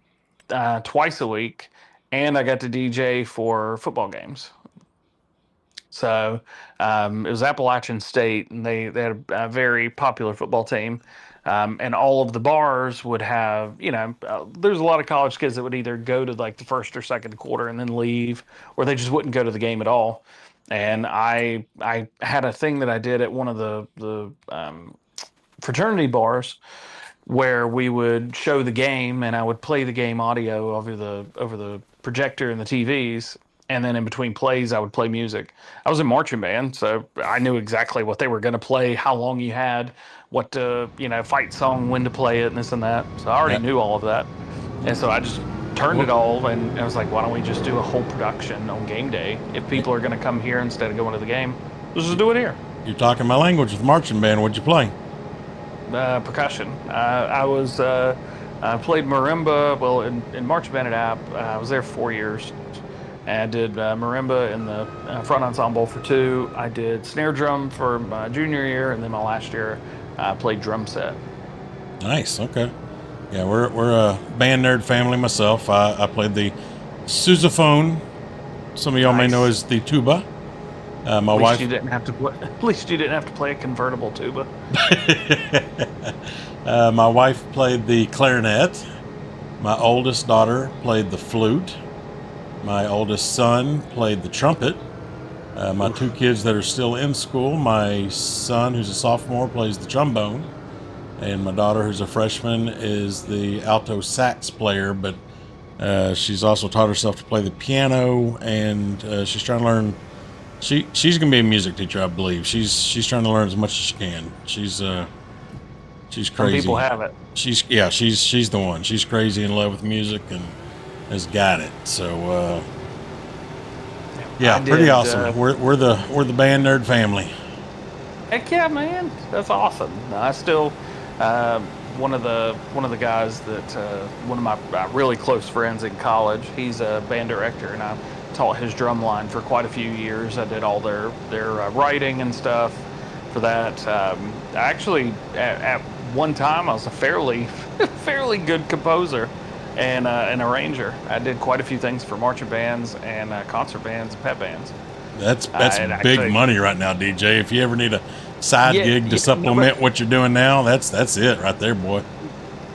twice a week, and I got to DJ for football games. So it was Appalachian State, and they had a very popular football team. And all of the bars would have, there's a lot of college kids that would either go to like the first or second quarter and then leave, or they just wouldn't go to the game at all. And I had a thing that I did at one of the fraternity bars where we would show the game and I would play the game audio over the projector and the TVs, and then in between plays I would play music. I was in marching band, so I knew exactly what they were going to play, how long you had, what to, fight song, when to play it, and this and that. So I already Yeah. knew all of that. And so I just turned it all, and I was like, why don't we just do a whole production on game day? If people are going to come here instead of going to the game, let's just do it here. You're talking my language with marching band. What'd you play? Percussion. I played marimba. Well, in marching band at App, I was there 4 years. And I did marimba in the front ensemble for 2. I did snare drum for my junior year, and then my last year, I played drum set. Nice. Okay. Yeah, we're a band nerd family. Myself, I played the sousaphone. Some of y'all may Nice. know as the tuba. My At least wife. you didn't have to play. At least you didn't have to play a convertible tuba. My wife played the clarinet. My oldest daughter played the flute. My oldest son played the trumpet. My 2 kids that are still in school, my son, who's a sophomore, plays the trombone. And my daughter, who's a freshman, is the alto sax player, but she's also taught herself to play the piano, and she's trying to learn. She's going to be a music teacher, I believe. She's trying to learn as much as she can. She's crazy. Some people have it. She's the one. She's crazy in love with music and has got it. So pretty awesome. We're the band nerd family. Heck yeah, man, that's awesome. I still one of the guys that one of my really close friends in college. He's a band director, and I taught his drum line for quite a few years. I did all their writing and stuff for that. Actually, at one time, I was a fairly good composer and an arranger. I did quite a few things for marching bands and concert bands and pep bands. That's big actually, money right now, DJ. If you ever need a side gig to supplement what you're doing now, that's it right there, boy.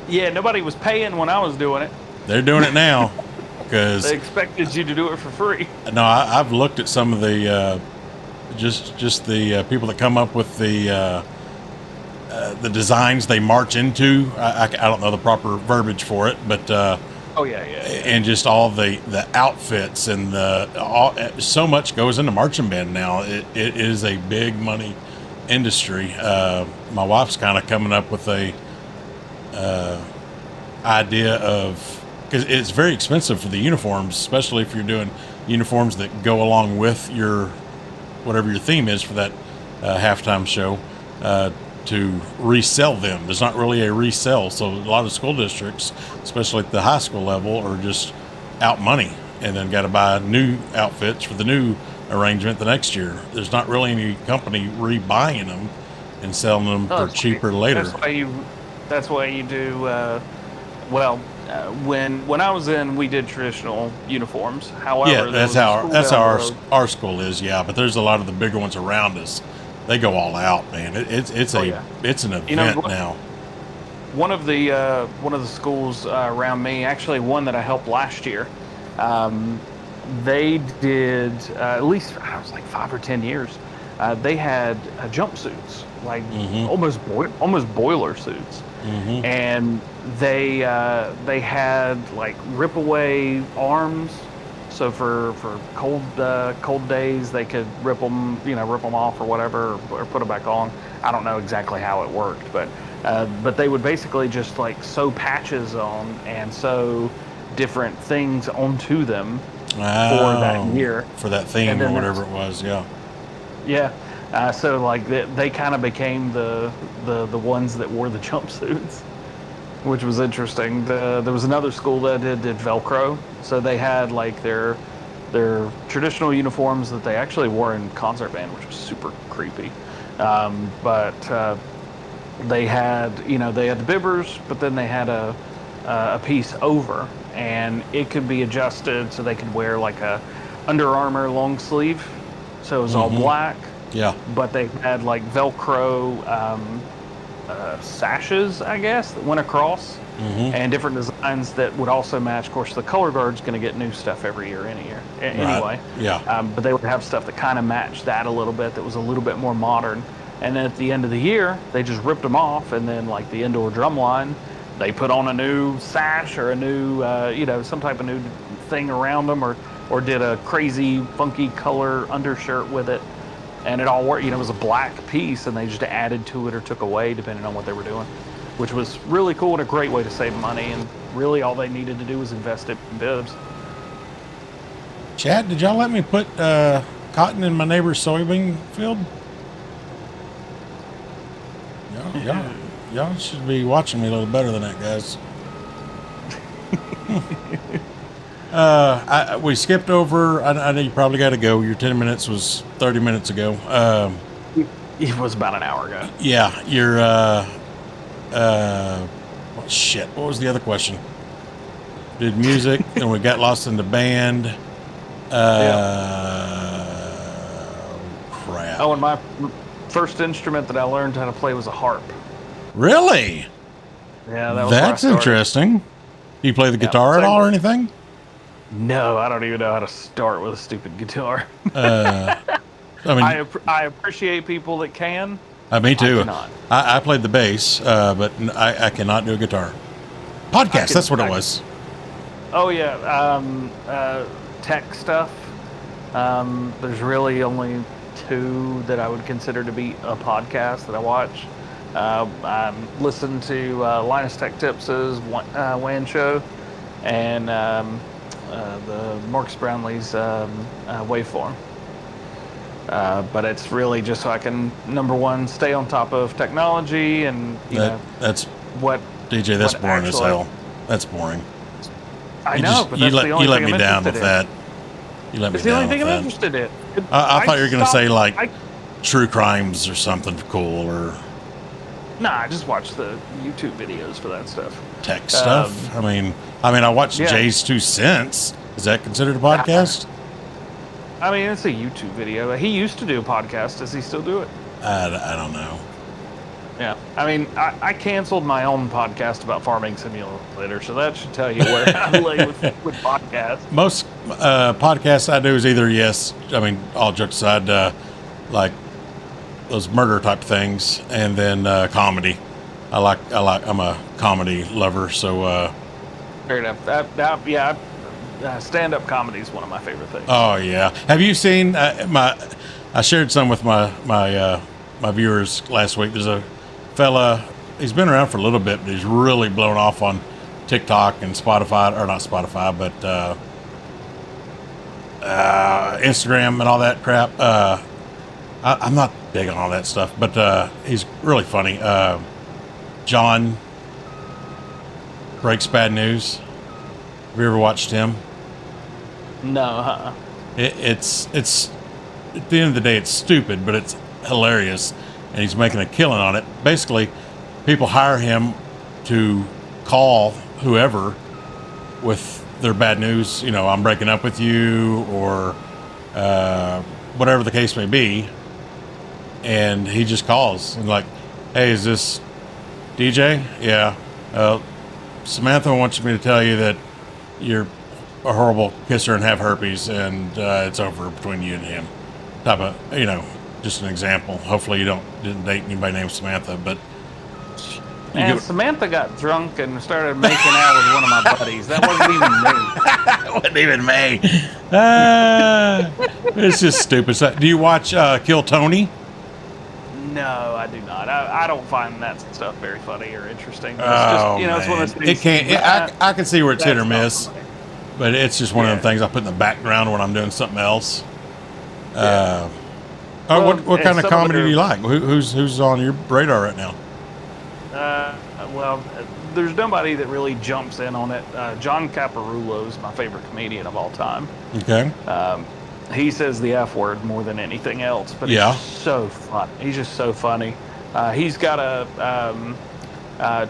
Yeah, nobody was paying when I was doing it. They're doing it now because they expected you to do it for free. No, I've looked at some of the just the people that come up with the designs they march into. I don't know the proper verbiage for it, but and just all the outfits and so much goes into marching band now. It is a big money industry. My wife's kind of coming up with a idea of, because it's very expensive for the uniforms, especially if you're doing uniforms that go along with your whatever your theme is for that halftime show, to resell them. There's not really a resell, so a lot of school districts, especially at the high school level, are just out money and then got to buy new outfits for the new arrangement the next year. There's not really any company rebuying them and selling them for cheaper later. That's why you do. When I was in, we did traditional uniforms. However, that's how our school is. Yeah, but there's a lot of the bigger ones around us. They go all out, man. It's an event now. One of the schools around me, actually one that I helped last year, they did at least, I was like 5 or 10 years. They had jumpsuits, like almost boiler suits, and they had like rip away arms. So for cold days, they could rip them off or whatever, or put them back on. I don't know exactly how it worked, but they would basically just like sew patches on and sew different things onto them for that year, for that theme or whatever it was. Yeah. So like they kind of became the ones that wore the jumpsuits, which was interesting. There was another school that did Velcro, so they had like their traditional uniforms that they actually wore in concert band, which was super creepy. But they had the bibbers, but then they had a piece over, and it could be adjusted so they could wear like a Under Armour long sleeve. so it was all black. Yeah. But they had like Velcro sashes, I guess, that went across, and different designs that would also match. Of course, the color guard's going to get new stuff every year, anyway. Yeah. But they would have stuff that kind of matched that a little bit, that was a little bit more modern. And then at the end of the year, they just ripped them off, and then like the indoor drum line, they put on a new sash or a new, some type of new thing around them, or did a crazy, funky color undershirt with it. And it all worked. It was a black piece, and they just added to it or took away depending on what they were doing, which was really cool and a great way to save money. And really, all they needed to do was invest it in bibs. Chad, did y'all let me put cotton in my neighbor's soybean field? Y'all should be watching me a little better than that, guys. We skipped over. I know you probably got to go. Your 10 minutes was 30 minutes ago. It was about an hour ago. Yeah, your shit. What was the other question? Did music, and we got lost in the band. Crap. Oh, and my first instrument that I learned how to play was a harp. Really? Yeah, that was That's interesting. Do you play the guitar at all or anything? No, I don't even know how to start with a stupid guitar. I mean, I appreciate people that can. Me too. I cannot. I played the bass, but I cannot do a guitar. Podcast, that's what it was. Oh, yeah. Tech stuff. There's really only two that I would consider to be a podcast that I watch. I listen to Linus Tech Tips' WAN show, and the Marcus Brownlee's Waveform. But it's really just so I can, number one, stay on top of technology, and that's what DJ. That's boring as hell. That's boring. I know, but that's the only thing I'm interested in. You let me down with that. You let me down with that. It's the only thing I'm interested in. I thought you were going to say like true crimes or something cool, or nah. I just watch the YouTube videos for that stuff. Tech stuff. I mean, I watched Jay's 2 Cents. Is that considered a podcast? I mean, it's a YouTube video. He used to do a podcast. Does he still do it? I don't know. Yeah. I mean, I canceled my own podcast about Farming Simulator, so that should tell you where I lay with podcasts. Most podcasts I do is either all jokes aside, like those murder type things, and then comedy. I'm a comedy lover, so. Fair enough. Stand-up comedy is one of my favorite things. Oh yeah. Have you seen I shared some with my viewers last week. There's a fella. He's been around for a little bit, but he's really blown off on TikTok and Spotify, or not Spotify, but Instagram and all that crap. I'm not big on all that stuff, but he's really funny. John Breaks Bad News. Have you ever watched him? No. It's at the end of the day, it's stupid, but it's hilarious, and he's making a killing on it. Basically, people hire him to call whoever with their bad news. I'm breaking up with you, or whatever the case may be, and he just calls and like, "Hey, is this DJ? Yeah. Samantha wants me to tell you that you're a horrible kisser and have herpes, and it's over between you and him." Type of, just an example. Hopefully you didn't date anybody named Samantha, but. And Samantha got drunk and started making out with one of my buddies. That wasn't even me. It wasn't even me. It's just stupid stuff. Do you watch Kill Tony? No, I do not. I don't find that stuff very funny or interesting. It's just, it's one of those things. I can see where it's hit or miss, but it's just one of the things I put in the background when I'm doing something else. What kind of comedy do you like? Who's on your radar right now? Well, there's nobody that really jumps in on it. John Caparulo is my favorite comedian of all time. Okay. He says the F word more than anything else, but he's so fun. He's just so funny. He's got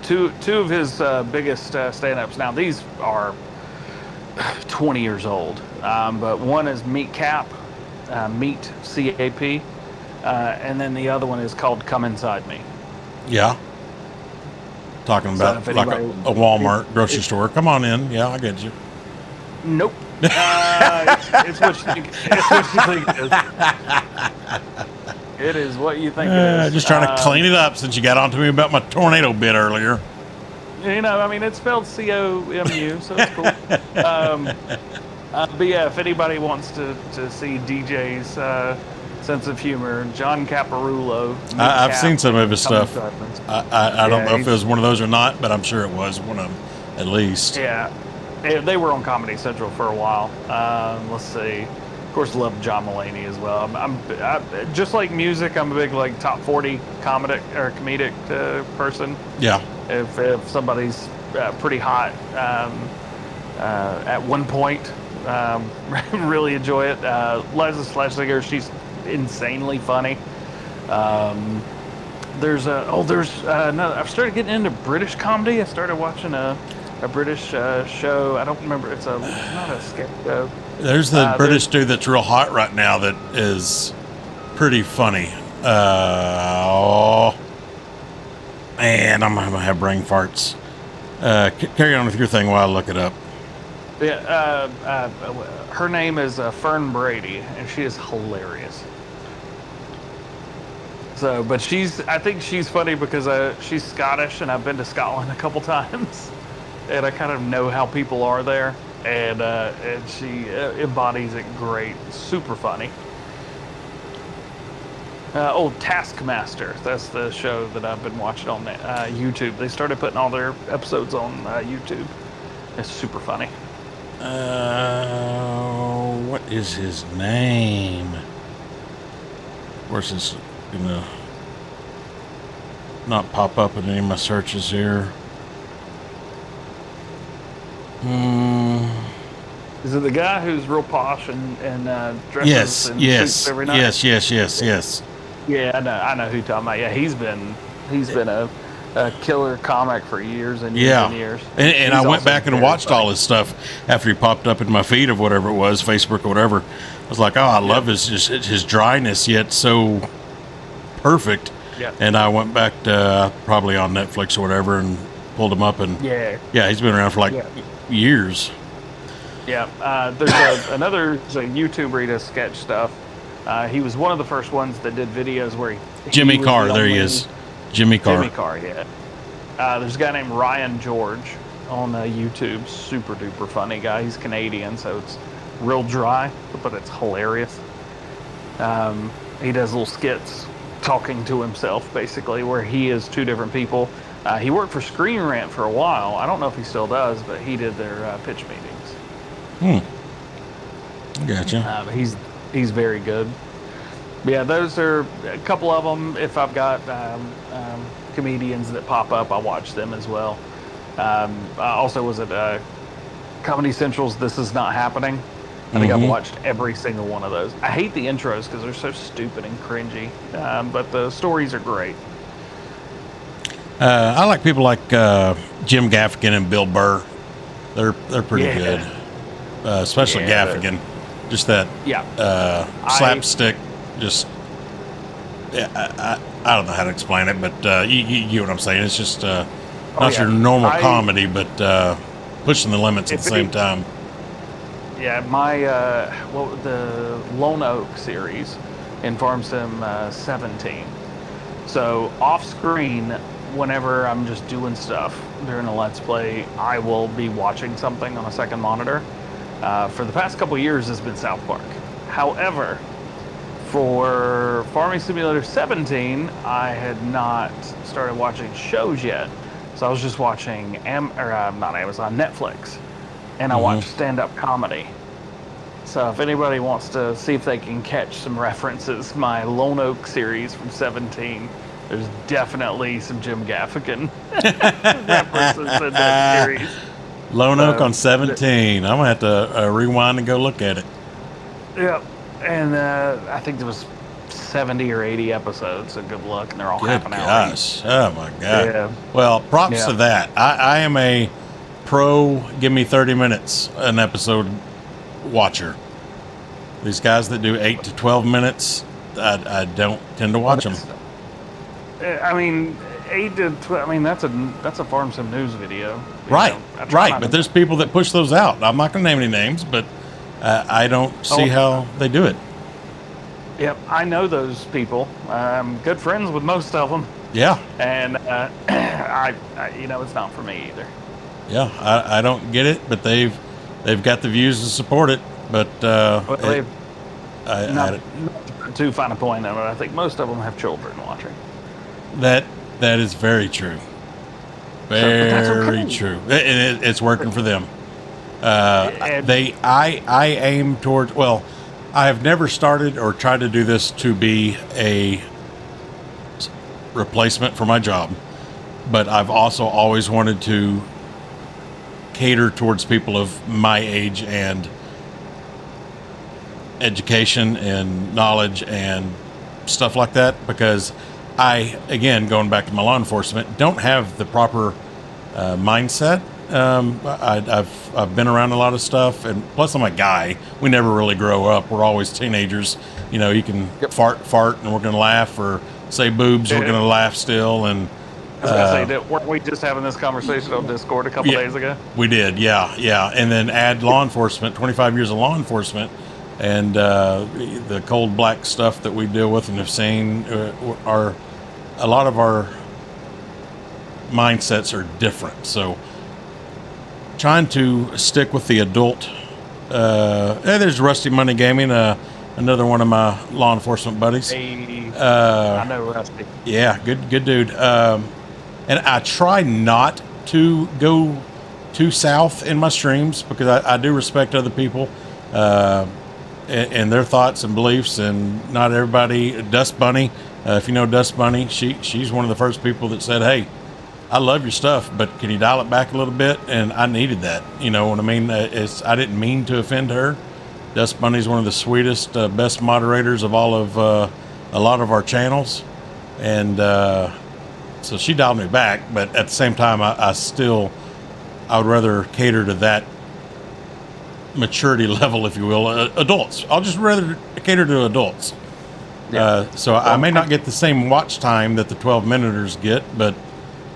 two of his biggest stand-ups. Now, these are 20 years old, but one is Meat Cap, Meet CAP, and then the other one is called Come Inside Me. Yeah. Talking So about if like anybody- a Walmart grocery store. Come on in. Yeah, I get you. Nope. It's what you think. It's what you think it is. It is what you think it is. Just trying to clean it up since you got on to me about my tornado bit earlier. You know, I mean, it's spelled COMU, so it's cool. But yeah, if anybody wants to see DJ's sense of humor, John Caparulo. I've seen some of his stuff. I don't Yeah, know if it was one of those or not, but I'm sure it was one of them at least. Yeah, they were on Comedy Central for a while. Let's see. Of course, love John Mulaney as well. I'm just like music. I'm a big like top 40 comedic person. Yeah. If somebody's pretty hot at one point, really enjoy it. Liza Schlesinger, she's insanely funny. There's another. I've started getting into British comedy. I started watching a British show. I don't remember. It's not a sketch show. There's the British dude that's real hot right now that is pretty funny. And I'm gonna have brain farts. Carry on with your thing while I look it up. Yeah, her name is Fern Brady, and she is hilarious. So, but I think she's funny because she's Scottish, and I've been to Scotland a couple times, and I kind of know how people are there, and she embodies it great. Super funny. Taskmaster. That's the show that I've been watching on YouTube. They started putting all their episodes on YouTube. It's super funny. What is his name? Of course, it's gonna not pop up in any of my searches here. Is it the guy who's real posh and dresses in suits every night? Yes. Yeah, I know who you're talking about. Yeah, he's been a killer comic for years and years and years. And I went also back and very watched funny. all his stuff after he popped up in my feed of whatever it was, Facebook or whatever. I was like, oh, I love his dryness, yet so perfect. Yeah. And I went back to probably on Netflix or whatever and pulled him up. And Yeah. he's been around for like years. Yeah. There's another YouTuber who does sketch stuff. He was one of the first ones that did videos where Jimmy was Carr, the there he only- is. Jimmy Carr. Jimmy Carr, yeah. There's a guy named Ryan George on YouTube. Super duper funny guy. He's Canadian, so it's real dry, but it's hilarious. He does little skits talking to himself, basically, where he is two different people. He worked for Screen Rant for a while. I don't know if he still does, but he did their pitch meetings. Gotcha. But he's very good. Yeah, those are a couple of them. If I've got comedians that pop up, I watch them as well. I also was at Comedy Central's This Is Not Happening. I think I've watched every single one of those. I hate the intros because they're so stupid and cringy, but the stories are great. I like people like Jim Gaffigan and Bill Burr. They're pretty good, especially Gaffigan. Just that slapstick. I don't know how to explain it, but you get what I'm saying. It's just not your normal comedy, but pushing the limits at the same time. Yeah, the Lone Oak series in Farm Sim 17. So off screen, whenever I'm just doing stuff during a Let's Play, I will be watching something on a second monitor. For the past couple years, it's been South Park. However, for Farming Simulator 17, I had not started watching shows yet. So I was just watching, not Amazon, Netflix. And I watched stand-up comedy. So if anybody wants to see if they can catch some references, my Lone Oak series from 17, there's definitely some Jim Gaffigan references in that series. Lone Oak on 17. I'm going to have to rewind and go look at it. Yep. And I think there was 70 or 80 episodes, so good luck. And they're all half an hour. Gosh. Oh, my God. Yeah. Well, props to that. I am a pro, give me 30 minutes an episode watcher. These guys that do 8 to 12 minutes, I don't tend to watch them. I mean, 8 to 12. I mean, that's a Farm Sim News video. Right. But there's people that push those out. I'm not going to name any names, but I don't see how they do it. Yep, I know those people. I'm good friends with most of them. Yeah. And I it's not for me either. Yeah, I don't get it, but they've got the views to support it. But not too fine a point on it. I think most of them have children watching. That is very true. Very true. It's working for them. I aim towards. Well, I have never started or tried to do this to be a replacement for my job, but I've also always wanted to cater towards people of my age and education and knowledge and stuff like that, because I, again, going back to my law enforcement, don't have the proper mindset. I've been around a lot of stuff, and plus I'm a guy. We never really grow up. We're always teenagers. You know, you can fart, and we're going to laugh, or say boobs, we're going to laugh still. And I was going to say, weren't we just having this conversation on Discord a couple days ago? We did, yeah. And then add law enforcement, 25 years of law enforcement, and the cold black stuff that we deal with and have seen, a lot of our mindsets are different. So trying to stick with the adult. There's Rusty Money Gaming, another one of my law enforcement buddies. I know Rusty. Yeah, good dude. And I try not to go too south in my streams, because I do respect other people and their thoughts and beliefs, and not everybody. Dust Bunny, if you know Dust Bunny, she's one of the first people that said, "Hey, I love your stuff, but can you dial it back a little bit?" And I needed that. You know what I mean? I didn't mean to offend her. Dust Bunny's one of the sweetest, best moderators of all of a lot of our channels, and so she dialed me back. But at the same time, I would rather cater to that maturity level, if you will, adults. I'll just rather cater to adults. Yeah. So I may not get the same watch time that the 12-minuters get, but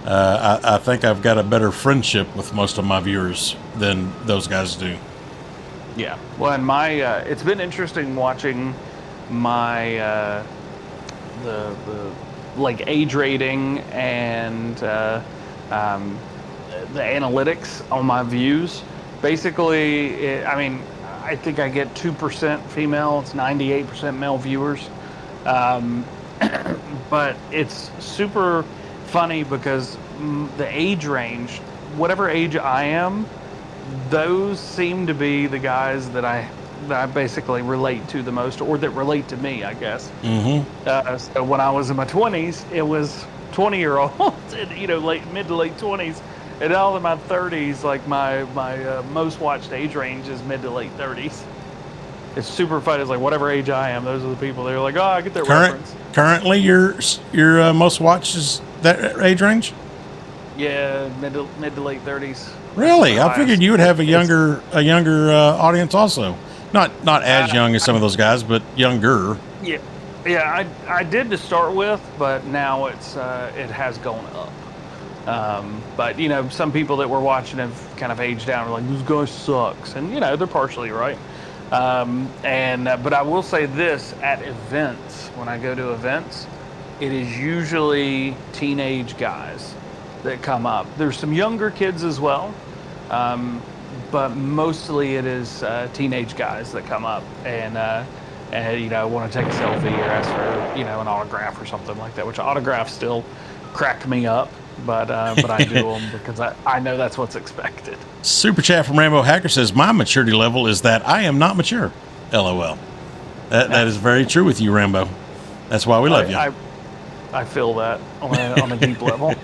I think I've got a better friendship with most of my viewers than those guys do. Yeah. Well, and it's been interesting watching my the like age rating and the analytics on my views. Basically, I think I get 2% female. It's 98% male viewers. But it's super funny because the age range, whatever age I am, those seem to be the guys that I basically relate to the most, or that relate to me, I guess. Mm-hmm. So when I was in my 20s, it was 20-year-olds, and, mid to late 20s. And all in my 30s, like my most watched age range is mid to late 30s. It's super fun. It's like whatever age I am, those are the people. They're like, oh, I get their reference. Currently, your most watched is that age range? Yeah, mid to late 30s. Really? I figured you would have a younger audience also. Not as young as some of those guys, but younger. Yeah. I did to start with, but now it has gone up. But some people that were watching have kind of aged down. Are like, this guy sucks, and they're partially right. But I will say this: at events, when I go to events, it is usually teenage guys that come up. There's some younger kids as well, but mostly it is teenage guys that come up and want to take a selfie or ask for an autograph or something like that. Which autographs still crack me up. But I do them because I know that's what's expected. Super chat from Rainbow Hacker says, my maturity level is that I am not mature. LOL. That is very true with you, Rambo. That's why we love you. I feel that on a deep level.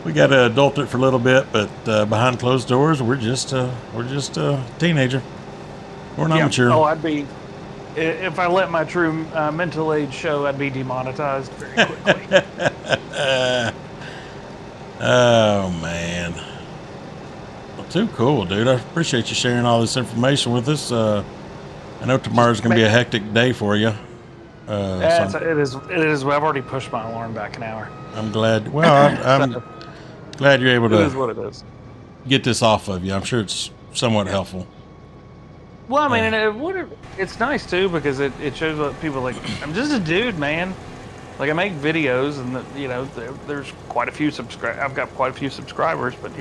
We got to adult it for a little bit, but behind closed doors, we're just a teenager. We're not mature. Oh, if I let my true mental age show, I'd be demonetized very quickly. Oh, man. Too cool, dude. I appreciate you sharing all this information with us. I know tomorrow's going to be a hectic day for you. Yeah, it is. It is. I've already pushed my alarm back an hour. I'm glad. Well, I'm glad you're able It is to what it is. get this off of you. I'm sure it's somewhat helpful. Well, I mean, it's nice too because it shows what people like. I'm just a dude, man. Like I make videos, and there's quite a few I've got quite a few subscribers, but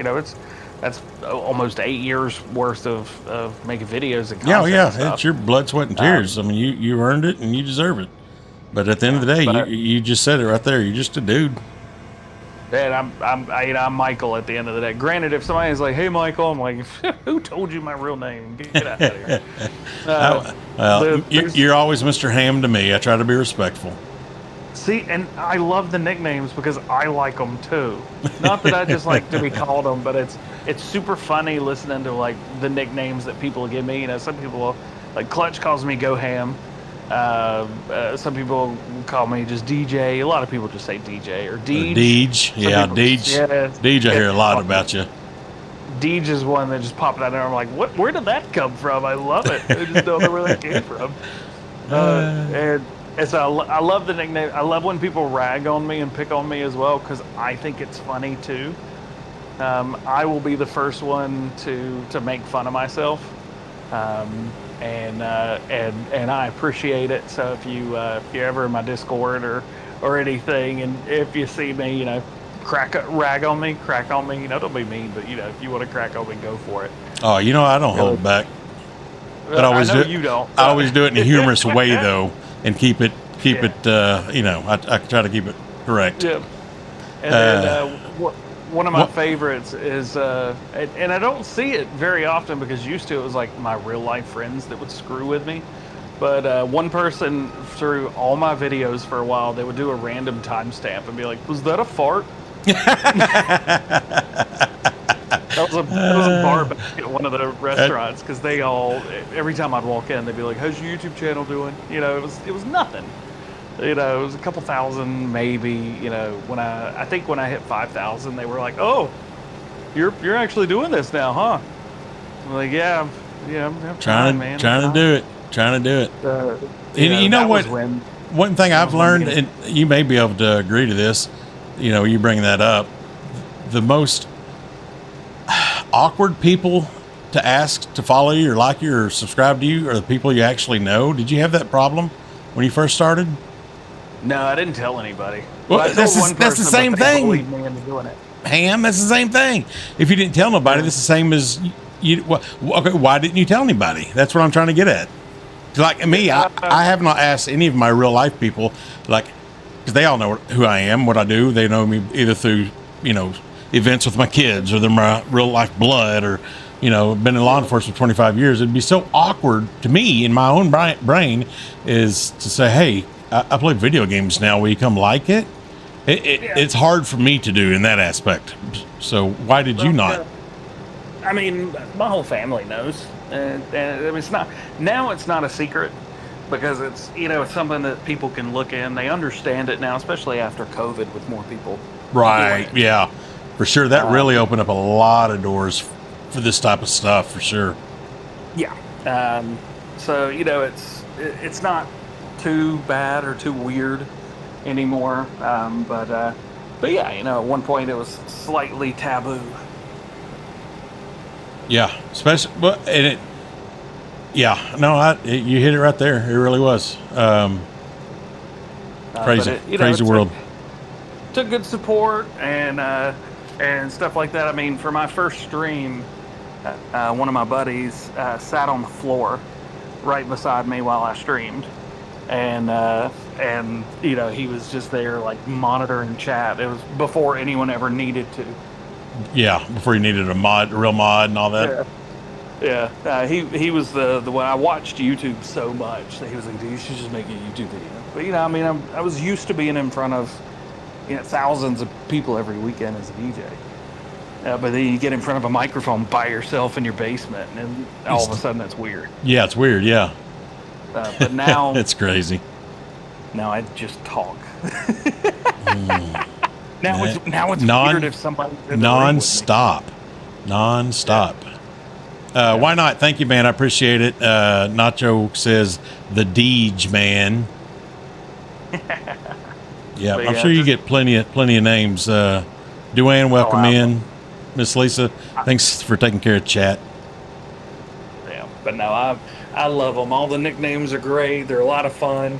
that's almost 8 years worth of making videos and content. Yeah. It's your blood, sweat, and tears. I mean, you earned it, and you deserve it. But at the end of the day, you just said it right there. You're just a dude. And I'm Michael at the end of the day. Granted, if somebody's like, "Hey, Michael," I'm like, "Who told you my real name? Get out of here." You're always Mr. Ham to me. I try to be respectful. See, and I love the nicknames because I like them too. Not that I just like to be called them, but it's super funny listening to like the nicknames that people give me. Some people like Clutch calls me Goham. Some people call me just DJ. A lot of people just say DJ or Deej. Deej, yeah, Deej. Yeah, Deej, I hear a lot about you. Deej is one that just popped out there. I'm like, what? Where did that come from? I love it. I just don't know where that came from. And so I love the nickname. I love when people rag on me and pick on me as well because I think it's funny too. I will be the first one to make fun of myself. And I appreciate it. So if you're ever in my Discord or anything, and if you see me, rag on me, crack on me, don't be mean, but if you want to crack on me, go for it. Oh, I don't hold back. But I always you don't. I always do it in a humorous way though, and keep it. I try to keep it correct. Yeah. And then one of my favorites is, and I don't see it very often because used to it was like my real life friends that would screw with me. But one person through all my videos for a while, they would do a random timestamp and be like, "Was that a fart?" That was a bar back at one of the restaurants because they all, every time I'd walk in, they'd be like, "How's your YouTube channel doing?" It was nothing. It was a couple thousand maybe. When I think when I hit 5,000, they were like, "Oh, you're actually doing this now, huh?" I'm like, "Yeah, I'm trying, man. Trying to do it. And you know what? One thing I've learned, and you may be able to agree to this. You bring that up. The most awkward people to ask to follow you or like you or subscribe to you are the people you actually know. Did you have that problem when you first started? No, I didn't tell anybody. Well, that's the same thing. Me into doing it. Ham, that's the same thing. If you didn't tell nobody, that's the same as you. Well, okay, why didn't you tell anybody? That's what I'm trying to get at. Like me, I have not asked any of my real life people, like, because they all know who I am, what I do. They know me either through, events with my kids or they're my real life blood or, been in law enforcement for 25 years. It'd be so awkward to me in my own brain is to say, "Hey, I play video games now. Will you come like it?" It's hard for me to do in that aspect. So why did you not? I mean, my whole family knows. And it's not a secret because it's it's something that people can look in. They understand it now, especially after COVID with more people. Right. Yeah, for sure. That really opened up a lot of doors for this type of stuff, for sure. Yeah. So it's not too bad or too weird anymore. But yeah, at one point it was slightly taboo. Yeah, especially, you hit it right there. It really was. Crazy world. Took good support and stuff like that. I mean, for my first stream, one of my buddies sat on the floor right beside me while I streamed, and he was just there like monitoring chat. It was before anyone ever needed to. Yeah, before you needed a real mod and all that. Yeah. He was the one. I watched YouTube so much that he was like, "Dude, you should just make a YouTube video." But I was used to being in front of thousands of people every weekend as a DJ. But then you get in front of a microphone by yourself in your basement, and all of a sudden that's weird. Yeah, it's weird. Yeah. But now it's crazy. Now I just talk. Now it's weird if somebody non-stop. Non-stop. Why not? Thank you, man. I appreciate it. Nacho says the Deej man. Yeah, I'm sure you get plenty of names. Duane, welcome in. Miss Lisa, thanks for taking care of chat. Yeah, but no, I love them. All the nicknames are great. They're a lot of fun.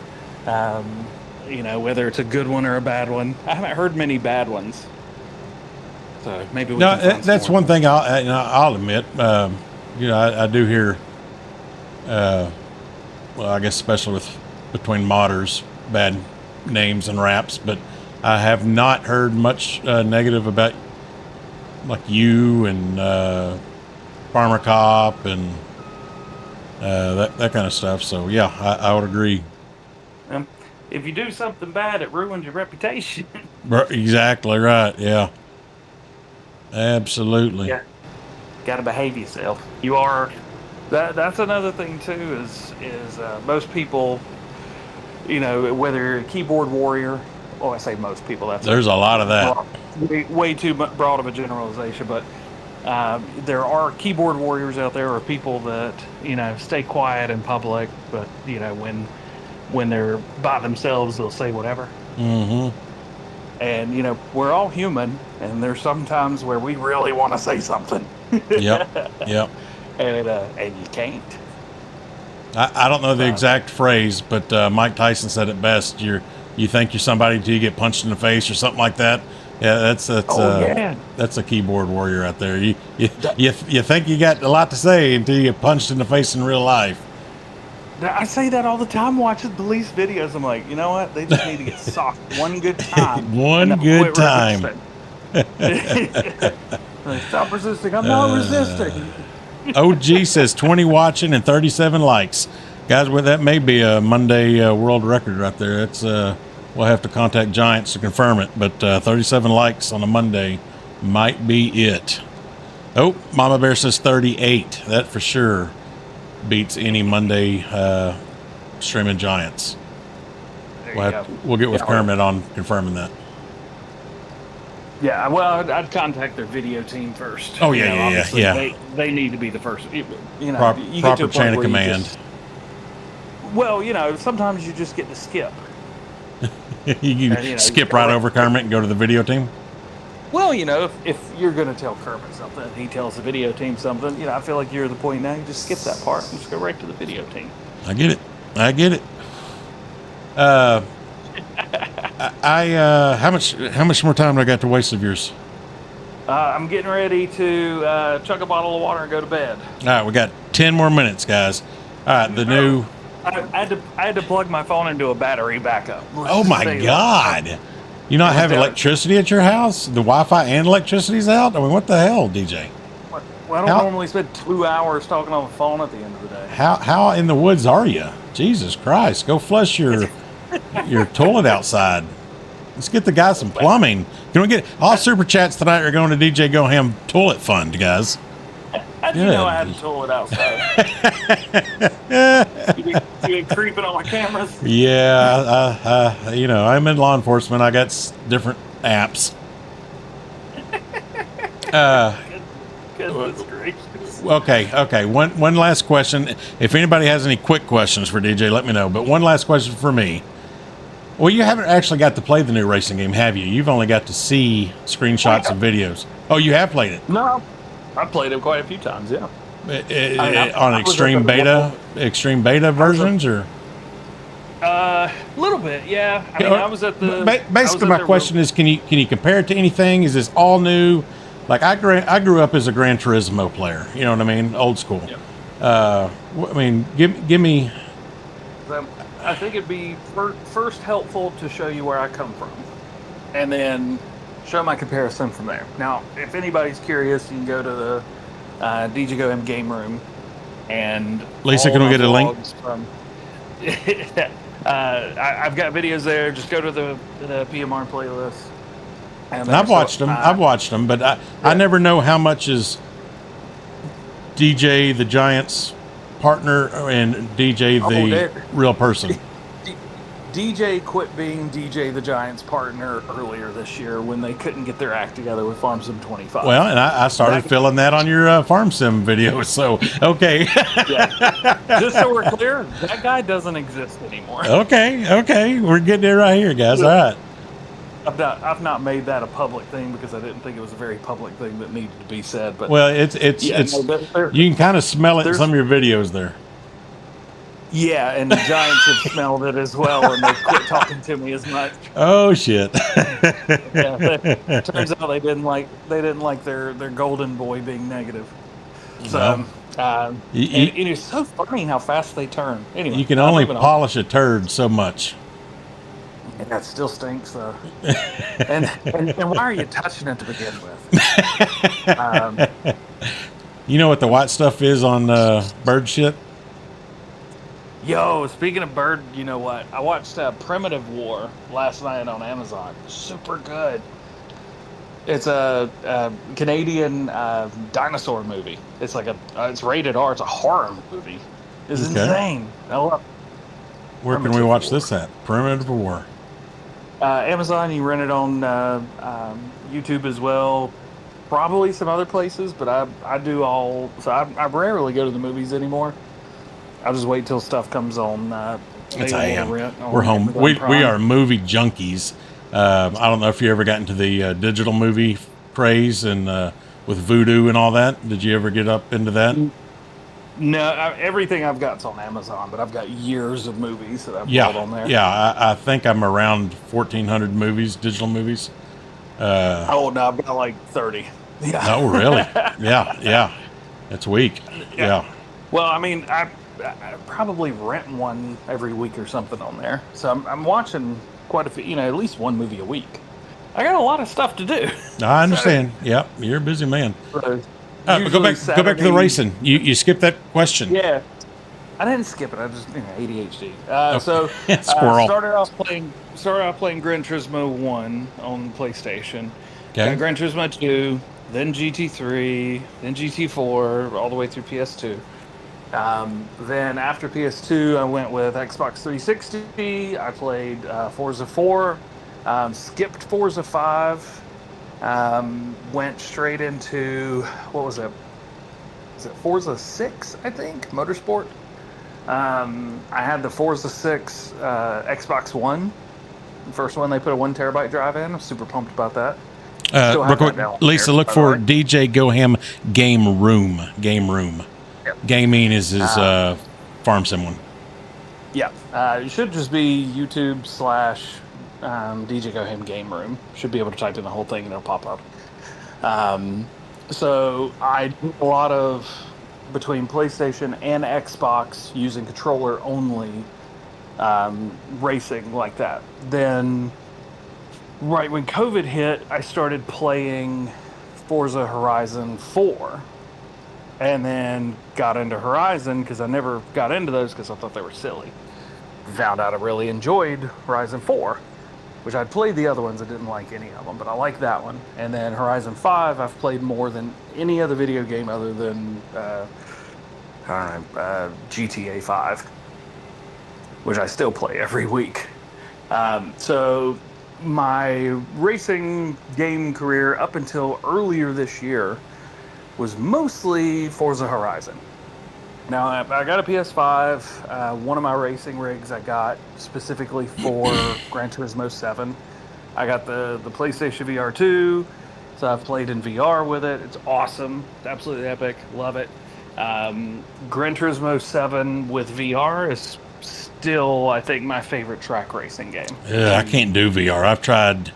You know, whether it's a good one or a bad one. I haven't heard many bad ones. So maybe we can find that's some one more. thing I'll admit. You know, I do hear, well, I guess especially between modders, bad names and raps, but I have not heard much negative about like you and Farmer Cop and that kind of stuff. So yeah, I would agree. If you do something bad, it ruins your reputation. Exactly right. Yeah. Absolutely. Yeah. Got to behave yourself. You are. That's another thing too. Is most people, you know, whether you're a keyboard warrior. Oh, I say most people. There's a lot of that. Way too broad of a generalization, but there are keyboard warriors out there, or people that, you know, stay quiet in public, but you know, when they're by themselves, they'll say whatever. Mm-hmm. And you know, we're all human, and there's some times where we really want to say something. Yep. Yep. And you can't. I don't know the exact phrase, but Mike Tyson said it best. You think you're somebody until you get punched in the face or something like that. Yeah, that's a keyboard warrior out there. You think you got a lot to say until you get punched in the face in real life. I say that all the time watching police videos. I'm like, you know what? They just need to get socked one good time. One good time. Like, stop resisting. I'm not resisting. OG says 20 watching and 37 likes. Guys, well, that may be a Monday world record right there. That's we'll have to contact Giants to confirm it, but 37 likes on a Monday might be it. Oh, Mama Bear says 38. That for sure beats any Monday streaming Giants. We'll get with Kermit on confirming that. Yeah, well, I'd contact their video team first. Oh yeah. They need to be the first. You know, proper you get to a point chain of where command. Well, you know, sometimes you just get to skip. you skip right over Kermit and go to the video team. Well, you know, if you're going to tell Kermit something, he tells the video team something, you know, I feel like you're at the point now, you just skip that part and just go right to the video team. I get it. How much more time do I got to waste of yours? I'm getting ready to chug a bottle of water and go to bed. All right, we got 10 more minutes, guys. All right, the new... I had to plug my phone into a battery backup. Oh, my God. You not have electricity at your house? The Wi-Fi and electricity's out? I mean, what the hell, DJ? Well, I don't normally spend 2 hours talking on the phone at the end of the day. How in the woods are you? Jesus Christ. Go flush your toilet outside. Let's get the guy some plumbing. Can we get... All super chats tonight are going to DJ Goham Toilet Fund, guys. How did you know I had a toilet outside? you been creeping on my cameras? Yeah, you know, I'm in law enforcement. I got different apps. Goodness gracious. Okay. One last question. If anybody has any quick questions for DJ, let me know. But one last question for me. Well, you haven't actually got to play the new racing game, have you? You've only got to see screenshots of videos. Oh, you have played it? No. I've played it quite a few times, yeah. On extreme beta versions, or a little bit, yeah. I mean, I was at the. Basically, my question is, can you compare it to anything? Is this all new? Like I grew up as a Gran Turismo player. You know what I mean? Old school. Yep. I mean, give me. I think it'd be first helpful to show you where I come from, and then show my comparison from there. Now, if anybody's curious, you can go to the DJGoHam game room, and Lisa, can we get a link? I've got videos there. Just go to the PMR playlist. And I've watched them, but I never know how much is DJ the Giants partner and DJ the real person. DJ quit being DJ the Giants' partner earlier this year when they couldn't get their act together with Farm Sim 25. Well, and I started feeling that on your Farm Sim video. So, okay. Yeah. Just so we're clear, that guy doesn't exist anymore. Okay. We're getting there right here, guys. All right. I've not made that a public thing because I didn't think it was a very public thing that needed to be said. But well, it's you can kind of smell it in some of your videos there. Yeah, and the Giants have smelled it as well, and they quit talking to me as much. Oh shit! Yeah, turns out they didn't like their golden boy being negative. So, and it's so funny how fast they turn. Anyway, you can only polish a turd so much. And that still stinks, though. and why are you touching it to begin with? You know what the white stuff is on bird shit? Yo, speaking of bird, you know what? I watched Primitive War last night on Amazon. Super good. It's a Canadian dinosaur movie. It's like it's rated R. It's a horror movie. It's insane. I love it. Where can we watch this at? Primitive War. Amazon. You rent it on YouTube as well. Probably some other places, but I do all. So I rarely go to the movies anymore. I'll just wait till stuff comes on. We're home. We are movie junkies. I don't know if you ever got into the digital movie craze and with Vudu and all that. Did you ever get up into that? No, everything I've got's on Amazon, but I've got years of movies that I've bought on there. Yeah, I think I'm around 1,400 movies, digital movies. Oh no, I've got like 30. Yeah. Oh really? Yeah. That's weak. Yeah. Well, I mean, I probably rent one every week or something on there, so I'm watching quite a few. At least one movie a week. I got a lot of stuff to do. I understand. Yep, you're a busy man. But go back to the racing. You skipped that question. Yeah, I didn't skip it. I just ADHD. So squirrel. Started off playing Gran Turismo 1 on PlayStation. Okay. Gran Turismo 2, then GT3, then GT4, all the way through PS2. Then after PS2, I went with Xbox 360. I played Forza 4, skipped Forza 5. Went straight into, what was it? Is it Forza 6, I think? Motorsport. I had the Forza 6 Xbox One. The first one they put a 1 terabyte drive in. I'm super pumped about that. Real quick, Lisa, look for DJ Goham Game Room. Yep. Gaming is his Farm Sim one. Yeah. It should just be YouTube / DJ Goham Game Room. Should be able to type in the whole thing and it'll pop up. So I do a lot of between PlayStation and Xbox using controller only racing like that. Then right when COVID hit, I started playing Forza Horizon 4 and then got into Horizon because I never got into those because I thought they were silly. Found out I really enjoyed Horizon 4. Which I'd played the other ones, I didn't like any of them, but I like that one. And then Horizon 5, I've played more than any other video game other than, GTA 5, which I still play every week. So my racing game career up until earlier this year was mostly Forza Horizon. Now, I got a PS5. One of my racing rigs I got specifically for Gran Turismo 7. I got the PlayStation VR 2, so I've played in VR with it. It's awesome. It's absolutely epic. Love it. Gran Turismo 7 with VR is still, I think, my favorite track racing game. Yeah, I can't do VR. I've tried.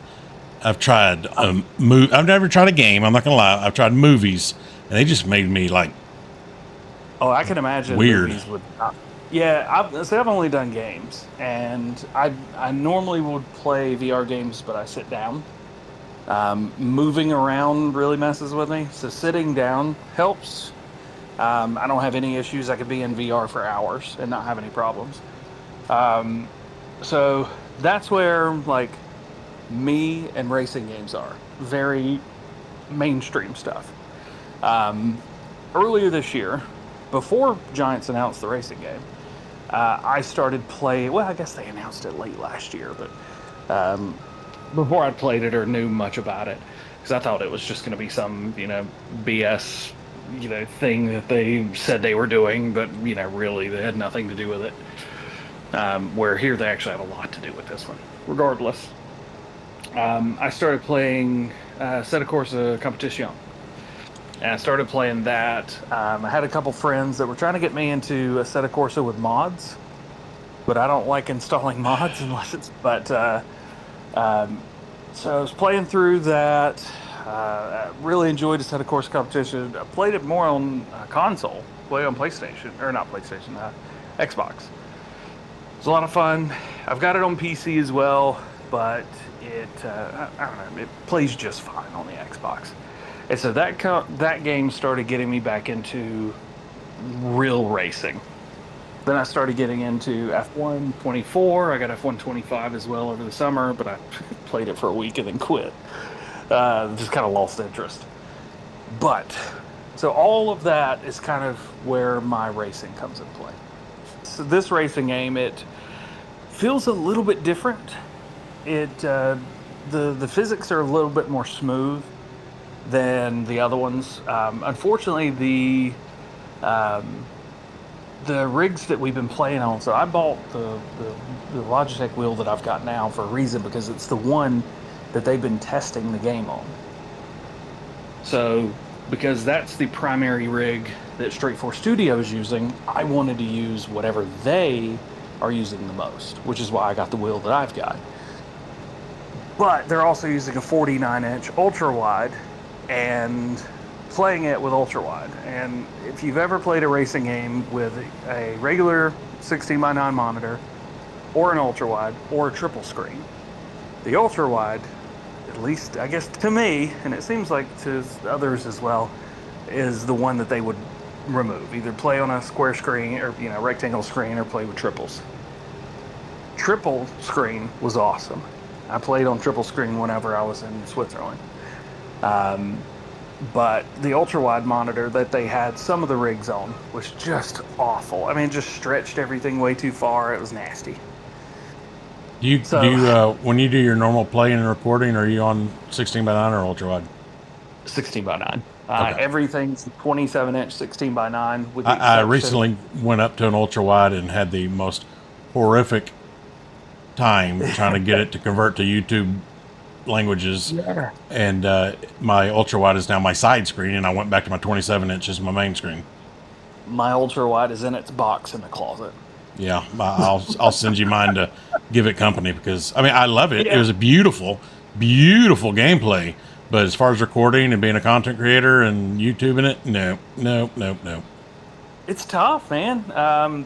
I've never tried a game. I'm not gonna lie. I've tried movies, and they just made me like. Oh, I can imagine. Weird. Movies would not. Yeah, I've only done games, and I normally would play VR games, but I sit down. Moving around really messes with me, so sitting down helps. I don't have any issues. I could be in VR for hours and not have any problems. So that's where like me and racing games are. Very mainstream stuff. Earlier this year, before Giants announced the racing game, I started playing. Well, I guess they announced it late last year, but before I played it or knew much about it, because I thought it was just going to be some BS thing that they said they were doing, but really they had nothing to do with it. Where here they actually have a lot to do with this one. Regardless, I started playing Set a Course Competition. And I started playing that. I had a couple friends that were trying to get me into a Assetto Corsa with mods, but I don't like installing mods unless it's. But so I was playing through that. I really enjoyed Assetto Corsa Competition. I played it more on console, played on PlayStation, or not PlayStation, Xbox. It was a lot of fun. I've got it on PC as well, but it I don't know, it plays just fine on the Xbox. And so that game started getting me back into real racing. Then I started getting into F1 24. I got F1 25 as well over the summer, but I played it for a week and then quit. Just kind of lost interest. But, so all of that is kind of where my racing comes into play. So this racing game, it feels a little bit different. The physics are a little bit more smooth than the other ones. Unfortunately, the rigs that we've been playing on, so I bought the Logitech wheel that I've got now for a reason, because it's the one that they've been testing the game on. So, because that's the primary rig that Straight Force Studio is using, I wanted to use whatever they are using the most, which is why I got the wheel that I've got. But they're also using a 49-inch ultra-wide, and playing it with ultra-wide. And if you've ever played a racing game with a regular 16:9 monitor, or an ultra-wide, or a triple screen, the ultra-wide, at least I guess to me, and it seems like to others as well, is the one that they would remove. Either play on a square screen or rectangle screen, or play with triples. Triple screen was awesome. I played on triple screen whenever I was in Switzerland. But the ultra-wide monitor that they had some of the rigs on was just awful. I mean, it just stretched everything way too far. It was nasty. Do you when you do your normal playing and recording, are you on 16:9 or ultra-wide? 16:9. Okay. Everything's 27-inch 16:9. I recently went up to an ultra-wide and had the most horrific time trying to get it to convert to YouTube languages. Yeah. And my ultra-wide is now my side screen, and I went back to my 27-inch as my main screen. My ultra-wide is in its box in the closet. Yeah, I'll send you mine to give it company, because I mean, I love it. Yeah. It was a beautiful beautiful gameplay, but as far as recording and being a content creator and YouTubing it, no. It's tough, man.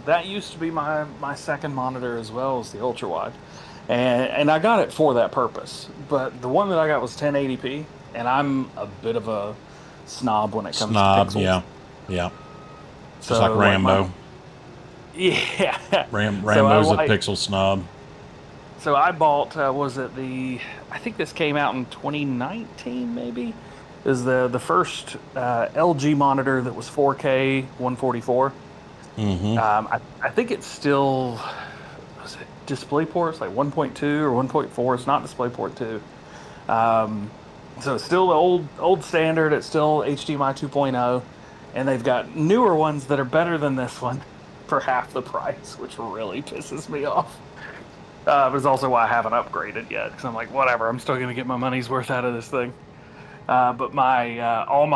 That used to be my second monitor as well as the ultra wide, and I got it for that purpose. But the one that I got was 1080p, and I'm a bit of a snob when it comes to pixels. Yeah. Just like Rambo. Yeah. Rambo's a pixel snob. So I bought, I think this came out in 2019 maybe, is the first LG monitor that was 4K 144. Mm-hmm. I think it's still, was it DisplayPort? It's like 1.2 or 1.4. It's not DisplayPort 2. So it's still the old standard. It's still HDMI 2.0. And they've got newer ones that are better than this one for half the price, which really pisses me off. But it's also why I haven't upgraded yet, because I'm like, whatever, I'm still going to get my money's worth out of this thing. But all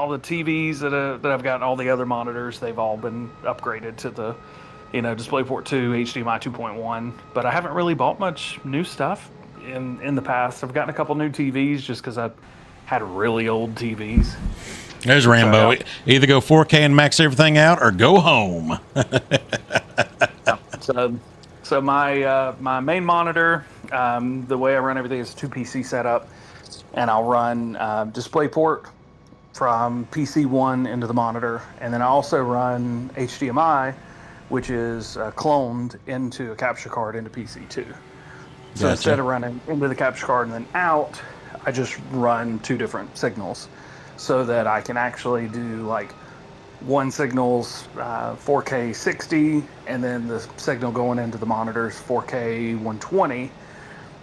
the TVs that I've got, all the other monitors, they've all been upgraded to the, DisplayPort 2, HDMI 2.1. But I haven't really bought much new stuff in the past. I've gotten a couple new TVs just because I've had really old TVs. There's Rambo. Either go 4K and max everything out, or go home. So my main monitor, the way I run everything is 2 PC setup, and I'll run DisplayPort from PC 1 into the monitor, and then I also run HDMI, which is cloned into a capture card into PC 2. So instead of running into the capture card and then out, I just run 2 different signals, so that I can actually do like one signal's 4K 60, and then the signal going into the monitors 4K 120.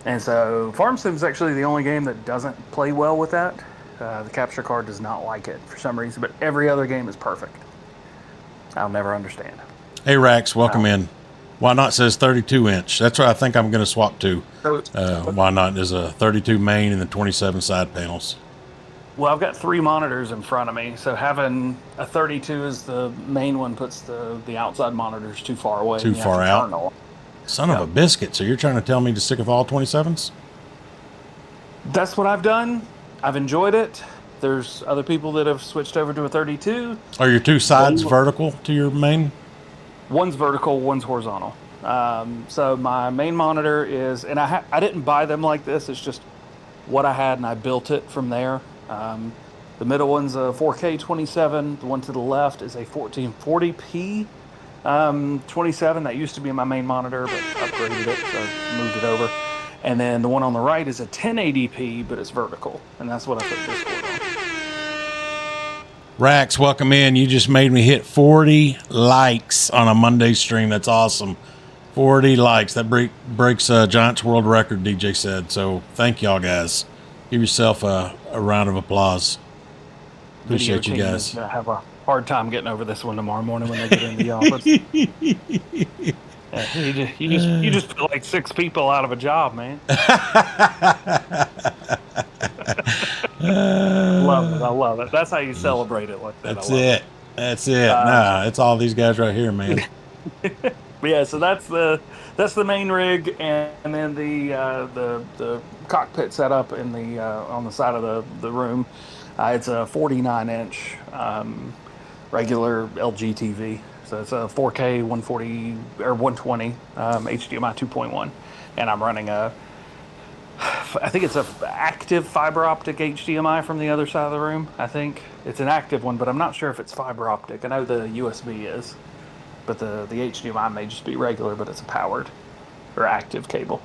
And so Farm Sim is actually the only game that doesn't play well with that. The capture card does not like it for some reason, but every other game is perfect. I'll never understand. Hey, Rax, welcome in. Why Not says 32-inch. That's what I think I'm going to swap to. Why Not is a 32 main and the 27 side panels. Well, I've got 3 monitors in front of me, so having a 32 as the main one puts the outside monitors too far away. Too far out. Son of a biscuit. So you're trying to tell me to stick with all 27s? That's what I've done. I've enjoyed it. There's other people that have switched over to a 32. Are your 2 sides vertical to your main? One's vertical, one's horizontal. So my main monitor is, and I didn't buy them like this. It's just what I had, and I built it from there. The middle one's a 4K 27. The one to the left is a 1440p 27. That used to be my main monitor, but upgraded it, so I moved it over. And then the one on the right is a 1080p, but it's vertical, and that's what I put Discord on. Rax, welcome in. You just made me hit 40 likes on a Monday stream. That's awesome. 40 likes. That breaks Giants world record, DJ said. So thank y'all, guys. Give yourself a round of applause. Appreciate you guys. I have a hard time getting over this one tomorrow morning when they get in the office. You just put like 6 people out of a job, man. I love it. That's how you celebrate it like that. That's it. Nah, it's all these guys right here, man. Yeah, so that's the main rig, and then the cockpit setup in the on the side of the room. It's a 49-inch regular LG TV. So it's a 4K 140 or 120 HDMI 2.1, and I'm running I think it's a active fiber optic HDMI from the other side of the room. I think it's an active one, but I'm not sure if it's fiber optic. I know the USB is, but the HDMI may just be regular, but it's a powered or active cable.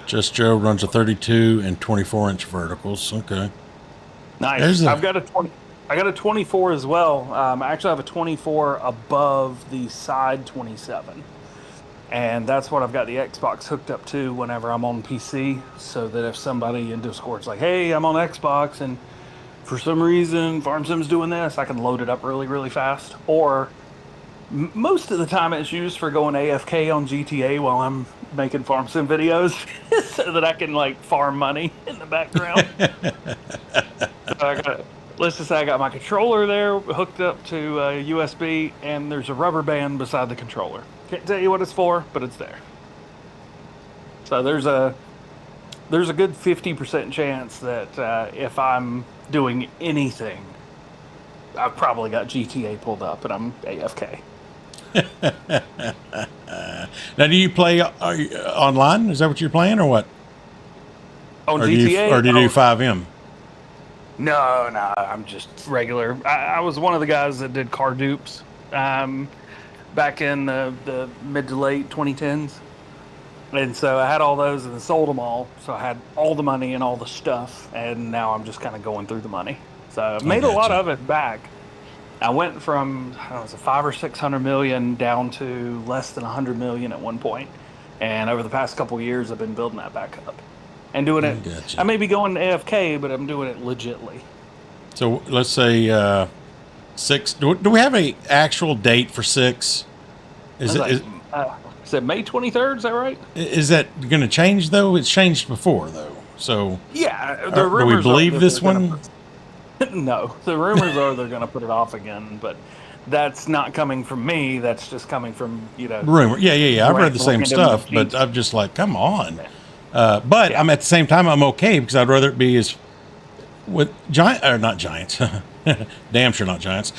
Just Joe runs a 32 and 24-inch verticals. Okay. Nice. I got a 24 as well. I actually have a 24 above the side 27. And that's what I've got the Xbox hooked up to whenever I'm on PC, so that if somebody in Discord's like, hey, I'm on Xbox, and for some reason Farm Sim's doing this, I can load it up really, really fast. Or most of the time it's used for going AFK on GTA while I'm making Farm Sim videos so that I can like farm money in the background. So let's just say I got my controller there hooked up to USB, and there's a rubber band beside the controller. Can't tell you what it's for, but it's there. So there's a good 50% chance that if I'm doing anything, I've probably got GTA pulled up and I'm AFK. Now, do you play online? Is that what you're playing, or what? On GTA? Or do you do 5M? No, I'm just regular. I was one of the guys that did car dupes back in the mid to late 2010s. And so I had all those and sold them all. So I had all the money and all the stuff. And now I'm just kind of going through the money. So I've made a lot of it back. I went from, I don't know, it was a 500 or 600 million down to less than 100 million at one point. And over the past couple of years, I've been building that back up and doing it. Gotcha. I may be going AFK, but I'm doing it legitly. So let's say 6. Do we have a actual date for 6? Is it May 23rd? Is that right? Is that going to change though? It's changed before though. So yeah, do we believe this one? No, the rumors are they're going to put it off again, but that's not coming from me. That's just coming from, rumor. Yeah. I've read the same stuff, but I'm just like, come on. But I'm at the same time, I'm okay because I'd rather it be as with not Giants, damn sure not Giants.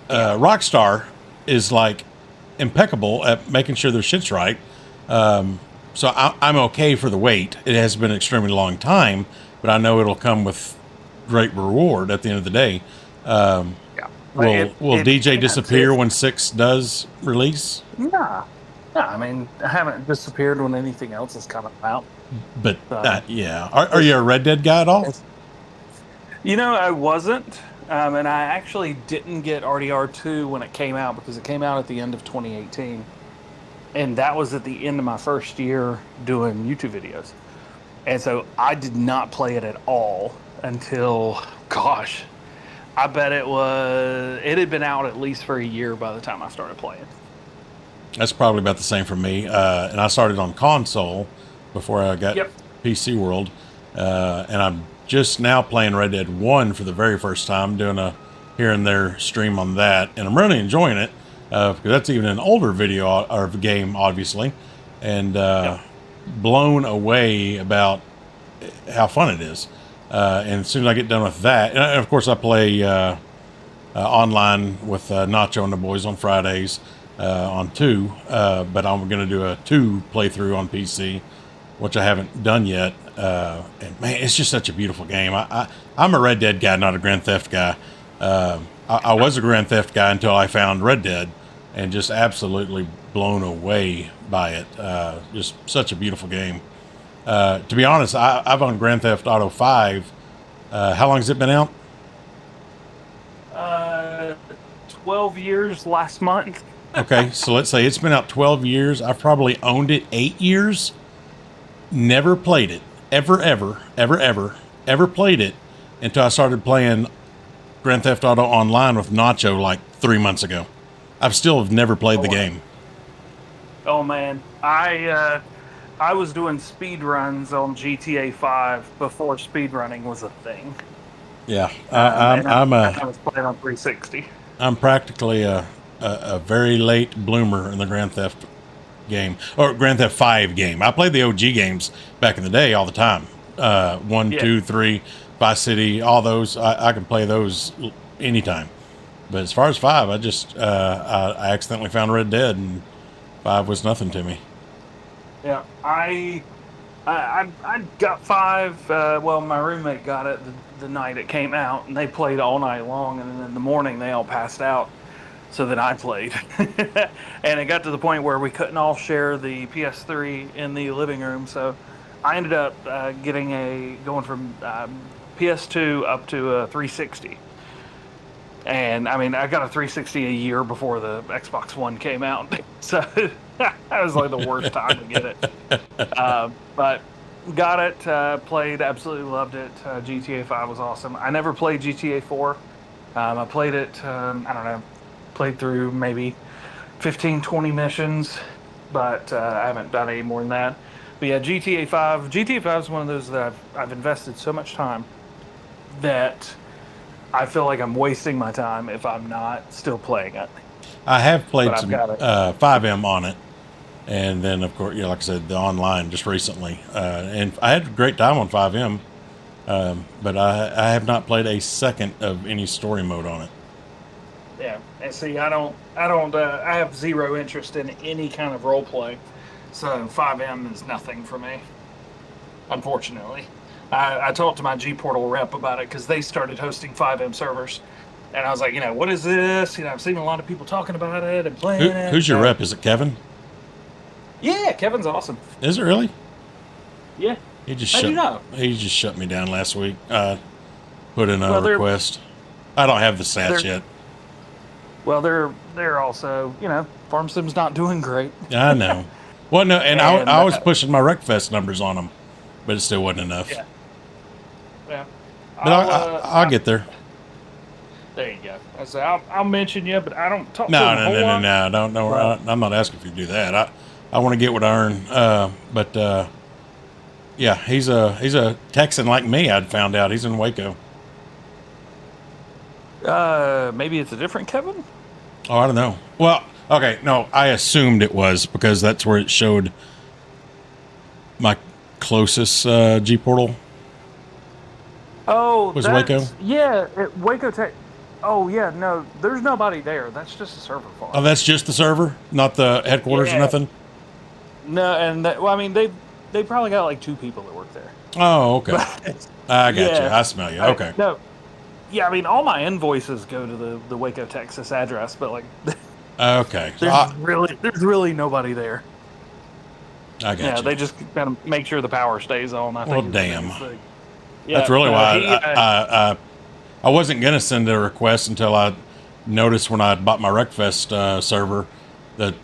Rockstar is like impeccable at making sure their shit's right. So I'm okay for the wait. It has been an extremely long time, but I know it'll come with great reward at the end of the day. Will DJ disappear when 6 does release? Nah. I mean, I haven't disappeared when anything else has come out. But yeah, are you a Red Dead guy at all? You know, I wasn't, and I actually didn't get RDR2 when it came out because it came out at the end of 2018, and that was at the end of my first year doing YouTube videos, and so I did not play it at all until, gosh, I bet it had been out at least for a year by the time I started playing. That's probably about the same for me. And I started on console before I got PC World, and I'm just now playing Red Dead 1 for the very first time, doing a here and there stream on that, and I'm really enjoying it because that's even an older video or game, obviously, and blown away about how fun it is. And as soon as I get done with that, and of course I play online with Nacho and the boys on Fridays on 2, but I'm going to do a 2 playthrough on PC, which I haven't done yet. And man, it's just such a beautiful game. I'm a Red Dead guy, not a Grand Theft guy. I was a Grand Theft guy until I found Red Dead, and just absolutely blown away by it. Just such a beautiful game. To be honest, I've on Grand Theft Auto 5. How long has it been out? 12 years last month. Okay, so let's say it's been out 12 years. I've probably owned it 8 years. Never played it. Ever played it until I started playing Grand Theft Auto Online with Nacho like 3 months ago. I've still have never played the game. Oh man, I was doing speed runs on GTA 5 before speed running was a thing. Yeah, I was playing on 360. I'm practically a very late bloomer in the Grand Theft game, or Grand Theft 5 game. I played the OG games back in the day all the time. 1, 2, 3, Vice City, all those. I can play those anytime. But as far as 5, I accidentally found Red Dead, and 5 was nothing to me. Yeah, I got 5. Well, my roommate got it the night it came out, and they played all night long, and then in the morning they all passed out. So then I played, and it got to the point where we couldn't all share the PS3 in the living room. So I ended up going from PS2 up to a 360. And I mean, I got a 360 a year before the Xbox One came out, so that was like the worst time to get it. But got it, played, absolutely loved it. GTA 5 was awesome. I never played GTA 4. I played it, I don't know, played through maybe 15, 20 missions, but I haven't done any more than that. But yeah, GTA 5 is one of those that I've invested so much time that I feel like I'm wasting my time if I'm not still playing it. I have played some 5M on it, and then of course, like I said, the online just recently, and I had a great time on 5M, but I have not played a second of any story mode on it. Yeah, and see, I have zero interest in any kind of role play, so 5M is nothing for me, unfortunately. I talked to my G-Portal rep about it because they started hosting 5M servers. And I was like, what is this? I've seen a lot of people talking about it and playing it. Who's your rep? Is it Kevin? Yeah, Kevin's awesome. Is it really? Yeah. He just shut me down last week. Put in a request. I don't have the stats yet. Well, they're also, Farm Sim's not doing great. I know. Well, no, and I was pushing my Wreckfest numbers on them, but it still wasn't enough. Yeah. Yeah. But I'll get there. There you go. I say I'll mention you, but I don't talk to him No. Don't know. I'm not asking if you do that. I want to get what I earn. But yeah, he's a Texan like me. I'd found out he's in Waco. Maybe it's a different Kevin. Oh, I don't know. Well, okay, no, I assumed it was because that's where it showed my closest G-Portal. Oh, was Waco? Yeah, Waco Tech. Oh, yeah, no, there's nobody there. That's just a server farm. Oh, that's just the server, not the headquarters or nothing? No, and they probably got like 2 people that work there. Oh, okay. I got you. I smell you. Okay. No, yeah, I mean, all my invoices go to the Waco, Texas address, but like, okay, there's really nobody there. I got you. Yeah, they just kind of make sure the power stays on. I think. Well, damn. Yeah, that's really why I wasn't gonna send a request until I noticed when I bought my Wreckfest server that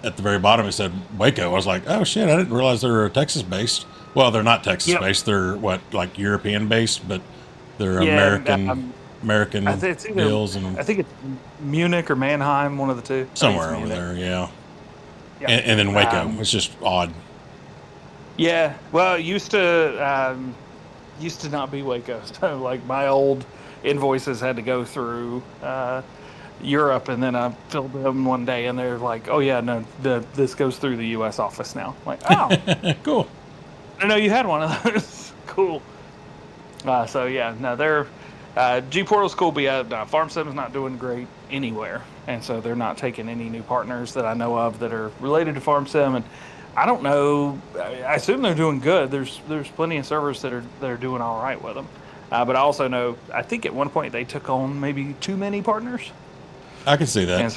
at the very bottom it said Waco. I was like, oh shit, I didn't realize they were Texas based. Well, they're not Texas based. They're like European based, but they're American it's either, deals, and I think it's Munich or Mannheim, one of the two. Somewhere over there, yeah. And then Waco. It's just odd. Yeah, well, it used to not be Waco. So like my old invoices had to go through Europe, and then I filled them one day, and they're like, "Oh yeah, no, this goes through the U.S. office now." I'm like, oh, cool. I didn't know you had one of those. Cool. So yeah, no, they're G Portal's cool, but yeah, Farm Sim's not doing great anywhere, and so they're not taking any new partners that I know of that are related to Farm Sim, and I don't know. I assume they're doing good. There's plenty of servers that are doing all right with them, but I also know I think at one point they took on maybe too many partners. I can see that. And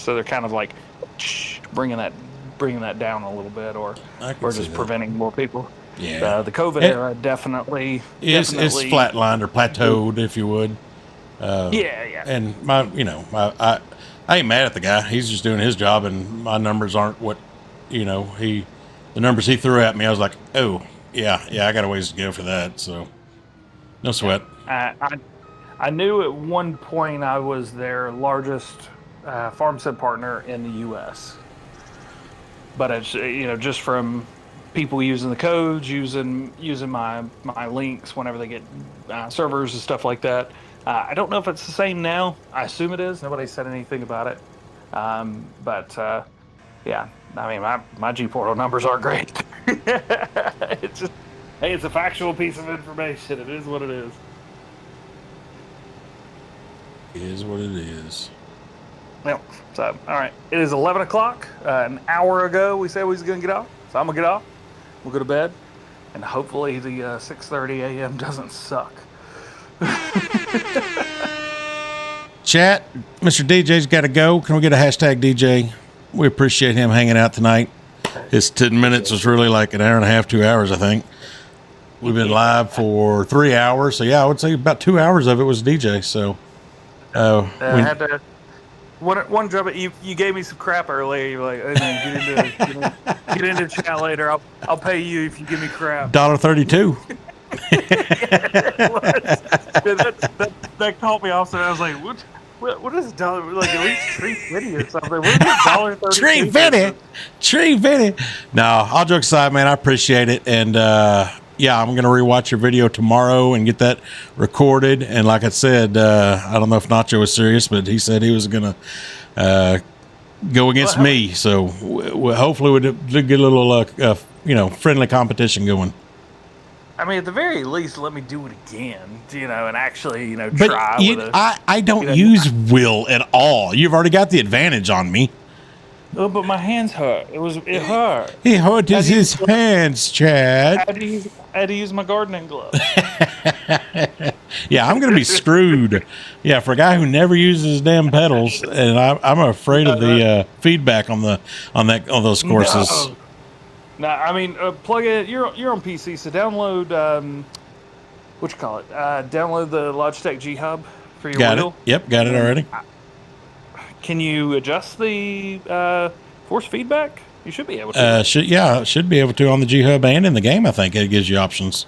so they're kind of like bringing that down a little bit, or just preventing more people. Yeah, the COVID era definitely is flatlined or plateaued, if you would. Yeah. And I ain't mad at the guy. He's just doing his job, and my numbers aren't what the numbers he threw at me. I was like, oh yeah, I got a ways to go for that. So no sweat. I knew at one point I was their largest farm sim partner in the U.S. But it's just from people using the codes, using my links whenever they get servers and stuff like that. I don't know if it's the same now. I assume it is. Nobody said anything about it. But yeah, I mean my G Portal numbers aren't great. It's just it's a factual piece of information. It is what it is. It is what it is. Yep. So, all right. It is 11 o'clock. An hour ago, we said we was going to get off. So I'm going to get off. We'll go to bed. And hopefully the 6:30 a.m. doesn't suck. Chat, Mr. DJ's got to go. Can we get a hashtag DJ? We appreciate him hanging out tonight. His 10 minutes was really like an hour and a half, 2 hours, I think. We've been live for 3 hours. So, yeah, I would say about 2 hours of it was DJ. So... I had to one job. You gave me some crap earlier. You're like, hey man, get into chat later. I'll pay you if you give me crap. $1.32. That caught me off. So I was like, what is dollar? Like at least Tree Fitty or something. What is $1.32? Tree Fitty. No, all jokes aside, man, I appreciate it, and yeah, I'm going to rewatch your video tomorrow and get that recorded. And like I said, I don't know if Nacho was serious, but he said he was going to go against me. So hopefully we'll get a little, friendly competition going. I mean, at the very least, let me do it again, and actually, but try. I don't use will at all. You've already got the advantage on me. Oh, but my hands hurt. It hurt. He hurt his hands, Chad. I had to use my gardening glove. Yeah, I'm going to be screwed. Yeah, for a guy who never uses his damn pedals, and I'm afraid of the feedback on those courses. No, I mean, plug it. You're on PC, so download what you call it? Download the Logitech G Hub for your wheel. Got it. Yep, got it already. Can you adjust the force feedback? You should be able to. Should be able to on the G Hub and in the game. I think it gives you options.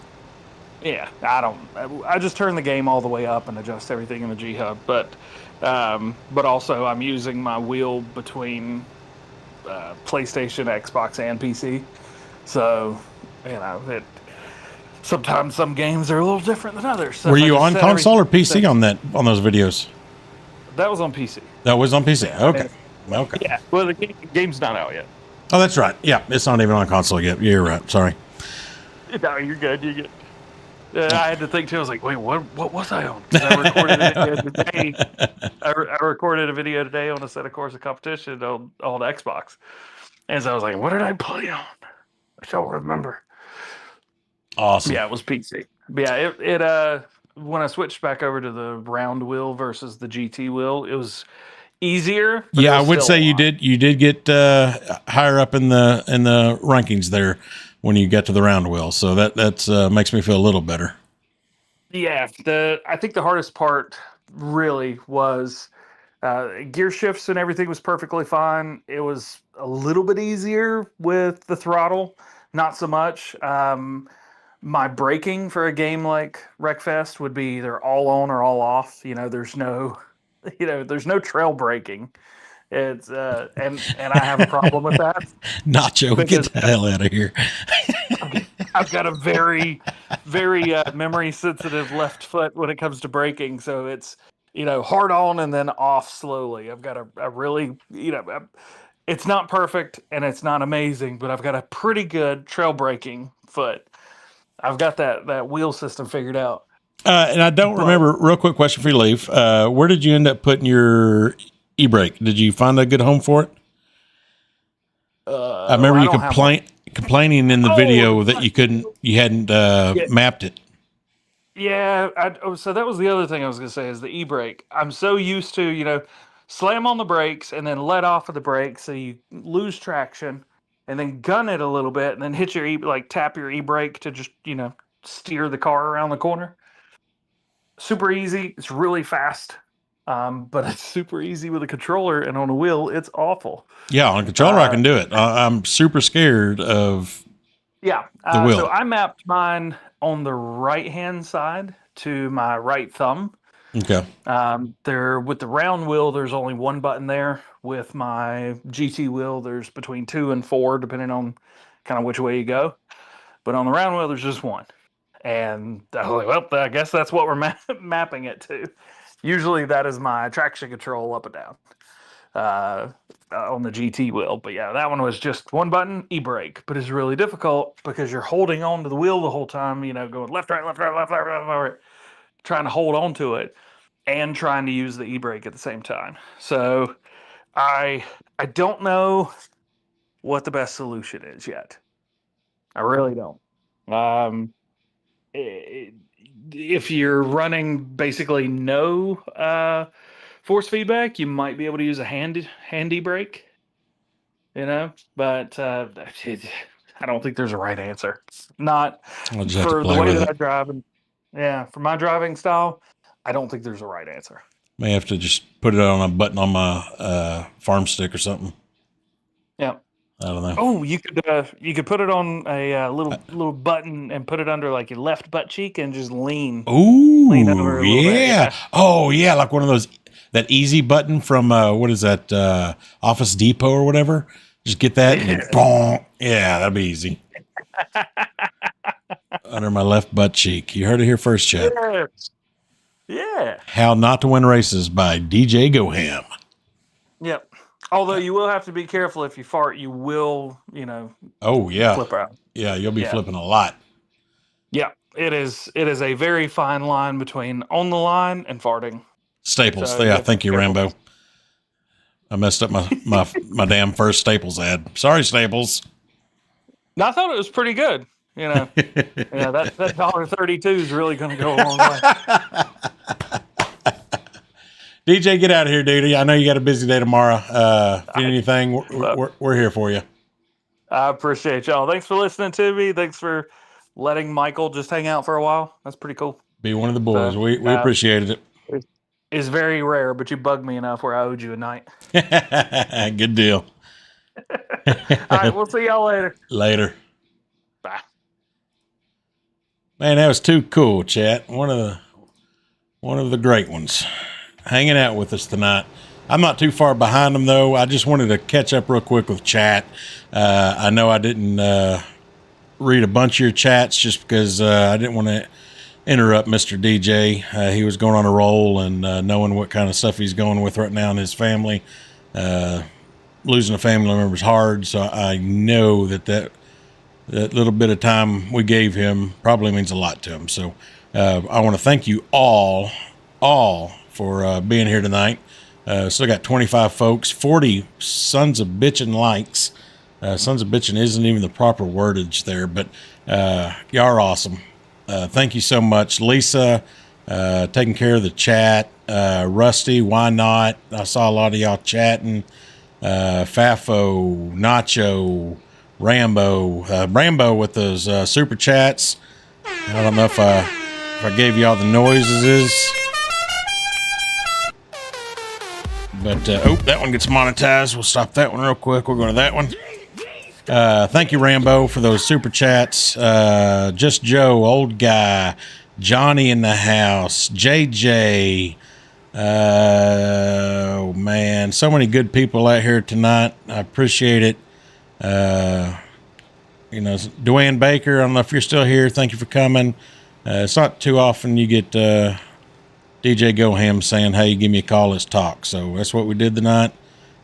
Yeah, I just turn the game all the way up and adjust everything in the G Hub. But also I'm using my wheel between PlayStation, Xbox, and PC. So sometimes some games are a little different than others. So were you on console or PC on those videos? That was on PC. That was on PC. Yeah, okay. Okay. Yeah. Well, the game's not out yet. Oh, that's right. Yeah, it's not even on console yet. You're right. Sorry. No, you're good. You're good. I had to think too. I was like, wait, what was I on? 'Cause I recorded a video today. I recorded a video today on a set of course of competition on the Xbox, and so I was like, what did I play on? I don't remember. Awesome. Yeah, it was PC. But yeah, it when I switched back over to the round wheel versus the GT wheel, it was easier. Yeah, I would say you did get higher up in the rankings there when you get to the round wheel. So that makes me feel a little better. Yeah, I think the hardest part really was gear shifts and everything was perfectly fine. It was a little bit easier with the throttle, not so much. My braking for a game like Wreckfest would be either all on or all off. There's no, there's no trail braking. It's and I have a problem with that Nacho, get because the hell out of here. I've got a very, very memory sensitive left foot when it comes to braking. So it's, hard on and then off slowly. I've got a really, it's not perfect and it's not amazing, but I've got a pretty good trail braking foot. I've got that wheel system figured out. And I don't remember, real quick question for you, Leaf. Where did you end up putting your e-brake? Did you find a good home for it? I remember you complaining in the video that you hadn't mapped it. Yeah. So that was the other thing I was going to say is the e-brake. I'm so used to, slam on the brakes and then let off of the brakes so you lose traction and then gun it a little bit and then hit your tap your e-brake to just, steer the car around the corner. Super easy. It's really fast. But it's super easy with a controller, and on a wheel, it's awful. Yeah, on a controller, I can do it. I'm super scared of the wheel. So I mapped mine on the right-hand side to my right thumb. Okay. There with the round wheel, there's only one button there. With my GT wheel, there's between 2 and 4, depending on kind of which way you go. But on the round wheel, there's just one. And I was like, well, I guess that's what we're mapping it to. Usually that is my traction control up and down on the GT wheel. But yeah, that one was just one button, e-brake. But it's really difficult because you're holding on to the wheel the whole time, going left, right, left, right, left, right, left, right, trying to hold on to it and trying to use the e-brake at the same time. So I don't know what the best solution is yet. I really don't. If you're running basically no force feedback, you might be able to use a handy brake, but I don't think there's a right answer. Not for the way that I drive. And for my driving style, I don't think there's a right answer. May have to just put it on a button on my farm stick or something. Yeah. I don't know. Oh, you could put it on a little button and put it under like your left butt cheek and just lean. Ooh, lean over a little bit. Yeah. Oh, yeah, like one of those that easy button from what is that Office Depot or whatever. Just get that and then boom. Yeah, that'd be easy. Under my left butt cheek. You heard it here first, Chad. Yeah. How Not to Win Races by DJ Goham. Yep. Although you will have to be careful if you fart, you will, Oh yeah, flip out. Yeah, you'll be flipping a lot. Yeah, it is a very fine line between on the line and farting. Staples, so, thank you, Rambo. I messed up my damn first Staples ad. Sorry, Staples. No, I thought it was pretty good. That $1.32 is really going to go a long way. DJ, get out of here, dude. I know you got a busy day tomorrow. If you need anything, we're here for you. I appreciate y'all. Thanks for listening to me. Thanks for letting Michael just hang out for a while. That's pretty cool. Be one of the boys. We appreciated it. It's very rare, but you bugged me enough where I owed you a night. Good deal. All right, we'll see y'all later. Later. Bye. Man, that was too cool, chat. One of the great ones. Hanging out with us tonight. I'm not too far behind them, though. I just wanted to catch up real quick with chat. I know I didn't read a bunch of your chats just because I didn't want to interrupt Mr. DJ. He was going on a roll and knowing what kind of stuff he's going with right now in his family. Losing a family member is hard, so I know that little bit of time we gave him probably means a lot to him. So I want to thank you all for being here tonight. Still got 25 folks, 40 sons of bitchin' likes. Sons of bitchin' isn't even the proper wordage there, but y'all are awesome. Thank you so much. Lisa, taking care of the chat. Rusty, why not? I saw a lot of y'all chatting. Fafo, Nacho, Rambo with those super chats. I don't know if if I gave you all the noises. But, oh, that one gets monetized. We'll stop that one real quick. We'll go to that one. Thank you, Rambo, for those super chats. Just Joe, Old Guy, Johnny in the house, JJ. Oh, man. So many good people out here tonight. I appreciate it. You know, Dwayne Baker, I don't know if you're still here. Thank you for coming. It's not too often you get DJ Goham saying, hey, give me a call, let's talk. So that's what we did tonight.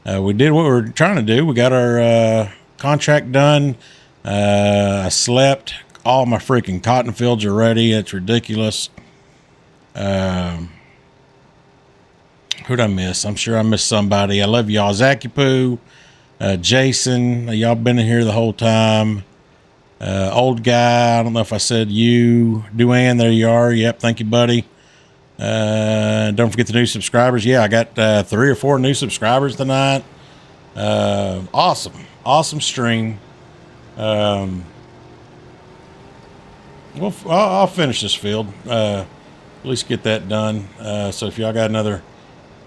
We did what we were trying to do. We got our contract done. I slept. All my freaking cotton fields are ready. It's ridiculous. Who'd I miss? I'm sure I missed somebody. I love y'all. Zachy Poo, Jason, y'all been in here the whole time. Old Guy, I don't know if I said you. Duane, there you are. Yep, thank you, buddy. Don't forget the new subscribers. Yeah, I got 3 or 4 new subscribers tonight. Awesome stream. I'll finish this field. At least get that done. So if y'all got another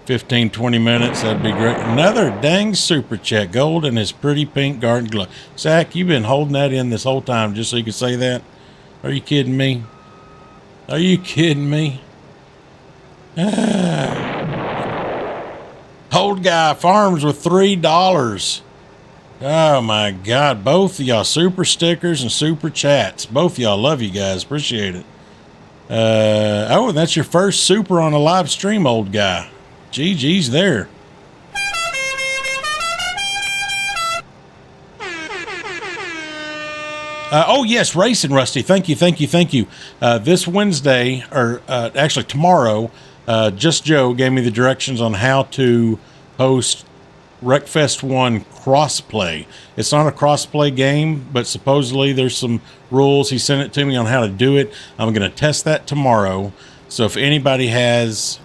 15, 20 minutes, that'd be great. Another dang super chat. Gold in his pretty pink garden glove. Zach, you've been holding that in this whole time just so you could say that? Are you kidding me? Are you kidding me? Old Guy Farms with $3. Oh my God. Both of y'all super stickers and super chats. Both of y'all, love you guys. Appreciate it. Oh, and that's your first super on a live stream, Old Guy. GG's there. Oh, yes, Racing Rusty. Thank you. This Wednesday, or actually tomorrow, Just Joe gave me the directions on how to host Wreckfest 1 crossplay. It's not a crossplay game, but supposedly there's some rules. He sent it to me on how to do it. I'm going to test that tomorrow. So if anybody has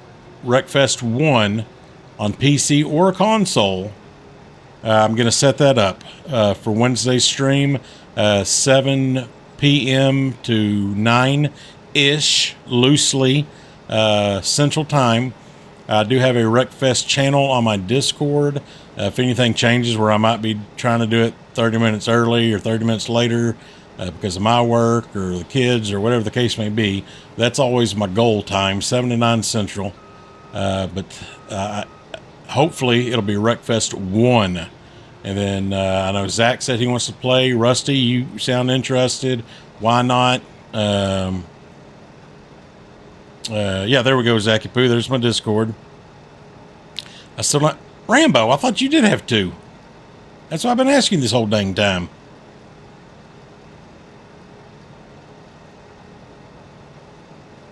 Wreckfest 1 on PC or a console, I'm going to set that up for Wednesday's stream, 7 p.m. to 9-ish, loosely, Central Time. I do have a Wreckfest channel on my Discord. If anything changes where I might be trying to do it 30 minutes early or 30 minutes later because of my work or the kids or whatever the case may be, that's always my goal time, 7 to 9 Central. But hopefully it'll be Wreckfest 1. And then I know Zach said he wants to play. Rusty, you sound interested. Why not? Yeah, there we go, Zachy Poo. There's my Discord. I still not... Rambo, I thought you did have 2. That's what I've been asking this whole dang time.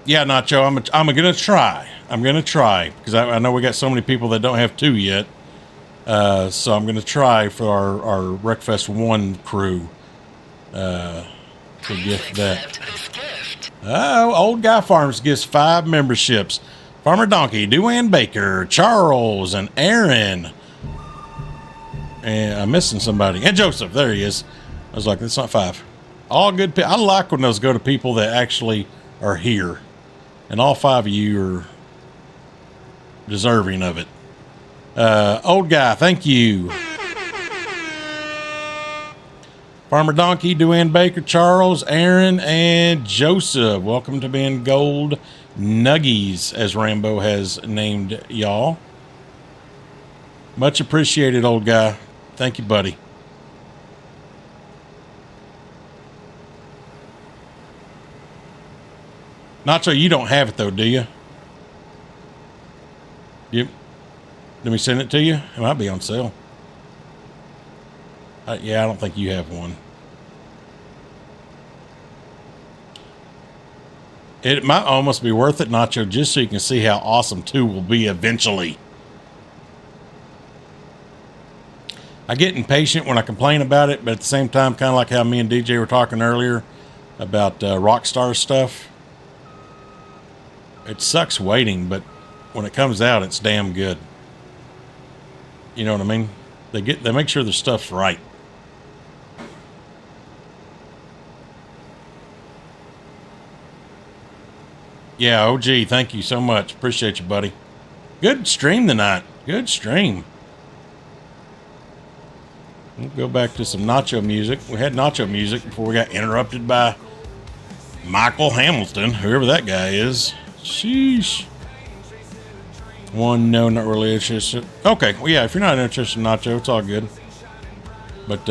Yeah, Nacho, I'm going to try. I'm going to try, because I know we got so many people that don't have 2 yet. So I'm going to try for our Wreckfest 1 crew to gift that. Oh, Old Guy Farms gives 5 memberships. Farmer Donkey, Duane Baker, Charles, and Aaron. And I'm missing somebody. And Joseph, there he is. I was like, that's not 5. All good people. I like when those go to people that actually are here. And all 5 of you are deserving of it. Old Guy, thank you. Farmer Donkey, Duane Baker, Charles, Aaron, and Joseph. Welcome to being Gold Nuggies, as Rambo has named y'all. Much appreciated, Old Guy. Thank you, buddy. Nacho, you don't have it, though, do you? Yep. Let me send it to you. It might be on sale. Yeah, I don't think you have one. It might almost be worth it, Nacho, just so you can see how awesome 2 will be eventually. I get impatient when I complain about it, but at the same time, kind of like how me and DJ were talking earlier about Rockstar stuff. It sucks waiting, but when it comes out, it's damn good. You know what I mean? They make sure their stuff's right. Yeah, OG, thank you so much. Appreciate you, buddy. Good stream tonight. Good stream. We'll go back to some nacho music. We had nacho music before we got interrupted by Michael Hamilton, whoever that guy is. Sheesh. One, no, not really interested. Okay, well, yeah, if you're not interested in nacho, it's all good. But,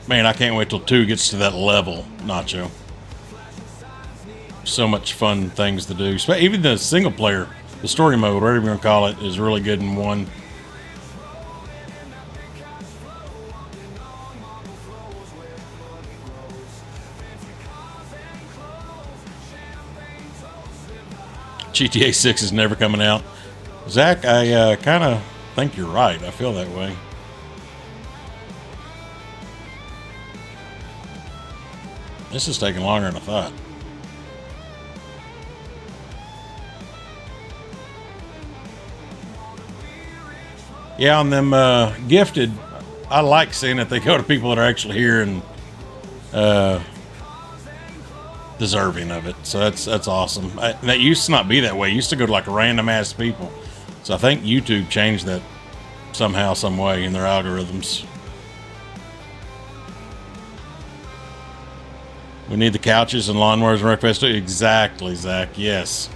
man, I can't wait till 2 gets to that level, nacho. So much fun things to do. Even the single player, the story mode, whatever you're going to call it, is really good in 1. GTA 6 is never coming out. Zach, I kind of think you're right. I feel that way. This is taking longer than I thought. Yeah, on them gifted, I like seeing that they go to people that are actually here and deserving of it. So that's awesome. That used to not be that way. It used to go to like random ass people. So I think YouTube changed that somehow, some way in their algorithms. We need the couches and lawnmowers and breakfast. Exactly, Zach. Yes.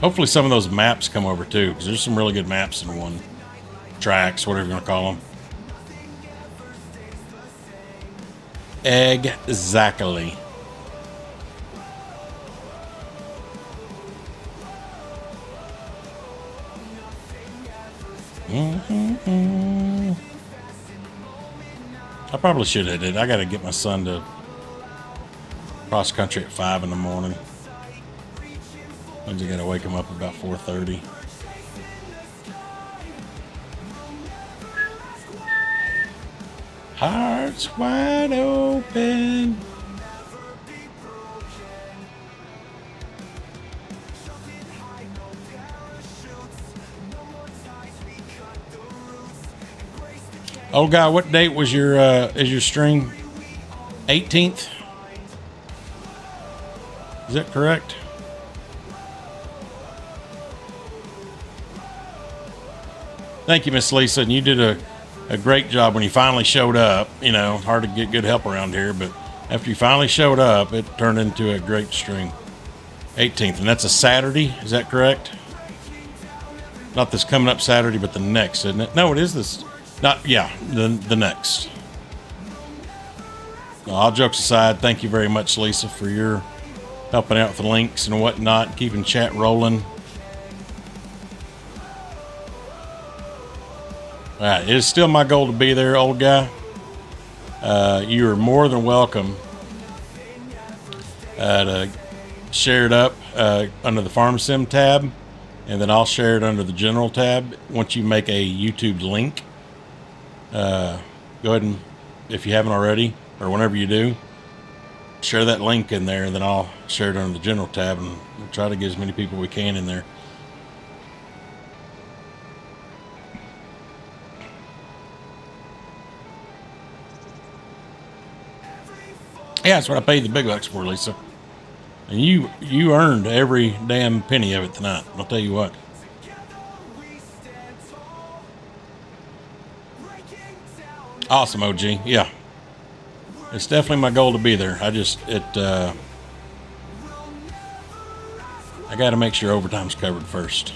Hopefully some of those maps come over too, because there's some really good maps in 1. Tracks, whatever you want to call them. Exactly. I probably should have did. I got to get my son to cross country at 5 in the morning. Means I got to wake him up about 4:30. Hearts wide open. Oh God, what date was your is your stream? 18th? Is that correct? Thank you, Miss Lisa. And you did a great job when you finally showed up. You know, hard to get good help around here, but after you finally showed up, it turned into a great stream. 18th, and that's a Saturday. Is that correct? Not this coming up Saturday, but the next, isn't it? No, it is this. Not, yeah, the next. All jokes aside, thank you very much, Lisa, for your helping out with the links and whatnot, keeping chat rolling. All right, it is still my goal to be there, old guy. You are more than welcome to share it up under the Farm Sim tab, and then I'll share it under the General tab. Once you make a YouTube link, go ahead and, if you haven't already, or whenever you do, share that link in there, and then I'll share it under the General tab, and we'll try to get as many people we can in there. Yeah, that's what I paid the big bucks for, Lisa. And you earned every damn penny of it tonight. I'll tell you what. Awesome, OG. Yeah. It's definitely my goal to be there. I got to make sure overtime's covered first.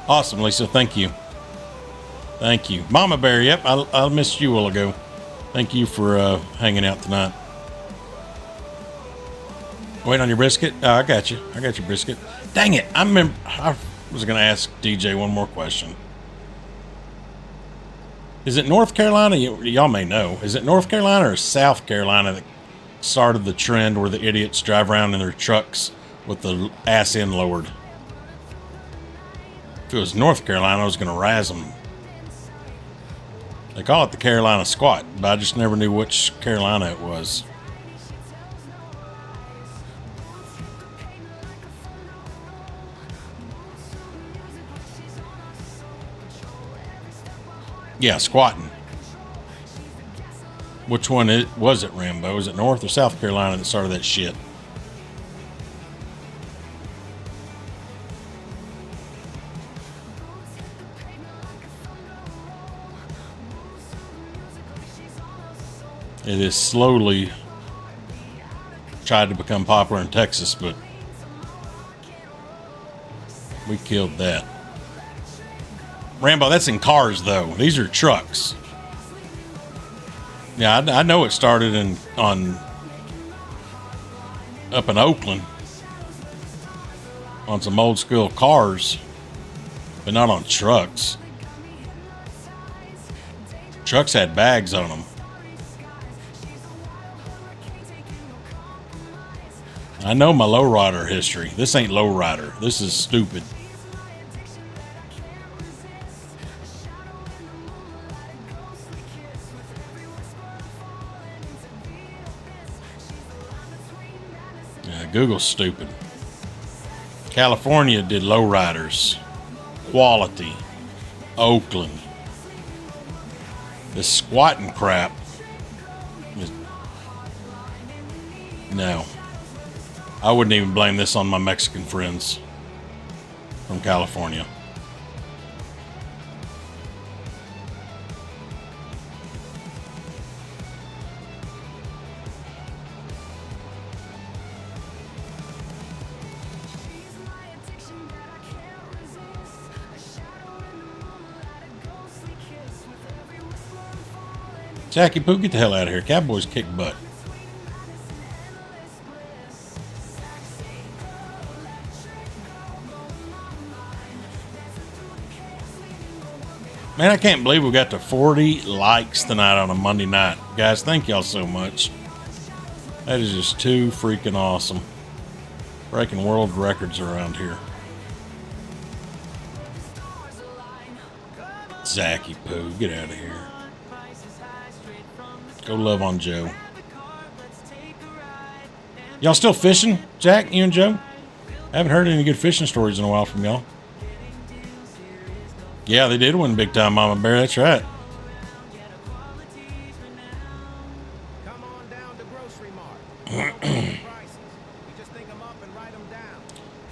Awesome, Lisa. Thank you. Thank you. Mama Bear, yep, I missed you a while ago. Thank you for hanging out tonight. Waiting on your brisket? Oh, I got you. I got your brisket. Dang it. I was going to ask DJ one more question. Is it North Carolina? Y'all may know. Is it North Carolina or South Carolina that started the trend where the idiots drive around in their trucks with the ass end lowered? If it was North Carolina, I was going to razz them. They call it the Carolina squat, but I just never knew which Carolina it was. Yeah, squatting. Which one was it, Rambo? Was it North or South Carolina that started that shit? It is slowly tried to become popular in Texas, but we killed that. Rambo, that's in cars, though. These are trucks. Yeah, I know it started up in Oakland on some old school cars, but not on trucks. Trucks had bags on them. I know my lowrider history. This ain't lowrider. This is stupid. Google's stupid. California did lowriders. Quality. Oakland. This squatting crap. No. I wouldn't even blame this on my Mexican friends from California. Jackie Poo, get the hell out of here. Cowboys kick butt. Man, I can't believe we got to 40 likes tonight on a Monday night. Guys, thank y'all so much. That is just too freaking awesome. Breaking world records around here. Zachy Poo, get out of here. Go love on Joe. Y'all still fishing, Jack, you and Joe? I haven't heard any good fishing stories in a while from y'all. Yeah, they did win big time, Mama Bear. That's right. Come on down to Grocery Mart.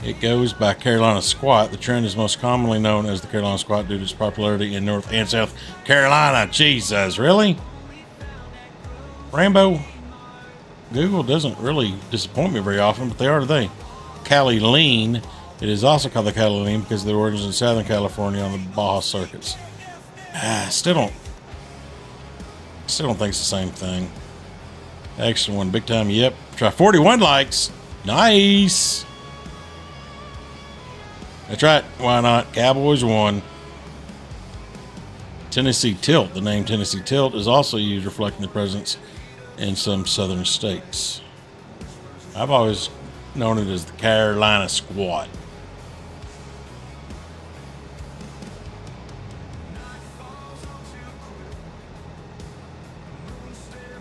It goes by Carolina Squat. The trend is most commonly known as the Carolina Squat due to its popularity in North and South Carolina. Jesus, really? Rambo, Google doesn't really disappoint me very often, but they are today. Cali Lean. It is also called the Cali Lean because of the origins in Southern California on the Baja circuits. Still don't think it's the same thing. Extra one, big time. Yep. Try 41 likes. Nice. That's right. Why not? Cowboys won. Tennessee Tilt. The name Tennessee Tilt is also used reflecting the presence in some southern states. I've always known it as the Carolina Squat.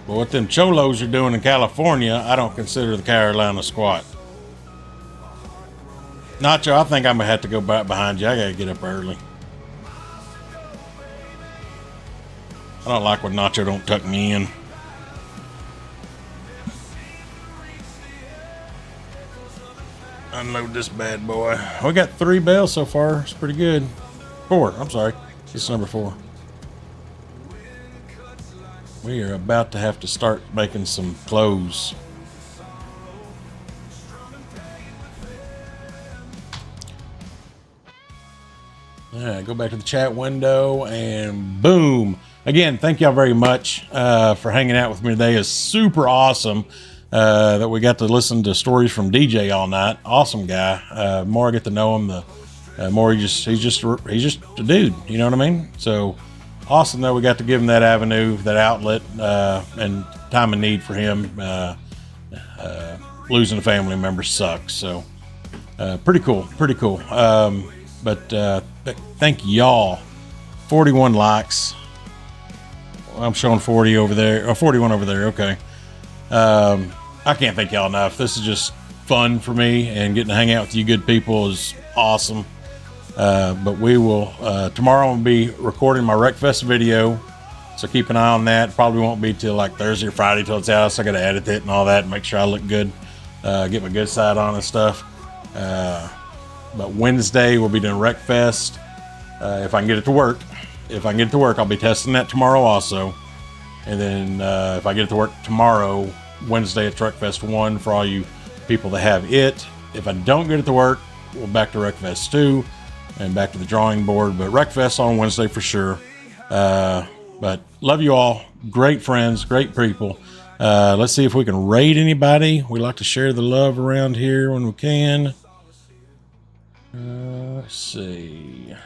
But what them cholos are doing in California, I don't consider the Carolina Squat. Nacho, I think I'm going to have to go back behind you. I got to get up early. I don't like when Nacho don't tuck me in. Unload this bad boy. We got 3 bales so far. It's pretty good. 4. I'm sorry. It's number 4. We are about to have to start making some clothes. All right, go back to the chat window and boom. Again, thank y'all very much for hanging out with me today. It's super awesome that we got to listen to stories from DJ all night. Awesome guy. The more I get to know him, the more he's just a dude. You know what I mean? So awesome that we got to give him that avenue, that outlet, and time of need for him. Losing a family member sucks. So pretty cool. But thank y'all. 41 likes. I'm showing 40 over there, or 41 over there. Okay. I can't thank y'all enough. This is just fun for me, and getting to hang out with you good people is awesome. But we will, tomorrow I'll be recording my Wreckfest video. So keep an eye on that. Probably won't be till like Thursday or Friday till it's out. So I got to edit it and all that and make sure I look good. Get my good side on and stuff. But Wednesday we'll be doing Wreckfest. If I can get it to work. If I can get it to work, I'll be testing that tomorrow also. And then if I get it to work tomorrow, Wednesday at Wreckfest 1 for all you people that have it. If I don't get it to work, we'll back to Wreckfest 2 and back to the drawing board. But Wreckfest on Wednesday for sure. But love you all. Great friends, great people. Let's see if we can raid anybody. We like to share the love around here when we can. Let's see.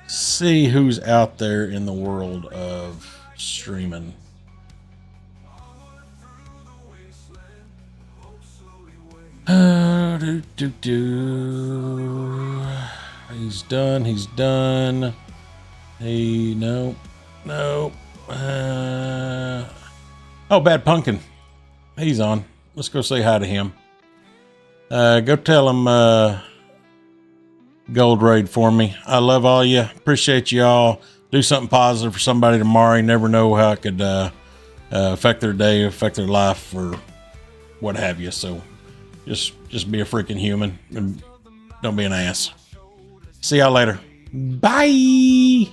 See who's out there in the world of streaming. He's done. He's done. Hey, no. Oh, Bad Pumpkin. He's on. Let's go say hi to him. Go tell him gold raid for me. I love all you. Appreciate y'all. Do something positive for somebody tomorrow. You never know how it could affect their day, affect their life, or what have you. So just be a freaking human and don't be an ass. See y'all later. Bye.